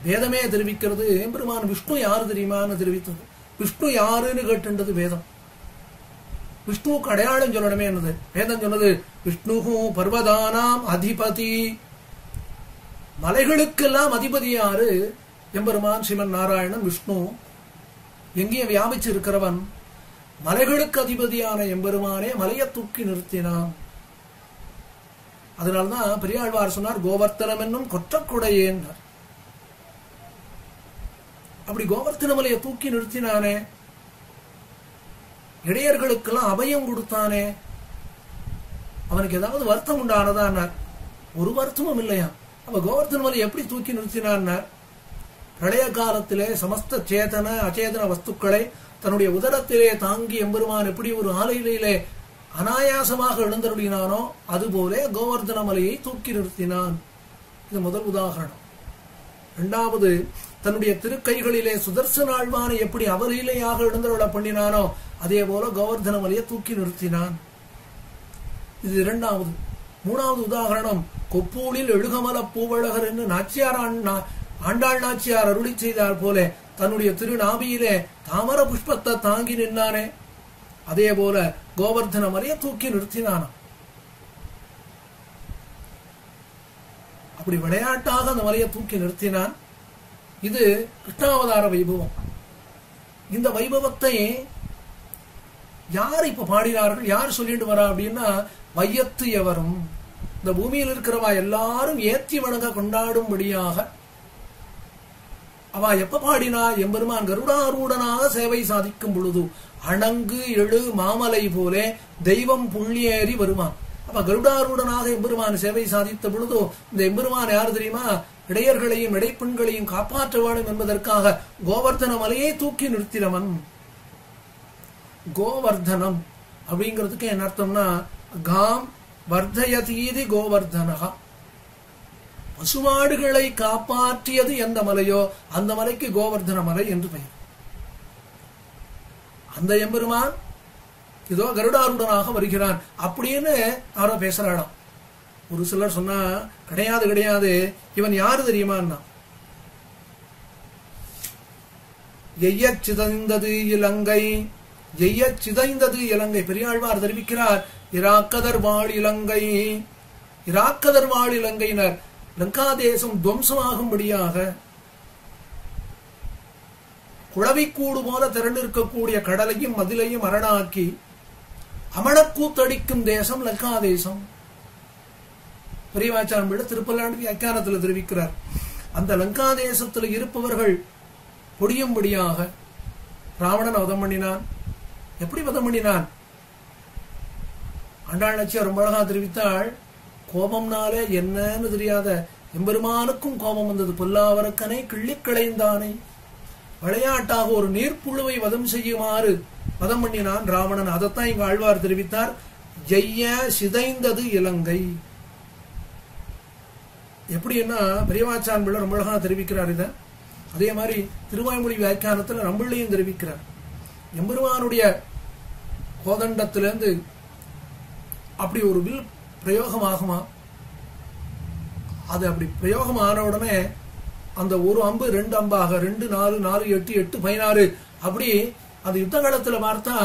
வேதமே தெரிவிக்கிறது எம்பெருமான் விஷ்ணு யாரு தெரியுமான்னு தெரிவித்தது. விஷ்ணு யாருன்னு கேட்டுன்றது வேதம். விஷ்ணுவுக்கு அடையாளம் சொல்லணுமே என்னது வேதம் சொன்னது. விஷ்ணு பர்வதானாம் அதிபதி, மலைகளுக்கெல்லாம் அதிபதி யாரு? எம்பெருமான் ஸ்ரீமன் நாராயணன் விஷ்ணு. எங்கேயும் வியாபிச்சு இருக்கிறவன். மலைகளுக்கு அதிபதியான எம்பெருமானே மலையை தூக்கி நிறுத்தினான். அதனால்தான் பெரியாழ்வார் சொன்னார், கோவர்த்தனம் என்னும் கொற்றக்குடையேன். அப்படி கோவர்த்தன மலையை தூக்கி நிறுத்தினானே, இடையர்களுக்கெல்லாம் அபயம் கொடுத்தானே, அவனுக்கு ஏதாவது வருத்தம் உண்டானதான்? ஒரு வருத்தமும் இல்லையா? அப்ப கோவர்த்தன மலை எப்படி தூக்கி நிறுத்தினான்? பிரளய காலத்திலே சமஸ்த சேதன அச்சேதன வஸ்துக்களை தன்னுடைய உதரத்திலே தாங்கி எம்பெருமான் எப்படி ஒரு ஆலையிலே அனாயாசமாக எழுந்தருளினானோ அதுபோல கோவர்தன மலையை தூக்கி நிறுத்தினான். இது முதல் உதாரணம். இரண்டாவது, தன்னுடைய திருக்கைகளிலே சுதர்சன ஆழ்வானை எப்படி அவலீலையாக எழுந்தருள பண்ணினானோ அதே போல கோவர்தன மலையை தூக்கி நிறுத்தினான். இது இரண்டாவது. மூணாவது உதாரணம், கொப்பூலில் எழுகமல பூவழகர் என்று நாச்சியார் ஆண்டாள் நாச்சியார் அருளி செய்தார் போல தன்னுடைய திருநாபியிலே தாமர புஷ்பத்தை தாங்கி நின்னானே அதே போல கோவர்தன மலையை தூக்கி நிறுத்தினான். அப்படி விளையாட்டாக அந்த மலையை தூக்கி நிறுத்தினான். இது கிருஷ்ணாவதார வைபவம். இந்த வைபவத்தை யார் இப்ப பாடினார்கள், யார் சொல்லிட்டு வரா அப்படின்னா, வையத்து எவரும் இந்த பூமியில் இருக்கிறவா எல்லாரும் ஏற்றி வணங்க கொண்டாடும்படியாக அவ எப்ப பாடினா, எம்பெருமான் கருடாரூடனாக சேவை சாதிக்கும் பொழுது அணங்கு எழு மாமலை போலே தெய்வம் புள்ளியேறி வருவான். அப்ப கருடாரூடனாக எம்பெருமான் சேவை சாதித்த பொழுது இந்த எம்பெருமான் யாரு தெரியுமா? இடையர்களையும் இடைப்பெண்களையும் காப்பாற்ற வேண்டும் என்பதற்காக கோவர்தன மலையை தூக்கி நிறுத்தினவன். கோவர்தனம் அப்படிங்கிறதுக்கு என்ன அர்த்தம்னா, காம் வர்தயதீதி கோவர்தனகா, பசுமாடுகளை காப்பாற்றியது எந்த மலையோ அந்த மலைக்கு கோவர்தன மலை என்று பெயர். அந்த எம்பெருமான் இதோ கருடாருடனாக வருகிறான் அப்படின்னு யாரோ பேசுறாளாம். ஒரு சிலர் சொன்னா, கிடையாது கிடையாது, இவன் யாரு தெரியுமா? எய்யச் சிதைந்தது இலங்கை ஜெய்ய சிதைந்தது இலங்கை. பெரியாழ்வார் தெரிவிக்கிறார், இராக்கதர் வாழ் இலங்கை, இராக்கதர் வாழ் இலங்கையினர் லங்காதேசம் துவம்சமாகும்படியாக குழவிக்கூடு போல திரண்டிருக்கக்கூடிய கடலையும் மதிலையும் அரணாக்கி அமணக்கூத்தடிக்கும் தேசம் லங்காதேசம். பெரியவாச்சான் பிள்ளை திருப்பல்லாண்டு வியாக்கியானத்தில் தெரிவிக்கிறார், அந்த லங்காதேசத்தில் இருப்பவர்கள் பொடியும்படியாக ராவணன் வதம் பண்ணினான். எப்படி வதம் பண்ணினான்? ஆண்டாள் நாச்சியார் ரொம்ப அழகா தெரிவித்தாள், கோபம்னாலே என்னன்னு தெரியாத எம்பெருமானுக்கும் கோபம் வந்தது. பொல்லாவரக்கனை கிள்ளி கிளைந்தானை, விளையாட்டாக ஒரு நீர்ப்புழுவை வதம் செய்யுமாறு வதம் பண்ணினான் ராவணன். அதைத்தான் இங்க ஆழ்வார் தெரிவித்தார், ஜெய்ய சிதைந்தது இலங்கை. எப்படின்னா பெரியவாச்சான் பிள்ளை ரொம்ப அழகா தெரிவிக்கிறார் இத. அதே மாதிரி திருவாய்மொழி வியாக்கியானத்தில் நம்பிள்ளையும் தெரிவிக்கிறார், எம்பெருமானுடைய கோதண்டத்திலிருந்து அப்படி ஒரு வில் பிரயோகமாகுமா, அது அப்படி பிரயோகம் ஆன உடனே அந்த ஒரு அம்பு 2 அம்பாக 2 4 4 8 8 16 அப்படி அந்த யுத்த காலத்துல பார்த்தா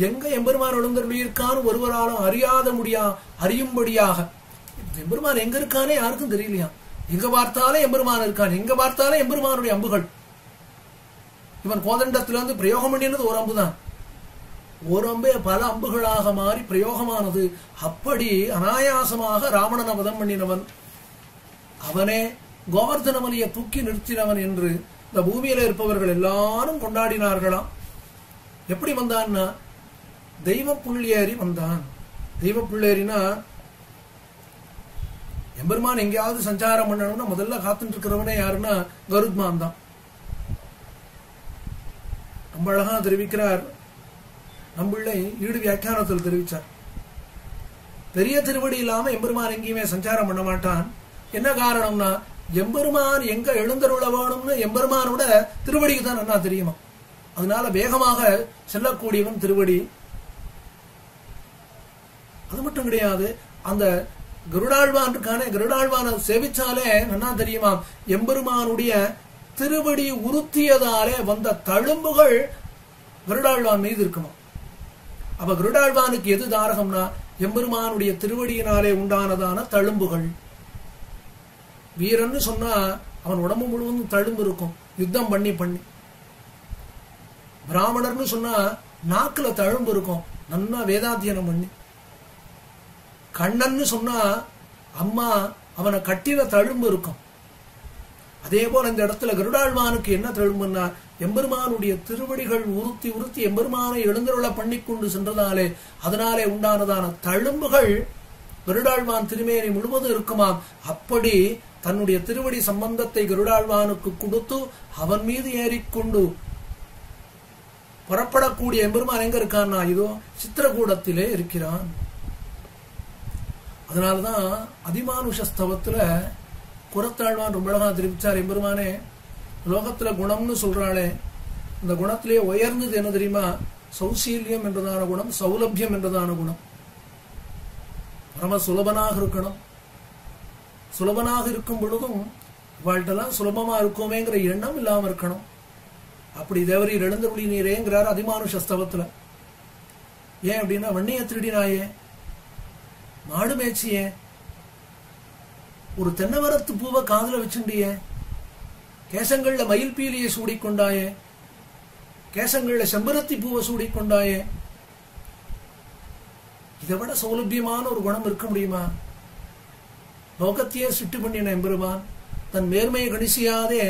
எங்க எம்பெருமான் எழுந்தருளியிருக்கான்னு ஒருவராலும் அறியும்படியாக எம்பெருமான் எங்க இருக்கானே யாருக்கும் தெரியலையா. எங்க பார்த்தாலே எம்பெருமான் இருக்கான், எங்க பார்த்தாலே எம்பெருமானுடைய அம்புகள். இவன் கோதண்டத்திலிருந்து பிரயோகம் பண்ணினது ஒரு அம்புதான், ஒரு அம்பே பல அம்புகளாக மாறி பிரயோகமானது. அப்படி அனாயாசமாக ராவணனை வதம் பண்ணினவன் அவனே, கோவர்தனமலியை தூக்கி நிறுத்தினவன் என்று இந்த பூமியில இருப்பவர்கள் எல்லாரும் கொண்டாடினார்களாம். எப்படி வந்தான்னா தெய்வ புள்ளேறி வந்தான். தெய்வ புள்ளேறினா எம்பெருமான் எங்கேயாவது சஞ்சாரம் பண்ணணும்னா முதல்ல காத்துட்டு இருக்கிறவனே யாருன்னா கருத்மான் தான். ரொம்ப அழகா தெரிவிக்கிறார் நம்பிள்ளை ஈடு வியாக்கியானத்தில் தெரிவிச்சார், பெரிய திருவடி இல்லாம எம்பெருமான் எங்கேயுமே சஞ்சாரம் பண்ண மாட்டான். என்ன காரணம்னா எம்பெருமான் எங்க எழுந்தருள வேணும்னு எம்பெருமானோட திருவடிக்கு தான் நல்லா தெரியுமா. அதனால வேகமாக செல்லக்கூடியவன் திருவடி. அது மட்டும் கிடையாது, அந்த கருடாழ்வான் இருக்கானே, கருடாழ்வான சேவிச்சாலே நல்லா தெரியுமா எம்பெருமானுடைய திருவடி உறுத்தியதாலே வந்த தழும்புகள் கருடாழ்வான் மீது இருக்குமா. அப்ப கருடாழ்வானுக்கு எது தாரகம்னா எம்பெருமானுடைய திருவடியினாலே உண்டானதான தழும்புகள். வீரன்னு சொன்னா அவன் உடம்பு முழுவதும் தழும்பு இருக்கும், யுத்தம் பண்ணி பண்ணி. பிராமணர்னு சொன்னா நாக்குல தழும்பு இருக்கும், நன்னா வேதாத்தியனம் பண்ணி. கண்ணன்னு சொன்னா அம்மா அவனை கட்டின தழும்பு இருக்கும். அதே போல இந்த இடத்துல கருடாழ்வானுக்கு என்ன தழும்புன்னா எம்பெருமானுடைய திருவடிகள் உறுத்தி உறுத்தி எம்பெருமானை எழுந்தருள பண்ணி கொண்டு சென்றதாலே அதனாலே உண்டானதான தழும்புகள் கருடாழ்வான் திருமேனி முழுவதும் இருக்குமாம். அப்படி தன்னுடைய திருவடி சம்பந்தத்தை கருடாழ்வானுக்கு கொடுத்து அவன் மீது ஏறிக்கொண்டு புறப்படக்கூடிய எம்பெருமான் எங்க இருக்கான்னா இதோ சித்திரகூடத்திலே இருக்கிறான். அதனாலதான் அதிமானுஷஸ்தவத்துல குரத்தாழ்வான் ரொம்ப அழகா தெரிவிச்சார், எம்பெருமானே லோகத்துல குணம்னு சொல்றாளே, இந்த குணத்திலே உயர்ந்தது என்ன தெரியுமா, சௌசீல்யம் என்றதான குணம், சௌலபியம் என்றதான குணம். பரம சுலபனாக இருக்கணும். சுலபனாக இருக்கும் பொழுதும் வாழ்க்கெல்லாம் சுலபமா இருக்குமேங்கிற எண்ணம் இல்லாம இருக்கணும். அப்படி தேவரீர் எழுந்தருளி நீரேங்கிறார் அதிமானுஷஸ்தவத்துல. ஏன் அப்படின்னா வன்னிய திருடினாயே, மாடு மேய்ச்சியே, ஒரு தென்னவரத்து பூவை காதுல வச்சுண்டியே, கேசங்கள்ல மயில் பீலியை சூடிக்கொண்டாயே, கேசங்கள்ல செம்பருத்தி பூவை சூடிக்கொண்டாயே, இதை விட சௌலபியமான ஒரு குணம் இருக்க முடியுமா? லோகத்தையே சிட்டு பண்ணின எம்பெருமான் தன் மேன்மையை கணிசியாதே,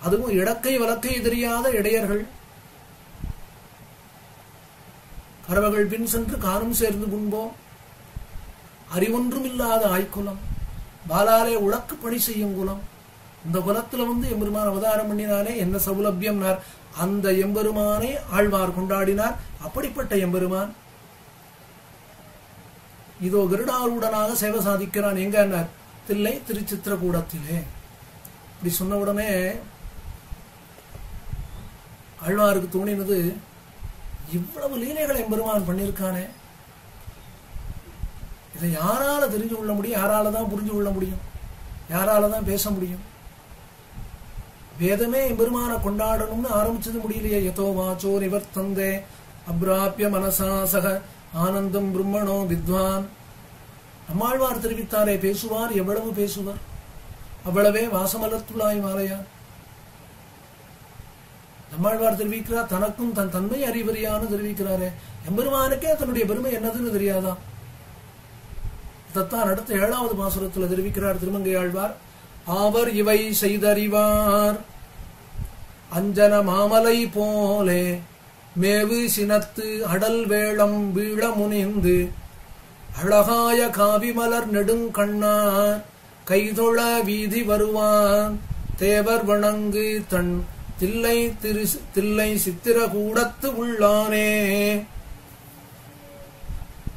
அதுவும் இடக்கை வலக்கை தெரியாத இடையர்கள் கரவகள் பின் சென்று காணும் சேர்ந்து முன்போம், அறிவொன்றும் இல்லாத ஆய்குலம், பாலாலே உழக்கு பணி செய்யும் குலம். இந்த குலத்துல எம்பெருமான் அவதாரம் பண்ணினாலே என்ன சௌலபியம்னார். அந்த எம்பெருமானை ஆழ்வார் கொண்டாடினார். அப்படிப்பட்ட எம்பெருமான் இதோ கருடாருடனாக சேவை சாதிக்கிறான். எங்க தில்லை திருச்சித்திரகூடத்திலே. இப்படி சொன்ன உடனே ஆழ்வாருக்கு தோணினது, இவ்வளவு லீலைகளை எம்பெருமான் பண்ணியிருக்கானே, இதை யாரால தெரிஞ்சு கொள்ள முடியும், யாராலதான் புரிஞ்சு கொள்ள முடியும், யாராலதான் பேச முடியும்? வேதமே எம்பெருமான கொண்டாடணும்னு ஆரம்பிச்சது முடியலையே. எதோ வாச்சோ நிவர்த்தந்தே அப்ராப்ய மனசாசக ஆனந்தம் பிரம்மணோ வித்வான். நம்மாழ்வார் தெரிவித்தாரே, பேசுவார் எவ்வளவு பேசுவார், அவ்வளவே வாசமலத்துள்ளாய் மாலையார். நம்மாழ்வார் தெரிவிக்கிறார், தனக்கும் தன் தன்மை அறிவறியான்னு தெரிவிக்கிறாரே. எம்பெருமானுக்கே தன்னுடைய பெருமை என்னதுன்னு தெரியாதா? இதைத்தான் அடுத்த 7வது பாசுரத்தில் தெரிவிக்கிறார் திருமங்கை ஆழ்வார். ஆவர் இவை செய்தறிவார் அஞ்சன மாமலை போலே மேவு சினத்து அடல் வேளம் வீழ முனிந்து அழகாய காவிமலர் நெடுங்கண்ணார் கைதொழ வீதி வருவான் தேவர் வணங்கு தன் தில்லை சித்திர கூடத்து உள்ளானே.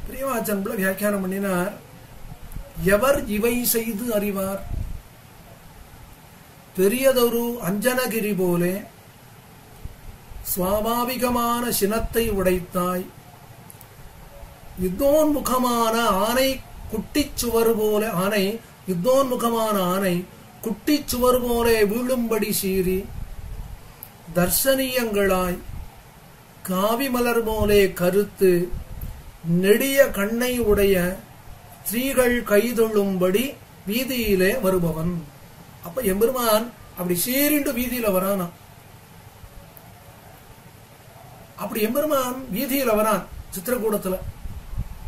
பிரியவாச்சன்புல வியாக்கியானம் பண்ணினார். எவர் இவை செய்து அறிவார்? பெரியதொரு அஞ்சனகிரி போலே சுவாபாவிகமான சினத்தை உடைத்தாய், யுத்தோன்முகமான ஆனை குட்டிச்சுவர் போல ஆனை யுத்தோன்முகமான ஆனை குட்டிச்சுவர் போலே வீழும்படி சீறி தர்சனீயங்களாய் காவிமலர் போலே கருத்து நெடிய கண்ணை உடைய ஸ்திரீகள் கைதொள்ளும்படி வீதியிலே வருபவன். அப்ப எம்பெருமான் அப்படி சீரிண்டு வீதியில வரானா. அப்படி எம்பெருமான் வீதியில வரான் சித்திரக்கூடத்துல.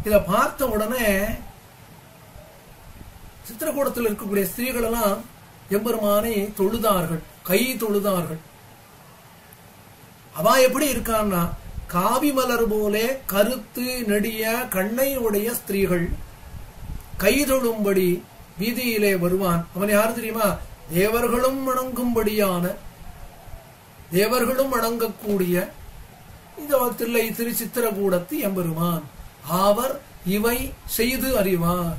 இத பார்த்த உடனே சித்திரக்கூடத்தில் இருக்கக்கூடிய ஸ்திரீகள் எல்லாம் எம்பெருமானை தொழுதார்கள், கை தொழுதார்கள். அவ எப்படி இருக்கான்னா, காவிமலர் போலே கருத்து நெடிய கண்ணை உடைய ஸ்திரீகள் கைதொழும்படி வீதியிலே வருவான். அவன் யாரு தெரியுமா? தேவர்களும் வணங்கும்படியான, தேவர்களும் வணங்கக்கூடிய இந்த தில்லை திருச்சித்திரகூடத்து எம்பெருமான். அவர் இவை செய்து அறிவார்.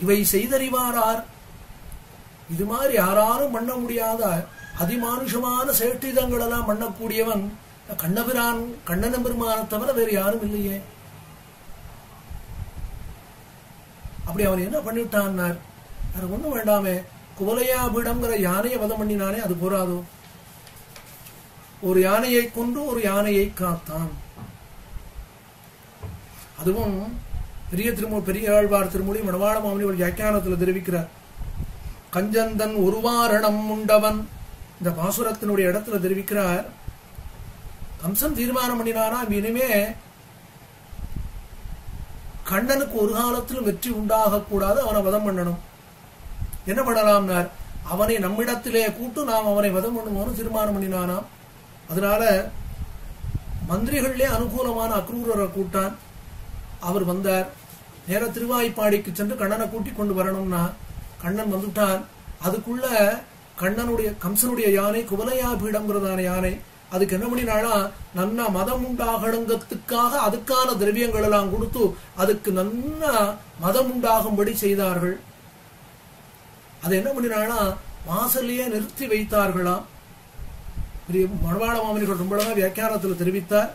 இவை செய்தறிவாரார்? இது மாதிரி யாராலும் பண்ண முடியாத அதிமானுஷமான சேட்டிதங்கள் எல்லாம் பண்ணக்கூடியவன் கண்ணபிரான், கண்ணன் பெருமான தவிர வேறு யாரும் இல்லையே. அப்படி அவன் என்ன பண்ணிவிட்டான்னார்? அது ஒண்ணும் வேண்டாமே, குவலையாபீடம்ங்கிற யானையை வதம் பண்ணினானே, அது போராதோ? ஒரு யானையை கொண்டு ஒரு யானையை காத்தான். அதுவும் பெரிய ஆழ்வார் திருமொழி மணவாள மாமணி ஒரு வியாக்கியானத்தில் தெரிவிக்கிறார். கஞ்சந்தன் ஒருவாரணம் உண்டவன், இந்த பாசுரத்தினுடைய இடத்துல தெரிவிக்கிறார். கம்சன் தீர்மானம் பண்ணினானா, இனிமே கண்ணனுக்கு ஒரு காலத்திலும் வெற்றி உண்டாக கூடாது, அவனை வதம் பண்ணணும். என்ன பண்ணலாம்னார்? அவனை நம்மிடத்திலே கூட்டு நாம் அவனை வதம் பண்ணுவோம்னு தீர்மானம் பண்ணினானாம். அதனால மந்திரிகளிலே அனுகூலமான அக்ரூரரை கூட்டான். அவர் வந்தார். நேர திருவாய்ப்பாடிக்கு சென்று கண்ணனை கூட்டி கொண்டு வரணும்னா கண்ணன் வந்துட்டான். அதுக்குள்ள கண்ணனுடைய கம்சனுடைய யானை குவலையாபீடம்ங்கிறதான யானை. அதுக்கு என்ன பண்ணினாலா, நன்னா மதம் உண்டாகணுங்கிறதுக்காக அதுக்கான திரவியங்கள் எல்லாம் கொடுத்து அதுக்கு நன்னா மதம் உண்டாகும்படி செய்தார்கள். அது என்ன பண்ணினாலா, வாசலையே நிறுத்தி வைத்தார்களாம். மணவாள மாமனிகள் ரொம்ப வியாக்கியானத்தில் தெரிவித்தார்.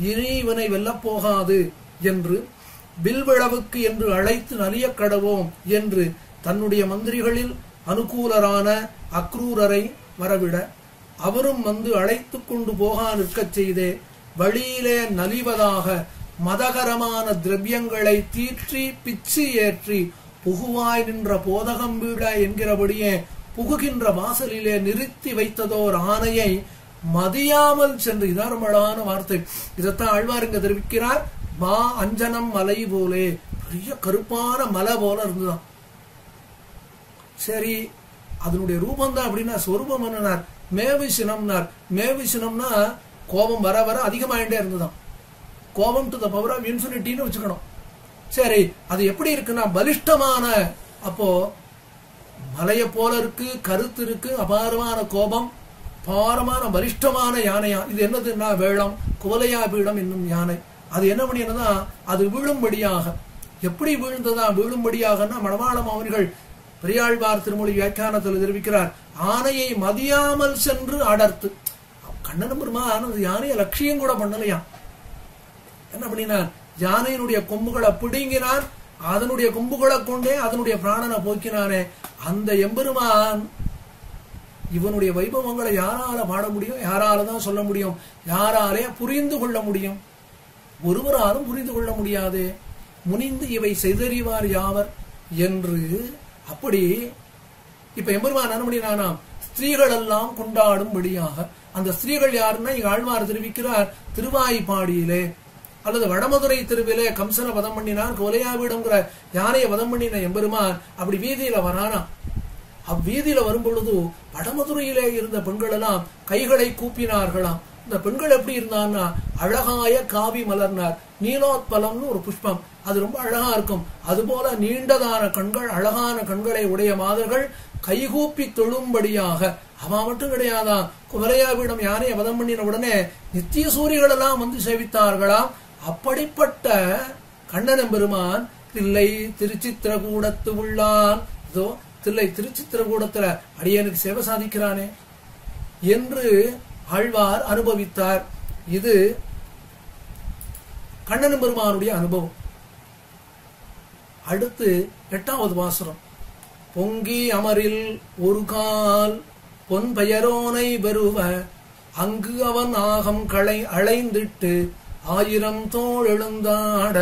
இனி இவனை வெல்லப் போகாது என்று பில்விழவுக்கு என்று அழைத்து நலிய கடவோம் என்று தன்னுடைய மந்திரிகளில் அனுகூலரான அக்ரூரரை வரவிட அவரும் வந்து அழைத்து கொண்டு போகா நிற்கச் செய்தே வழியிலே நலிவதாக மதகரமான திரவியங்களை தீற்றி பிச்சு ஏற்றி புகுவாய் நின்ற போதகம் வீட என்கிறபடியே புகுகின்ற வாசலிலே நிறுத்தி வைத்ததோர் ஆணையை மதியாமல் சென்று, இதான் அழகான வார்த்தை. இதைத்தான் ஆழ்வார் இங்க தெரிவிக்கிறார். மா அஞ்சனம் மலை போலே, பெரிய கருப்பான மலை போல இருந்துதான். சரி, அதனுடைய ரூபம் தான் அப்படின்னா சொரூபம் என்னன்னார்? மேவிசினம்னார். மேவிசினம்னா கோபம் வர வர அதிகமாயிட்டே இருந்துதான். கோபம் டு த பவர் ஆஃப் இன்ஃபினிட்டின்னு வச்சுக்கணும். சரி, அது எப்படி இருக்குன்னா பலிஷ்டமான, அப்போ மலைய போல இருக்கு, கருத்து இருக்கு, அபாரமான கோபம், பாரமான பலிஷ்டமான யானையா. இது என்னதுன்னா வேளம், குவலையாபீடம் என்னும் யானை. அது என்ன பண்ணியதுன்னா அது வீழும்படியாக. எப்படி வீழ்ந்ததா? வீழும்படியாகனா மணவாள மாமனிகள் பெரியாழ்வார் திருமொழி வியாக்கியானத்தில் தெரிவிக்கிறார். ஆனையை மதியாமல் சென்று அடர்த்து. கண்ணன் பெருமான் அந்த யானையை லட்சியம் கூட பண்ணலையா. என்ன பண்ணினார்? யானையினுடைய கொம்புகளை பிடுங்கினான். அதனுடைய கொம்புகளை கொண்டே அதனுடைய பிராணனை போக்கினானே. அந்த எம்பெருமான் இவனுடைய வைபவங்களை யாரால பாட முடியும்? யாரால தான் சொல்ல முடியும்? யாராலே புரிந்து கொள்ள முடியும்? ஒருவராலும் புரிந்து கொள்ள முடியாது. முனிந்து இவை செய்தறிவார் யாவர் என்று அப்படி இப்ப எம்பெருமான் என்ன பண்ணினானாம்? ஸ்திரீகள் எல்லாம் கொண்டாடும்படியாக. அந்த ஸ்திரீகள் யாருன்னா இங்க ஆழ்வார் தெரிவிக்கிறார், திருவாய்ப்பாடியிலே அல்லது வடமதுரை தெருவிலே கம்சனை வதம் பண்ணினான், கொலையாவிடங்கிற யானையை வதம் பண்ணின எம்பெருமான் அப்படி வீதியில வரானாம். அவ்வீதியில வரும் பொழுது வடமதுரையிலே இருந்த பெண்கள் எல்லாம் கைகளை கூப்பினார்களாம். இந்த பெண்கள் எப்படி இருந்தான்னா, அழகாய காவி மலர்னார், நீலோத்பலம்னு ஒரு புஷ்பம், அது ரொம்ப அழகா இருக்கும். அதுபோல நீண்டதான கண்கள், அழகான கண்களை உடைய மாதர்கள் கைகூப்பி தொழும்படியாக. அவன் மட்டும் கிடையாதான், குமரையாவிடம் யானையை வதம் பண்ணின உடனே நித்திய சூரிகள் எல்லாம் வந்து சேவித்தார்களாம். அப்படிப்பட்ட கண்ணன் பெருமான் தில்லை திருச்சித்திரகூடத்து உள்ளான், இதோ தில்லை திருச்சித்திரகூடத்துல அடியனுக்கு சேவை சாதிக்கிறானே என்று ஆழ்வார் அனுபவித்தார். இது கண்ணன் பெருமானுடைய அனுபவம். அடுத்து 8வது பாசுரம். பொங்கி அமரில் ஒரு கால் பொன் பெயரோனை பெறுவ அங்கு அவன் ஆகம் களை அளைந்திட்டு 1000 தோள் எழுந்தாட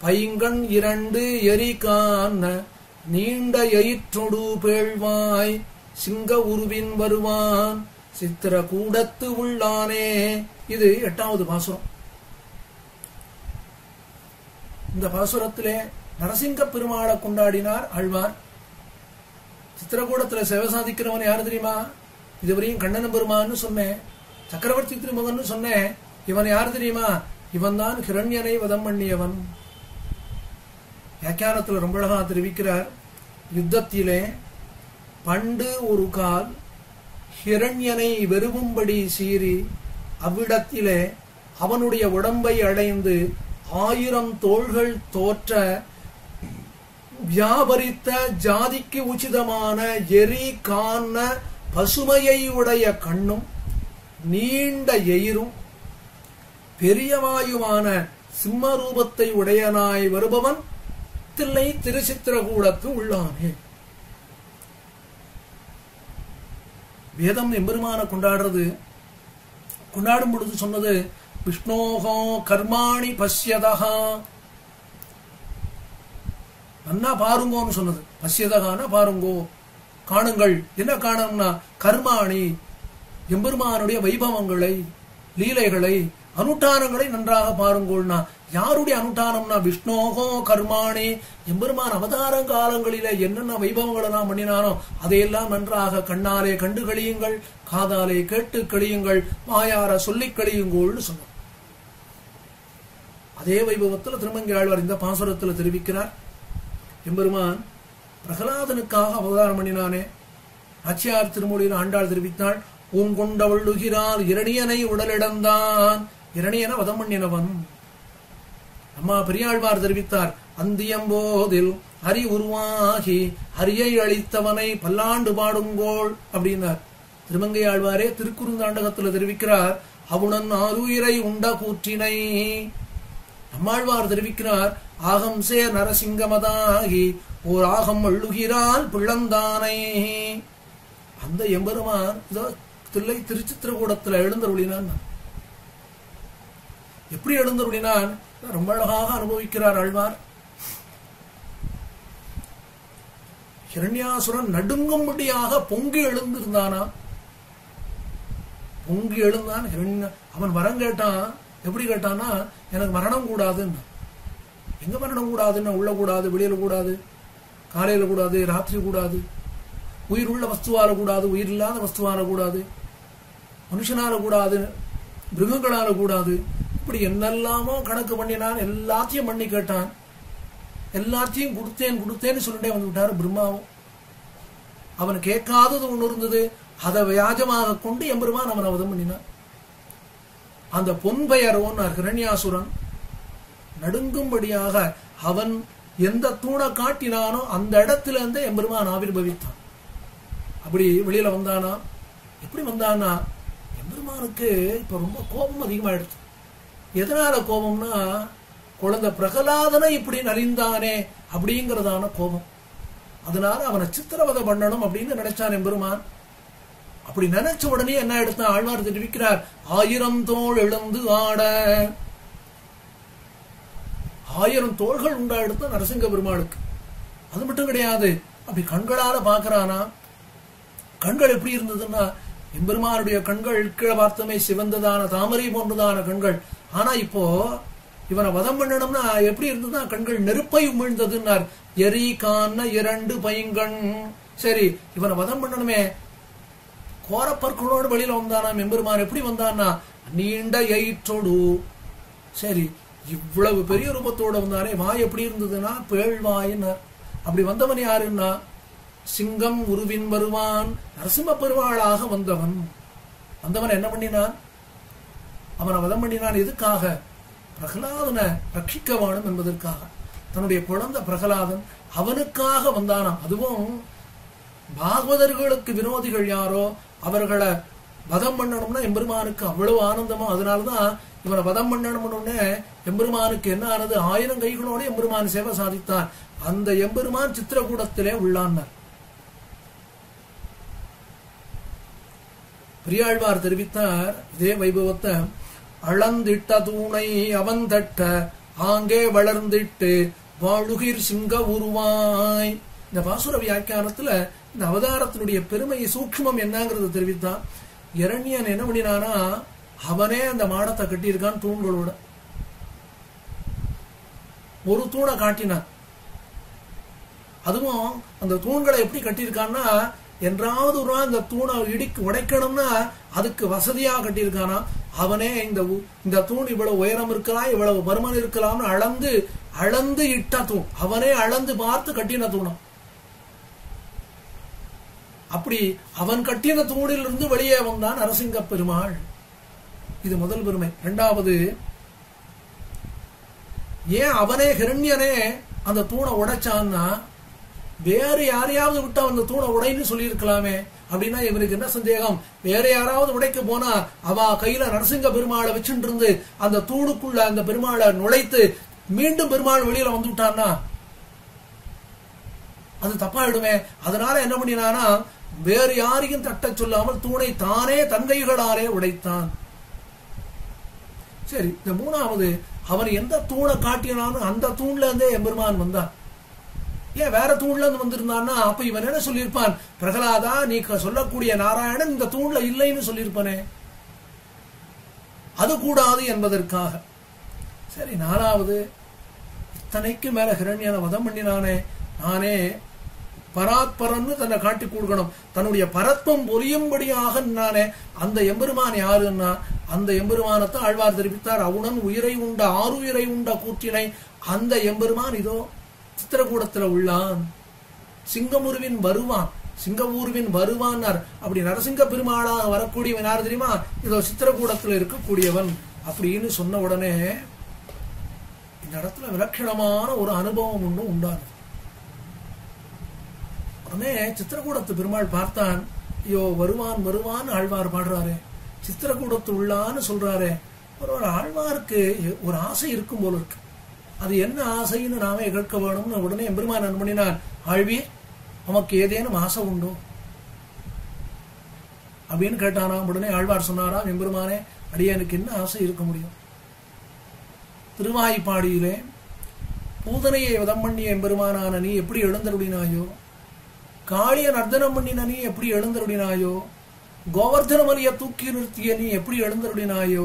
பைங்கண் 2 எரிகான நீண்ட எயிற்றொடு பேழ்வாய் சிங்க உருவின் வருவான் சித்திர கூடத்து உள்ளானே. இது 8வது பாசுரம். இந்த பாசுரத்திலே நரசிங்க பெருமாளை கொண்டாடினார் ஆழ்வார். சித்திரகூடத்துல சேவை சாதிக்கிறவன் யாரு தெரியுமா? இதுவரையும் கண்ணன் பெருமான்னு சொன்னேன், சக்கரவர்த்தி திருமகன் சொன்னேன். இவன் யாரு தெரியுமா? இவன் தான் ஹிரண்யனை வதம் பண்ணியவன். வியாக்கியானத்துல ரொம்ப அழகா தெரிவிக்கிறார். யுத்தத்திலே பண்டு ஒரு கால் ஹிரண்யனை வெறுவும்படி சீறி அவ்விடத்திலே அவனுடைய உடம்பை அடைந்து 1000 தோள்கள் தோற்ற வியாபரித்த ஜாதிக்கு உச்சிதமான எரி காண பசுமையை உடைய கண்ணும் நீண்ட எயிரும் பெரியவாயுமான சிம்மரூபத்தை உடையனாய் வருபவன் தில்லை திருச்சித்திரகூடத்து உள்ளானே. வேதம் எம்பெருமான கொண்டாடும் பொழுது சொன்னது விஷ்ணோகோ கர்மாணி பஷ்யதஹா, நன்னா பாருங்கோன்னு சொன்னது. பஷ்யதகான பாருங்கோ, காணுங்கள். என்ன காணணும்னா கர்மாணி, எம்பெருமானுடைய வைபவங்களை, லீலைகளை, அனுஷ்டானங்களை நன்றாக பாருங்கோள்னா யாருடைய அனுஷ்டானம்னா விஷ்ணோகோ கர்மாணி, எம்பெருமான் அவதார காலங்களிலே என்னென்ன வைபவங்கள் எல்லாம் பண்ணினானோ அதையெல்லாம் நன்றாக கண்ணாலே கண்டு கழியுங்கள், காதாலே கேட்டு கழியுங்கள், வாயார சொல்லிக் கழியுங்கோள்னு சொன்னார். அதே வைபவத்தில் திருமங்கை ஆழ்வார் இந்த பாசுரத்தில் தெரிவிக்கிறார். எம்பெருமான் பிரகலாதனுக்காக அவதாரம் பண்ணினானே, நாச்சியார் திருமொழியில் ஆண்டாள் தெரிவித்தாள், ஊங்கொண்டவள்ளுகிறாள் இரணியனை உடலிடந்தான், இரணியன வதம் பண்ணினவன். அம்மா பெரியாழ்வார் தெரிவித்தார், அந்தியம்போதில் ஹரி உருவாகி ஹரியை அளித்தவனை பல்லாண்டு பாடுங்கோள் அப்படின்னார். திருமங்கை ஆழ்வாரே திருக்குறுந்தாண்டகத்தில் தெரிவிக்கிறார், அவுணன் ஆருயிரை உண்ட கூற்றினை. நம்மாழ்வார் தெரிவிக்கிறார், ஆகம் சேர் நரசிங்கமதாகி ஓர் ஆகம் அள்ளுகிறான் பிள்ளந்தானை. அந்த எம்பெருமான் தில்லை திருச்சித்திரகூடத்தில் எழுந்தருளினான். எப்படி எழுந்தருளினான்? ரொம்ப அழகாக அனுபவிக்கிறார் ஆழ்வார். ஹிரண்யாசுரன் நடுங்கும்படியாக பொங்கி எழுந்திருந்தானா, பொங்கி எழுந்தான். அவன் வரம் கேட்டான். எப்படி கேட்டான்னா, எனக்கு மரணம் கூடாதுன்னு. எங்க மரணம் கூடாதுன்னா, உள்ள கூடாது, வெளியில கூடாது, காலையில கூடாது, ராத்திரி கூடாது, உயிர் உள்ள வஸ்துவால கூடாது, உயிர் இல்லாத வஸ்துவால கூடாது, மனுஷனால கூடாது, மிருகங்களால கூடாது, இப்படி என்னெல்லாமோ கணக்கு பண்ணினான். எல்லாத்தையும் பண்ணி கேட்டான். எல்லாத்தையும் கொடுத்தேன்னு சொல்லிட்டே வந்து விட்டாரு பிரம்மாவும். அவன் கேட்காதது ஒண்ணு இருந்தது, அதை வியாஜமாக கொண்டு எம்பெருமான் அவன் அவதம் பண்ணினான். அந்த பொன்பெயரோன் ஹிரண்யாசுரன் நடுங்கும்படியாக அவன் எந்த தூணை காட்டினானோ அந்த இடத்துல இருந்து எம்பெருமான் ஆவிர்பவித்தான். அப்படி வெளியில வந்தானா. எப்படி வந்தானா, எம்பெருமானுக்கு இப்ப ரொம்ப கோபம் அதிகமாயிடுச்சு. எதனால கோபம்னா, குழந்தை பிரகலாதனை இப்படி நலிந்தானே அப்படிங்கறதான கோபம். அதனால அவனை சித்திரவதை பண்ணணும் அப்படின்னு நினைச்சான் எம்பெருமான். அப்படி நினைச்ச உடனே என்ன எடுத்த ஆழ்வார் தெரிவிக்கிறார், 1000 தோள் எழுந்து ஆட. 1000 தோள்கள் உண்டா எடுத்த நரசிங்க பெருமாளுக்கு. அது மட்டும் கிடையாது, அப்படி கண்களால பாக்குறானா. கண்கள் எப்படி இருந்ததுன்னா, எம்பெருமானுடைய கண்கள் கீழே பார்த்தமே சிவந்ததான தாமரை போன்றதான கண்கள். ஆனா இப்போ இவனை வதம் பண்ணணும்னா எப்படி இருந்ததுன்னா கண்கள் நெருப்பை உமிழ்ந்ததுன்னார். எரி காண 2 பைங்கண். சரி, இவனை வதம் பண்ணணுமே, கோரப்பற்களோடு வெளியில வந்தானா எம்பெருமான். எப்படி வந்தான்னா நீண்ட எயிற்றோடு. சரி, இவ்வளவு பெரிய ரூபத்தோட வந்தானே, வாய் எப்படி இருந்ததுன்னா பேழ்வாயினார். அப்படி வந்தவன் யாருன்னா சிங்கம் உருவின் வருவான், நரசிம்ம பெருமாளாக வந்தவன். வந்தவன் என்ன பண்ணினான், அவனை வதம் பண்ணினான். எதுக்காக? பிரகலாதனை ரட்சிக்க வேணும் என்பதற்காக. தன்னுடைய குழந்தை பிரகலாதன் அவனுக்காக வந்தானாம். அதுவும் பாகவதர்களுக்கு விரோதிகள் யாரோ அவர்களை வதம் பண்ணணும்னா எம்பெருமானுக்கு அவ்வளவு ஆனந்தமா. அதனாலதான் இவனை வதம் பண்ணணும்னு எம்பெருமானுக்கு என்ன ஆனது, 1000 கைகளோட எம்பெருமான் சேவை சாதித்தான். அந்த எம்பெருமான் சித்திரகூடத்திலே உள்ளான்னார். பெரியாழ்வார் தெரிவித்தார் இதே வைபவத்தை. அளந்திட்ட தூணை அவன் தட்ட ஆங்கே வளர்ந்திட்டு வாழுகிர் சிங்க உருவாய். இந்த பாசுர வியாக்கியானத்துல இந்த அவதாரத்தினுடைய பெருமை சூக்ஷ்மம் என்னங்கிறது தெரிவித்தான். இரண்யன் என்ன பண்ணினானா, அவனே அந்த மாடத்தை கட்டியிருக்கான் தூண்களோட. ஒரு தூணை காட்டினான். அதுவும் அந்த தூண்களை எப்படி கட்டியிருக்கான்னா, என்றாவது ஒரு நாள் இந்த தூணை உடைக்கணும்னா அதுக்கு வசதியா கட்டியிருக்கானா. அவனே இந்த தூண் இவ்வளவு உயரம் இருக்கலாம், இவ்வளவு பருமன் இருக்கலாம்னு அளந்து இட்ட தூண். அவனே அளந்து பார்த்து கட்டின தூணம். அப்படி அவன் கட்டின தூணில் இருந்து வெளியே வந்தான் நரசிங்க பெருமாள். இது முதல் பெருமை. இரண்டாவது, ஏன் அவனே ஹிரண்யனே அந்த தூணை உடைச்சான்னா, வேறு யாரையாவது விட்டு அந்த தூணை உடைன்னு சொல்லி இருக்கலாமே. அப்படின்னா இவனுக்கு என்ன சந்தேகம், வேற யாராவது உடைக்க போனா அவ கையில நரசிங்க பெருமாளை வச்சுட்டு இருந்து அந்த தூணுக்குள்ள அந்த பெருமாளை நுழைத்து மீண்டும் பெருமாள் வெளியில வந்து விட்டான்னா அது தப்பாயிடுமே. அதனால என்ன பண்ணினானா, வேறு யாரையும் தட்ட சொல்லாமல் தூணை தானே தங்கைகளாலே உடைத்தான். சரி, இந்த மூணாவது, அவன் எந்த தூணை காட்டினாலும் அந்த தூண்ல இருந்தே எம்பெருமான் வந்தான். ஏன் வேற தூண்ல இருந்து வந்திருந்தான்னா, அப்ப இவன் என்ன சொல்லியிருப்பான், பிரகலாதா நீ சொல்லக்கூடிய நாராயணன் இந்த தூண்ல இல்லைன்னு சொல்லியிருப்பானே. அது கூடாது என்பதற்காக. சரி, நாலாவது, இத்தனைக்கு மேல ஹிரண்யனை வதம் பண்ணினானே, நானே பராத்பரன்னு தன்னை காட்டி கொடுக்கணும், தன்னுடைய பரத்வம் பொரியும்படியாக நானே. அந்த எம்பெருமான் யாருன்னா, அந்த எம்பெருமானத்தை ஆழ்வார் தெரிவித்தார். அவுணன் உயிரை உண்ட 6 உயிரை உண்ட கூற்றினை அந்த எம்பெருமான் இதோ சித்திரகூடத்துல உள்ளான். சிங்கமுருவின் வருவான், சிங்கமூர்வின் வருவான்னார். அப்படி நரசிங்க பெருமாளாக வரக்கூடியவன் யாரு தெரியுமா, இதோ சித்திரகூடத்துல இருக்கக்கூடியவன் அப்படின்னு சொன்ன உடனே இந்த இடத்துல விலட்சணமான ஒரு அனுபவம் ஒன்றும் உண்டானது. உடனே சித்திரகூடத்து பெருமாள் பார்த்தான். ஐயோ, வருவான் வருவான் ஆழ்வார் பாடுறாரு, சித்திரகூடத்து உள்ளான்னு சொல்றாரு. ஒரு ஆழ்வாருக்கு ஒரு ஆசை இருக்கும் போல இருக்கு. அது என்ன ஆசைன்னு நாமே கேட்க வேணும்னு உடனே எம்பெருமான் என்ன பண்ணினான், ஆழ்வீர் உமக்கு ஏதேனும் ஆசை உண்டோ அப்படின்னு கேட்டானாம். உடனே ஆழ்வார் சொன்னாராம், எம்பெருமானே அடியனுக்கு என்ன ஆசை இருக்க முடியும். திருவாய்ப்பாடியிலே பூதனையை வதம் பண்ணிய எம்பெருமானான நீ எப்படி எழுந்தருளினாயோ, காளிய நர்த்தனம் பண்ணின நீ எப்படி எழுந்தருளினாயோ, கோவர்தன மலையை தூக்கி நிறுத்திய நீ எப்படி எழுந்தருளினாயோ,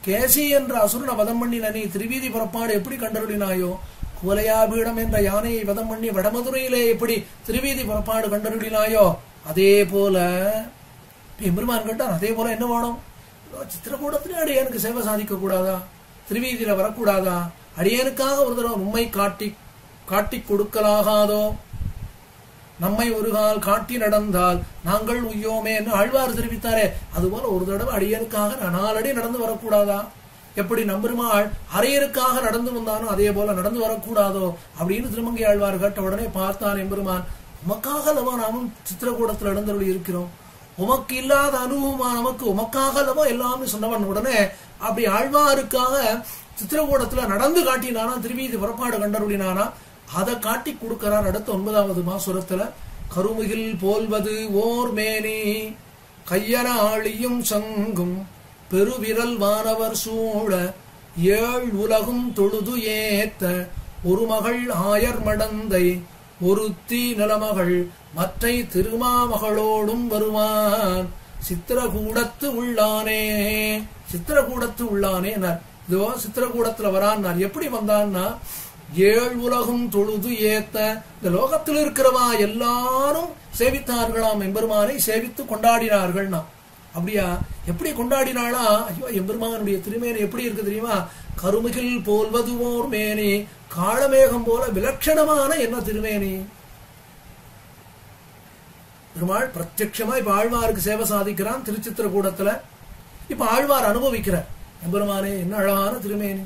கேசி என்ற அசுரனை வதம் பண்ணின நீ திருவீதி புறப்பாடு எப்படி கண்டருளினாயோ, குவலையாபீடம் என்ற யானையை வதம் பண்ணி வடமதுரையிலே எப்படி திருவீதி புறப்பாடு கண்டருளினாயோ, அதே போல எம்பெருமான் கேட்டான். அதே போல என்ன வேணும், சித்திரகூடத்திலே அடியனுக்கு சேவை சாதிக்க கூடாதா, திருவீதியில வரக்கூடாதா, அடியனுக்காக ஒரு தடவை உண்மை காட்டி கொடுக்கலாகாதோ, நம்மை ஒரு கால் காட்டி நடந்தால் நாங்கள் உய்யோமே என்று ஆழ்வார் தெரிவித்தாரே. அதுபோல ஒரு தடவை அடியனுக்காக 4 அடி நடந்து வரக்கூடாதா, எப்படி நம்பெருமாள் அரையருக்காக நடந்து வந்தானோ அதே போல நடந்து வரக்கூடாதோ அப்படின்னு திருமங்கை ஆழ்வார் கேட்ட உடனே பார்த்தான் எம்பெருமான். உமக்காக அல்லவா நாமும் சித்திரகூடத்தில் எழுந்தருளி இருக்கிறோம், உமக்கு இல்லாத அனுபவமா நமக்கு, உமக்காக அல்லவா எல்லாம்னு சொன்னவன். உடனே அப்படி ஆழ்வாருக்காக சித்திரகூடத்துல நடந்து காட்டினானா, திருவீதி புறப்பாடு கண்டருளினானா, அதை காட்டி கொடுக்கிறார். அடுத்த 9வது பாசுரத்துல, கருமுகில் போல்வது ஓர் மேனி கையன ஆழியும் சங்கும் பெருவிரல் வானவர் சூழ ஏழ் உலகும் தொழுது ஏத்த ஒரு மகள் ஆயர் மடந்தை ஒருத்தி நிலமகள் மற்றை திருமாமகளோடும் வருவான் சித்திரகூடத்து உள்ளானே. சித்திரகூடத்து உள்ளானே இதோ சித்திரகூடத்துல வரான். எப்படி வந்தான்னா, ஏழ் உலகும் தொழுது ஏத்த, இந்த லோகத்தில் இருக்கிறவா எல்லாரும் சேவித்தார்களாம் எம்பெருமானை, சேவித்து கொண்டாடினார்கள். அப்படியா? எப்படி கொண்டாடினாளா? ஐயோ, எம்பெருமானுடைய திருமேனி எப்படி இருக்கு தெரியுமா? கருமுகில் போல்வது ஓர் மேனி, காளமேகம் போல விலட்சணமான என்ன திருமேனி. பெருமாள் பிரத்யட்சமா இப்ப ஆழ்வாருக்கு சேவை சாதிக்கிறான் திருச்சித்திரகூடத்துல. இப்ப ஆழ்வார் அனுபவிக்கிறார், எம்பெருமானே என்ன அழகான திருமேனி.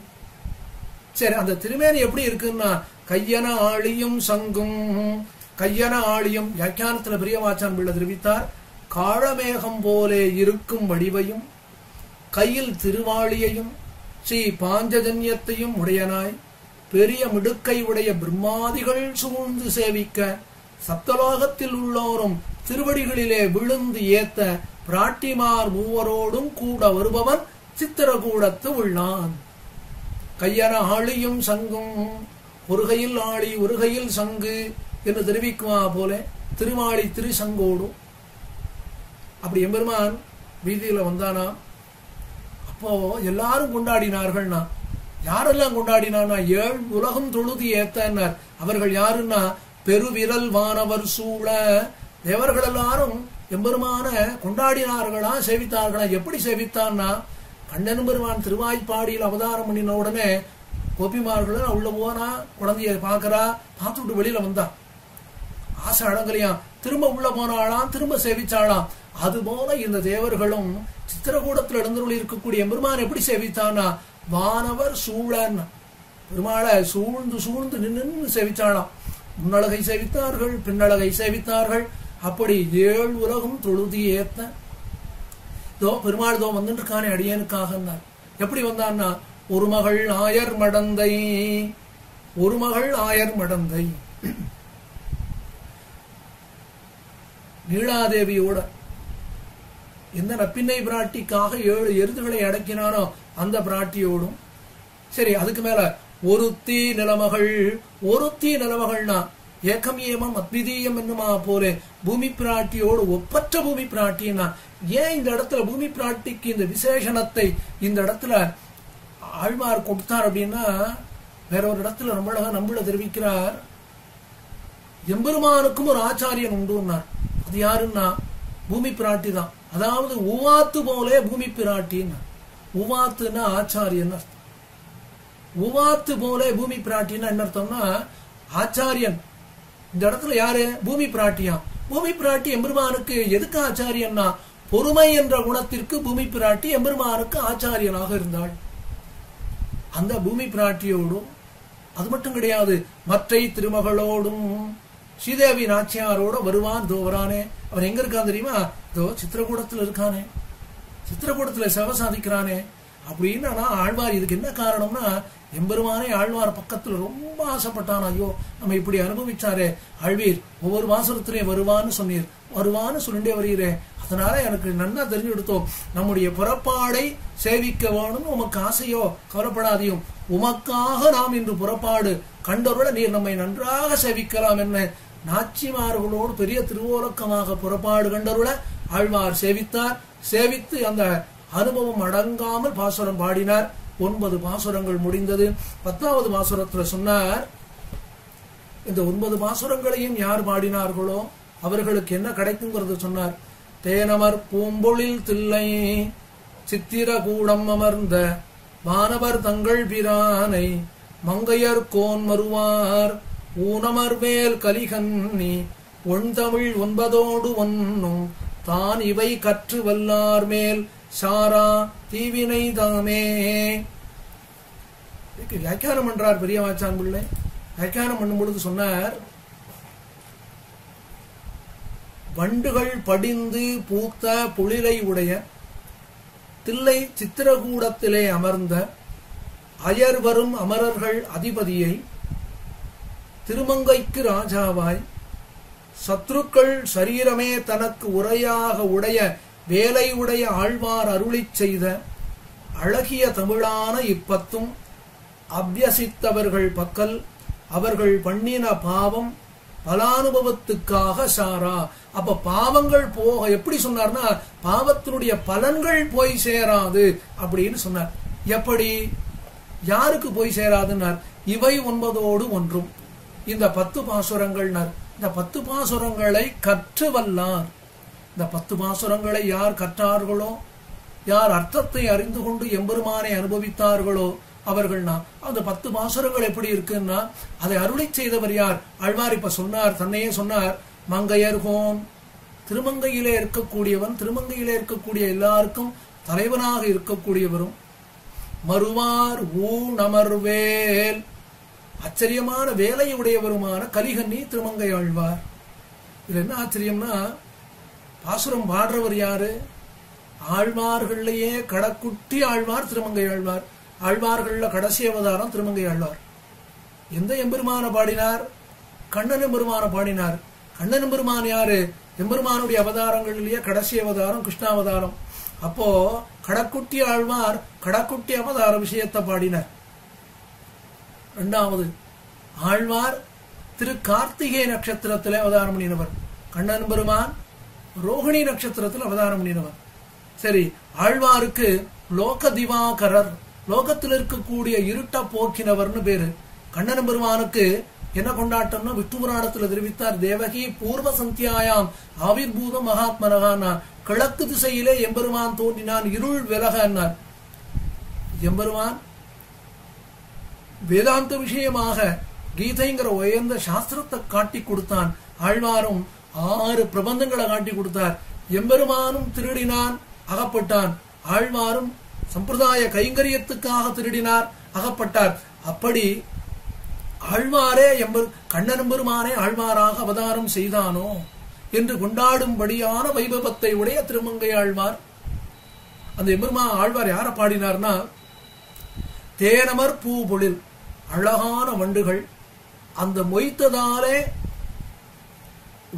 சரி, அந்த திருமேனி எப்படி இருக்குன்னா, கையன ஆழியும் சங்கும். கையன ஆழியும் வியாக்கியானத்துல பிரியவாச்சான் பிள்ளை தெரிவித்தார், காளமேகம் போலே இருக்கும் வடிவையும் கையில் திருவாளியையும் ஸ்ரீ பாஞ்சஜன்யத்தையும் உடையனாய் பெரிய மிடுக்கை உடைய பிரம்மாதிகள் சூழ்ந்து சேவிக்க சப்தலோகத்தில் உள்ளோரும் திருவடிகளிலே விழுந்து ஏத்த பிராட்டிமார் மூவரோடும் கூட வருபவன் சித்திரகூடத்து உள்ளான். கையன ஆழியும் சங்கும், ஒரு கையில் ஆழி ஒரு கையில் சங்கு என்று தெரிவிக்குமா போல திருமாளி திருசங்கோடும். அப்படி எம்பெருமான் வீதியில வந்தானா, அப்போ எல்லாரும் கொண்டாடினார்கள்னா. யாரெல்லாம் கொண்டாடினானா, ஏழு உலகம் தொழுது ஏத்தனர். அவர்கள் யாருன்னா, பெருவிரல் வானவர் சூழ, தேவர்கள் எல்லாரும் எம்பெருமான கொண்டாடினார்களா, சேவித்தார்களா. எப்படி சேவித்தான்னா, கண்ணன் பெருமான் திருவாய்ப்பாடியில் அவதாரம் பண்ணின உடனே கோபிமார்கள் உள்ள போனா, குழந்தைய பாக்குறா, பார்த்துட்டு வெளியில வந்தா, ஆசை அடங்கலையா, திரும்ப உள்ள போனாளாம், திரும்ப சேவிச்சாளாம். அதுபோல இந்த தேவர்களும் சித்திரகூடத்தில் எழுந்தருள் இருக்கக்கூடிய பெருமான் எப்படி சேவித்தானா, வானவர் சூழன், பெருமாளை சூழ்ந்து சூழ்ந்து நின்று சேவிச்சாளாம். முன்னழகை சேவித்தார்கள், பின்னழகை சேவித்தார்கள். அப்படி ஏழு உலகம் தொழுதி ஏத்த தோ பெருமாள் தோ வந்துட்டு இருக்கானே அடியனுக்காக. எப்படி வந்தான்னா, ஒரு மகள் ஆயர் மடந்தை, ஒரு மகள் ஆயர் மடந்தை. நீலாதேவியோட எந்த நப்பின்னை பிராட்டிக்காக 7 எருதுகளை அடக்கினானோ அந்த பிராட்டியோடும். சரி, அதுக்கு மேல ஒருத்தி நிலமகள். ஒருத்தி நிலமகள்னா ஏக்கம் ஏமம் அத்விதீயம் என்னுமா போல பூமி பிராட்டியோடு ஒப்பற்ற பூமி பிராட்டினா. ஏன் இந்த இடத்துல பூமி பிராட்டிக்கு இந்த விசேஷணத்தை இந்த இடத்துல ஆழ்வார் கொடுத்தார் அப்படின்னா, வேற ஒரு இடத்துல நம்மள தெரிவிக்கிறார், எம்பெருமானுக்கும் ஒரு ஆச்சாரியன் உண்டுன்னார். அது யாருன்னா பூமி பிராட்டி தான். அதாவது உவாத்து போலே பூமி பிராட்டின்னு. உவாத்துன்னா ஆச்சாரியன் அர்த்தம். உவாத்து போலே பூமி பிராட்டின்னா என்ன அர்த்தம்னா, ஆச்சாரியன் இந்த இடத்துல யாரு, பூமி பிராட்டியா. பூமி பிராட்டி எம்பெருமானுக்கு எதுக்கு ஆச்சாரியன்னா, பொறுமை என்ற குணத்திற்கு பூமி பிராட்டி எம்பெருமானுக்கு ஆச்சாரியனாக இருந்தாள். அந்த பூமி பிராட்டியோடும் அது மட்டும் கிடையாது, மற்ற திருமகளோடும் ஸ்ரீதேவி நாச்சியாரோட வருவான். தோவரானே, அவன் எங்க இருக்கான் தெரியுமா, தோ சித்திரகூடத்துல இருக்கானே, சித்திரகூடத்துல சேவை சாதிக்கிறானே அப்படின்னு. ஆனா ஆழ்வார் இதுக்கு என்ன காரணம்னா, எம்பெருமானே ஆழ்வார் பக்கத்துல ரொம்ப ஆசைப்பட்டான். ஐயோ, நம்ம இப்படி அனுபவிச்சாரே ஆழ்வீர், ஒவ்வொரு வாசகத்திலையும் வருவான்னு சொன்னீர், வருவான்னு சொல்லிட்டே வருகிறே, அதனால எனக்கு நன்னா தெரிஞ்சு எடுத்தோம், நம்முடைய புறப்பாடை சேவிக்க வேணும்னு உமக்கு ஆசையோ, கவலைப்படாதையும், உமக்காக நாம் இன்று புறப்பாடு கண்டவரோட நீர் நம்மை நன்றாக சேவிக்கலாம் என்ன நாச்சிமார்களோடு பெரிய திருவோலக்கமாக புறப்பாடு கண்டருள ஆழ்வார் சேவித்தார். சேவித்து அந்த அனுபவம் அடங்காமல் பாசுரம் பாடினார். 9 பாசுரங்கள் முடிந்தது. 10வது பாசுரத்துல சொன்னார், இந்த 9 பாசுரங்களையும் யார் பாடினார்களோ அவர்களுக்கு என்ன கிடைக்குங்கிறது சொன்னார். தேனமர் பூம்பொழில் தில்லை சித்திரகூடம் அமர்ந்த வானவர் தங்கள் பிரானை மங்கையர் கோன் மறுவார் ஊனமர் மேல் கலிகன்னி ஒன்தமிழ் 9 ஒன்னும் தான் இவை கற்று வல்லார் மேல் சாரா தீவினை தாமே. வியாக்கியானம் பண்றார் பெரியவாச்சான் பிள்ளை. வியாக்கியானம் பண்ணும் பொழுது சொன்னார், வண்டுகள் படிந்து பூத்த புளிரை உடைய தில்லை சித்திரகூடத்திலே அமர்ந்த அயர் வரும் அமரர்கள் அதிபதியை திருமங்கைக்கு ராஜாவாய் சத்ருக்கள் சரீரமே தனக்கு உரையாக உடைய வேலை உடைய ஆழ்வார் அருளிச் செய்த அழகிய தமிழான இப்பத்தும் அபியசித்தவர்கள் பக்கல் அவர்கள் பண்ணின பாவம் பலானுபவத்துக்காக சாரா. அப்ப பாவங்கள் போக எப்படி சொன்னார்னா பாவத்தினுடைய பலன்கள் போய் சேராது அப்படின்னு சொன்னார். எப்படி, யாருக்கு போய் சேராதுன்னார்? இவை 9 ஒன்றும் இந்த 10 பாசுரங்கள்னார். இந்த 10 பாசுரங்களை கற்று வல்லார். இந்த 10 பாசுரங்களை யார் கற்றார்களோ, யார் அர்த்தத்தை அறிந்து கொண்டு எம்பெருமானை அனுபவித்தார்களோ அவர்கள்னா அந்த 10 பாசுரங்கள் எப்படி இருக்குன்னா அதை அருளை செய்தவர் யார்? ஆழ்வார் இப்ப சொன்னார், தன்னையே சொன்னார். மங்கையர்கோன், திருமங்கையிலே இருக்கக்கூடியவன், திருமங்கையிலே இருக்கக்கூடிய எல்லாருக்கும் தலைவனாக இருக்கக்கூடியவரும், மறுவார் ஊனமர்வேல், ஆச்சரியமான வேலை உடையவருமான கலிகன்னி திருமங்கை ஆழ்வார். இதுல என்ன ஆச்சரியம்னா பாசுரம் பாடுறவர் யாரு? ஆழ்வார்கள்லயே கடக்குட்டி ஆழ்வார் திருமங்கை ஆழ்வார். ஆழ்வார்கள்ல கடைசி அவதாரம் திருமங்கை ஆழ்வார். எந்த எம்பெருமான பாடினார்? கண்ணன் எம்பெருமான பாடினார். கண்ணன் எம்பெருமான் யாரு? எம்பெருமானுடைய அவதாரங்களிலேயே கடைசி அவதாரம் கிருஷ்ணாவதாரம். அப்போ கடக்குட்டி ஆழ்வார் கடக்குட்டி அவதார விஷயத்தை பாடினார். இரண்டாவது ஆழ்வார் திரு கார்த்திகை நட்சத்திரத்திலே அவதாரம் பண்ணினவர். கண்ணன் பெருமான் ரோகிணி நட்சத்திரத்தில் அவதாரம் பண்ணினவர். சரி, ஆழ்வாருக்கு லோக திவாகரர், லோகத்தில் இருக்கக்கூடிய இருட்ட போக்கினவர்னு பேரு. கண்ணன் பெருமானுக்கு என்ன கொண்டாட்டம்னா விஷ்ணு புராணத்தில் தெரிவித்தார். தேவகி பூர்வ சந்தியாயாம் ஆவிர்பூத மகாத்மனகானா, கிழக்கு திசையிலே எம்பெருமான் தோன்றினான், இருள் விலக என்னார். எம்பெருமான் வேதாந்த விஷயமாக கீதைங்கிற உயர்ந்த சாஸ்திரத்தை காட்டி கொடுத்தான். ஆழ்வாரும் 6 பிரபந்தங்களை காட்டி கொடுத்தார். எம்பெருமானும் திருடினான், அகப்பட்டான். ஆழ்வாரும் சம்பிரதாய கைங்கரியத்துக்காக திருடினார், அகப்பட்டார். அப்படி ஆழ்வாரே கண்ணன் பெருமானே ஆழ்வாராக அவதாரம் செய்தானோ என்று கொண்டாடும்படியான வைபவத்தை உடைய திருமங்கை ஆழ்வார். அந்த எம்பெருமான் ஆழ்வார் யார பாடினார்னா தேனமர் பூபொழில், அழகான வண்டுகள் அந்த மொய்த்ததாலே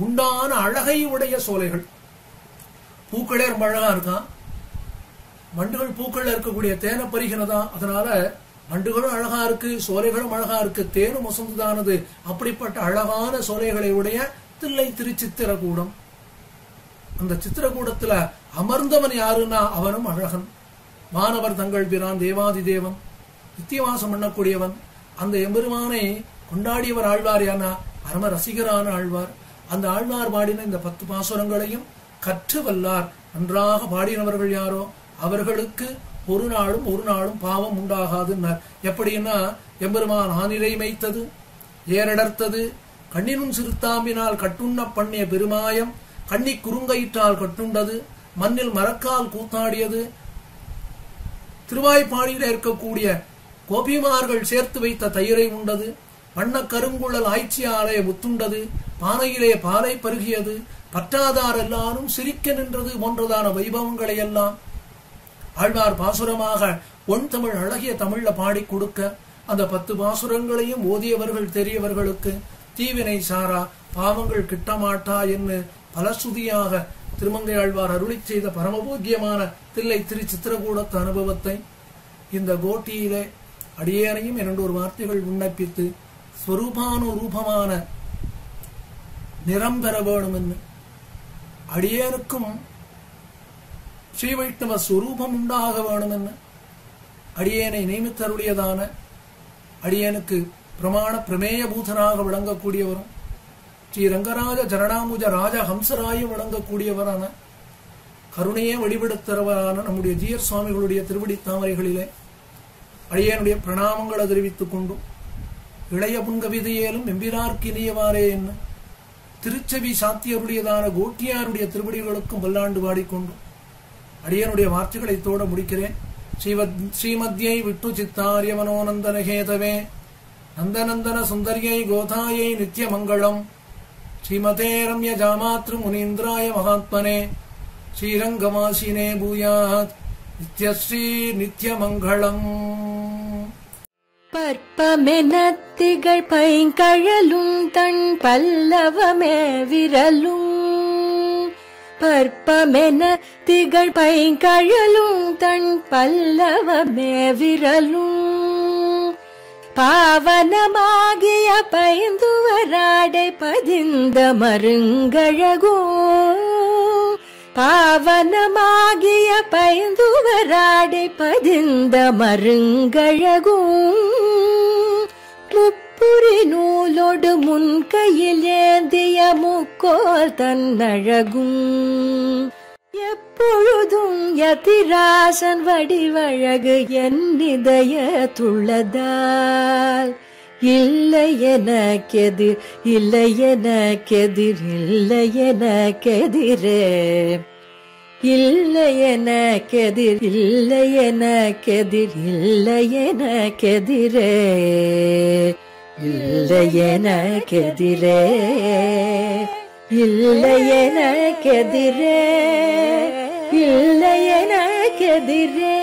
உண்டான அழகை உடைய சோலைகள். பூக்களே ரொம்ப அழகா இருக்கான். வண்டுகள் பூக்கள் இருக்கக்கூடிய தேனை பறிகிறதா, அதனால வண்டுகளும் அழகா இருக்கு, சோலைகளும் அழகா இருக்கு, தேனும் வசந்ததானது. அப்படிப்பட்ட அழகான சோலைகளை உடைய தில்லை திருச்சித்திரகூடம். அந்த சித்திரகூடத்துல அமர்ந்தவன் யாருன்னா அவனும் அழகன். வானவர் தங்கள் பிரான் தேவாதி தேவன், நித்தியவாசம் பண்ணக்கூடியவன். அந்த எம்பெருமானை கொண்டாடியவர் ஆழ்வார் யானா பரம ரசிகரான ஆழ்வார். அந்த ஆழ்வார் பாடின இந்த 10 பாசுரங்களையும் கற்று வல்லார். நன்றாக பாடினவர்கள் யாரோ அவர்களுக்கு ஒரு நாளும் பாவம் உண்டாகாதுன்னார். எப்படின்னா எம்பெருமான் ஆனிரை மைத்தது, ஏரடர்த்தது, கண்ணினும் சிறுத்தாம்பினால் கட்டுண்ண பண்ணிய பெருமாயம், கண்ணி குறுங்கயிற்றால் கட்டுண்டது, மண்ணில் மரக்கால் கூத்தாடியது, திருவாய்ப்பாடியில இருக்கக்கூடிய கோபிமார்கள் சேர்த்து வைத்த தயிரை உண்டது, வண்ண கருங்குழல் ஆய்ச்சியாலே முத்துண்டது, பானையிலே பாலை பருகியது, பற்றாதார் எல்லாரும் சிரிக்க நின்றது போன்றதான வைபவங்களை எல்லாம் ஆழ்வார் பாசுரமாக ஒன் தமிழ் அழகிய தமிழ்ல பாடி கொடுக்க அந்த 10 பாசுரங்களையும் ஓதியவர்கள் தெரியவர்களுக்கு தீவினை சாரா பாவங்கள் கிட்டமாட்டா என்று பலசுதியாக திருமங்கை ஆழ்வார் அருளி செய்த பரமபோக்கியமான தில்லை திரு சித்திரகூடத்து அனுபவத்தை இந்த கோட்டியிலே அடியேனையும் 2 வார்த்தைகள் விண்ணப்பித்து ஸ்வரூபானுரூபமான நிறம் பெற வேணும் என்று அடியேனுக்கும் ஸ்ரீ வைஷ்ணவ ஸ்வரூபம் உண்டாக வேணும் என்று அடியேனை நியமித்தருளியதான அடியேனுக்கு பிரமாண பிரமேய பூதனாக விளங்கக்கூடியவரும் ஸ்ரீ ரங்கராஜ ஜரணாமுஜ ராஜ ஹம்சராய விளங்கக்கூடியவரான கருணையே வழிபடுத்தவரான நம்முடைய ஜீயர் சுவாமிகளுடைய திருவடி தாமரைகளிலே அடியேனுடைய பிரணாமங்களை தெரிவித்துக் கொண்டும் இளைய புன்கவிதையிலும் எம்பிரார்க்கினியவாரே என்ன திருச்செவி சாத்தியருடையதான கோட்டியாருடைய திருவடிகளுக்கும் பல்லாண்டு பாடிக்கொண்டும் அடியனுடைய வார்த்தைகளை தோட முடிக்கிறேன். ஸ்ரீமத்யை விட்டு சித்தாரிய மனோநந்தன ஹேதவே நந்தநந்தன சுந்தரியை கோதாயை நித்திய மங்களம். ஸ்ரீமதே ரம்ய ஜாமாத்ரு முனீந்திராய மகாத்மனே ஸ்ரீரங்கமாசினே பூயாத் நித்யஸ்ரீ நித்ய மங்களம். பற்பமெனத்திகள் பைங்கழலும் தன் பல்லவமே விரலும் பற்பமென திகழ் பைங்கழலும் தன் பல்லவமே விரலும் பாவனமாகிய பைந்துவராடை பதிந்த மருங்கழகும் பாவனமாகிய பைந்துவராடை பதிந்த மருங்கழகும் முப்புரி நூலோடு முன் கையில் ஏந்திய முக்கோல் தன்னழகும் எப்பொழுதும் யதிராசன் வடிவழகு என் இதயத்துள்ளதால் இல்லை எனக்கெதிர் இல்லை எனக்கெதிர் இல்லை எனக்கெதிரே இல்லை எனக்கெதிர் இல்லை எனக்கெதிர் இல்லை எனக்கெதிரே இல்லை எனக்கெதிரே இல்லை எனக்கெதிரே இல்லை எனக்கெதிரே